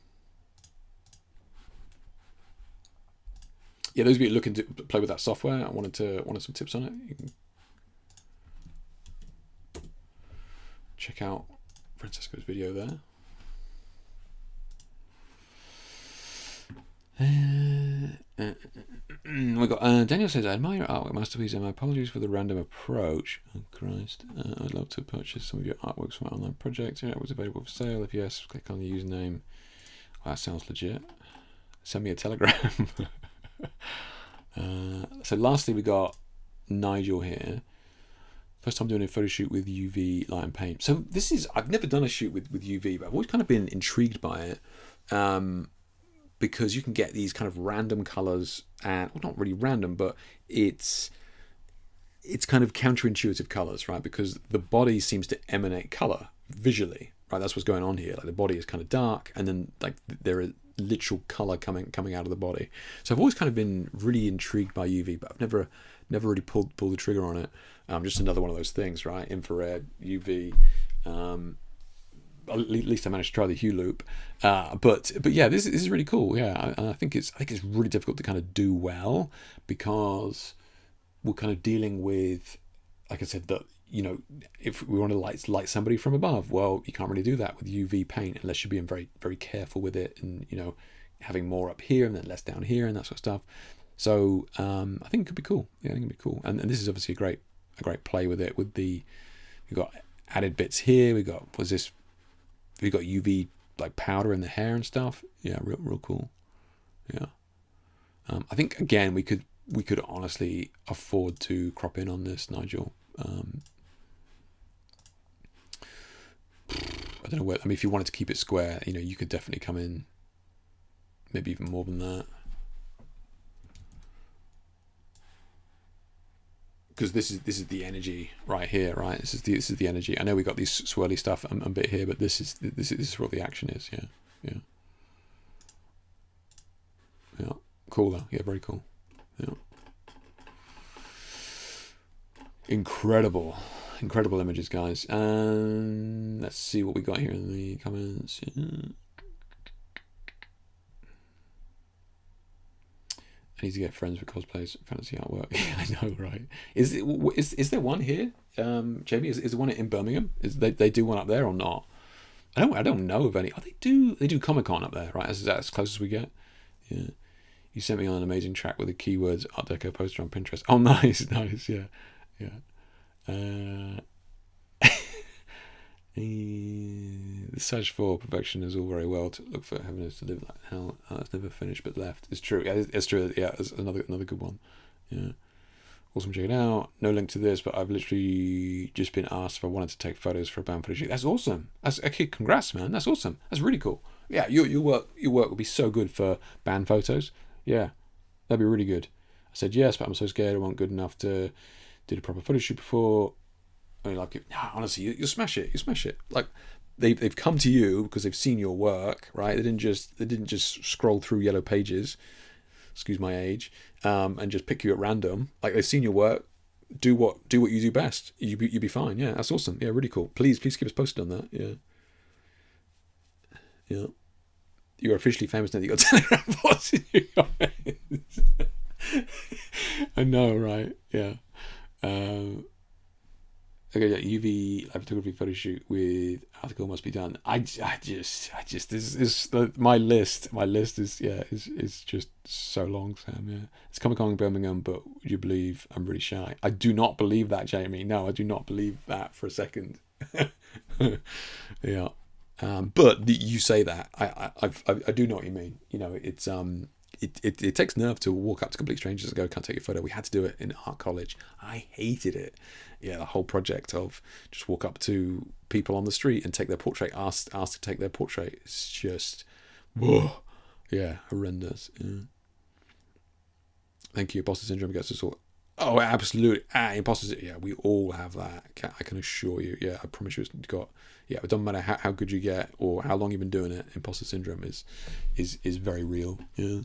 Yeah, those of you looking to play with that software, I wanted some tips on it. You can check out Francisco's video there. We got Daniel says, I admire your artwork masterpiece and my apologies for the random approach. Oh Christ. I'd love to purchase some of your artworks from my online project. It was available for sale. If yes, click on the username. Well, that sounds legit. Send me a telegram. So lastly we got Nigel here. First time doing a photo shoot with UV light and paint. So this is, I've never done a shoot with UV, but I've always kind of been intrigued by it. Because you can get these kind of random colors, and well, not really random, but it's kind of counterintuitive colors, right? Because the body seems to emanate color visually, right? That's what's going on here. Like the body is kind of dark, and then like there is literal color coming out of the body. So I've always kind of been really intrigued by UV, but I've never really pulled the trigger on it. Just another one of those things, right? Infrared, UV. At least I managed to try the Hue Loop, but yeah, this is really cool. Yeah, I think it's really difficult to kind of do well because we're kind of dealing with, like I said, that if we want to light somebody from above, well, you can't really do that with UV paint unless you're being very very careful with it, and having more up here and then less down here and that sort of stuff. So I think it could be cool. Yeah, I think it'd be cool, and this is obviously a great play with it. We've got added bits here. We got UV like powder in the hair and stuff. Yeah, real cool. Yeah. I think again we could honestly afford to crop in on this, Nigel. I don't know where. I mean, if you wanted to keep it square, you could definitely come in. Maybe even more than that. Because this is the energy right here, right? This is the energy. I know we got these swirly stuff a bit here, but this is what the action is. Yeah. Cool though. Yeah, very cool. Yeah. Incredible images, guys. And let's see what we got here in the comments. Yeah. I need to get friends with cosplayers, fantasy artwork. Yeah, I know, right? Is there one here, Jamie? Is there one in Birmingham? They do one up there or not? I don't know of any. Oh, they do Comic-Con up there, right? Is that as close as we get? Yeah. You sent me on an amazing track with the keywords Art Deco poster on Pinterest. Oh, nice, yeah. The search for perfection is all very well. To look for heaven is to live like hell. It's never finished but left. It's true. Yeah, it's true. Yeah, it's another good one. Yeah. Awesome, check it out. No link to this, but I've literally just been asked if I wanted to take photos for a band footage. That's awesome. That's okay. Congrats, man. That's awesome. That's really cool. Yeah, your work would be so good for band photos. Yeah, that'd be really good. I said yes, but I'm so scared I wasn't good enough to do the proper photo shoot before. I mean, like, honestly, you'll smash it. You smash it. Like, they've come to you because they've seen your work, right? They didn't just scroll through yellow pages. Excuse my age, and just pick you at random. Like, they've seen your work. Do what you do best. You'll be fine. Yeah, that's awesome. Yeah, really cool. Please keep us posted on that. Yeah. You're officially famous now that you got Telegram bots in your comments. I know, right? Yeah. Okay, yeah, UV live photography photo shoot with article must be done. I just this is my list. My list is just so long, Sam. Yeah, it's Comic-Con in Birmingham, but would you believe I'm really shy? I do not believe that, Jamie. No, I do not believe that for a second. Yeah, But you say that, I do know what you mean. You know, it's it takes nerve to walk up to complete strangers and go, "Can't take your photo." We had to do it in art college. I hated it. Yeah, the whole project of just walk up to people on the street and take their portrait, ask to take their portrait. It's just, whoa, yeah, horrendous. Yeah. Thank you. Imposter syndrome gets us all. Oh, absolutely. Imposter. Yeah, we all have that. I can assure you. Yeah, I promise you, it's got. Yeah, it doesn't matter how good you get or how long you've been doing it. Imposter syndrome is very real. Yeah.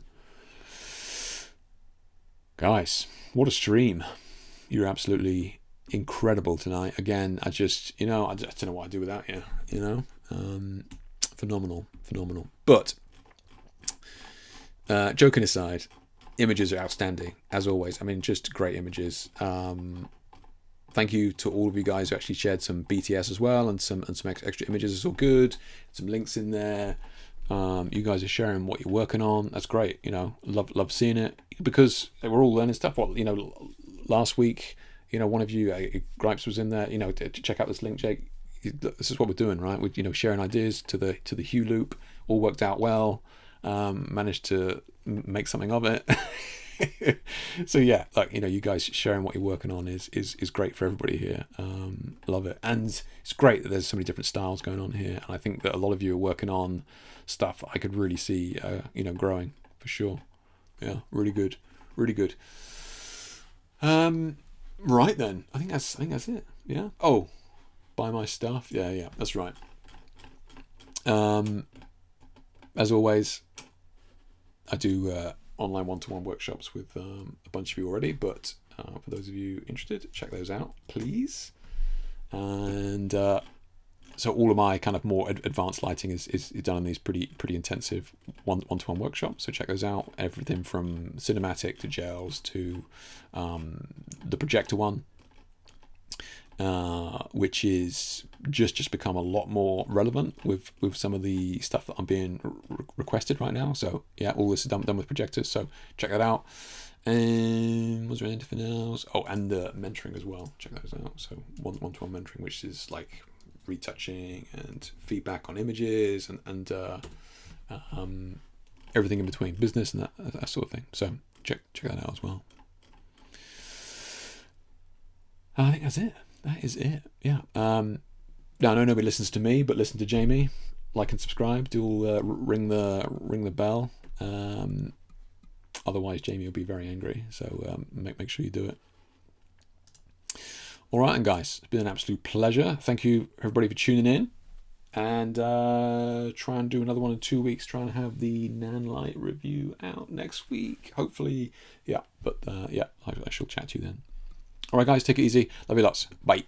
Guys, what a stream! You're absolutely incredible tonight. Again, I just I don't know what I'd do without you. Phenomenal. But joking aside, images are outstanding as always. I mean, just great images. Thank you to all of you guys who actually shared some BTS as well and some extra images. It's all good. Some links in there. You guys are sharing what you're working on. That's great. Love seeing it because we're all learning stuff. Last week, one of you, Gripes, was in there. To check out this link, Jake. This is what we're doing, right? We're sharing ideas to the Hue Loop. All worked out well. Managed to make something of it. So yeah, you guys sharing what you're working on is great for everybody here. Love it, and it's great that there's so many different styles going on here. And I think that a lot of you are working on stuff I could really see, growing for sure. Yeah, really good. Right then, I think that's it. Yeah. Oh, buy my stuff. Yeah, that's right. As always, I do online one-to-one workshops with a bunch of you already, but for those of you interested, check those out, please. And so all of my kind of more advanced lighting is done in these pretty intensive one-to-one workshops. So check those out. Everything from cinematic to gels to the projector one, which is just become a lot more relevant with some of the stuff that I'm being requested right now. So yeah, all this is done with projectors. So check that out. And was there anything else? Oh, and the mentoring as well. Check those out. So one-to-one mentoring, which is like retouching and feedback on images and everything in between, business and that sort of thing. So check that out as well. I think that's it. That is it. Yeah. Now I know nobody listens to me, but listen to Jamie. Like and subscribe. Do ring the bell. Otherwise, Jamie will be very angry. So make sure you do it. All right, and guys, it's been an absolute pleasure. Thank you everybody for tuning in. And try and do another one in 2 weeks. Try and have the Nanlite review out next week. Hopefully, yeah. But yeah, I shall chat to you then. All right, guys, take it easy. Love you lots. Bye.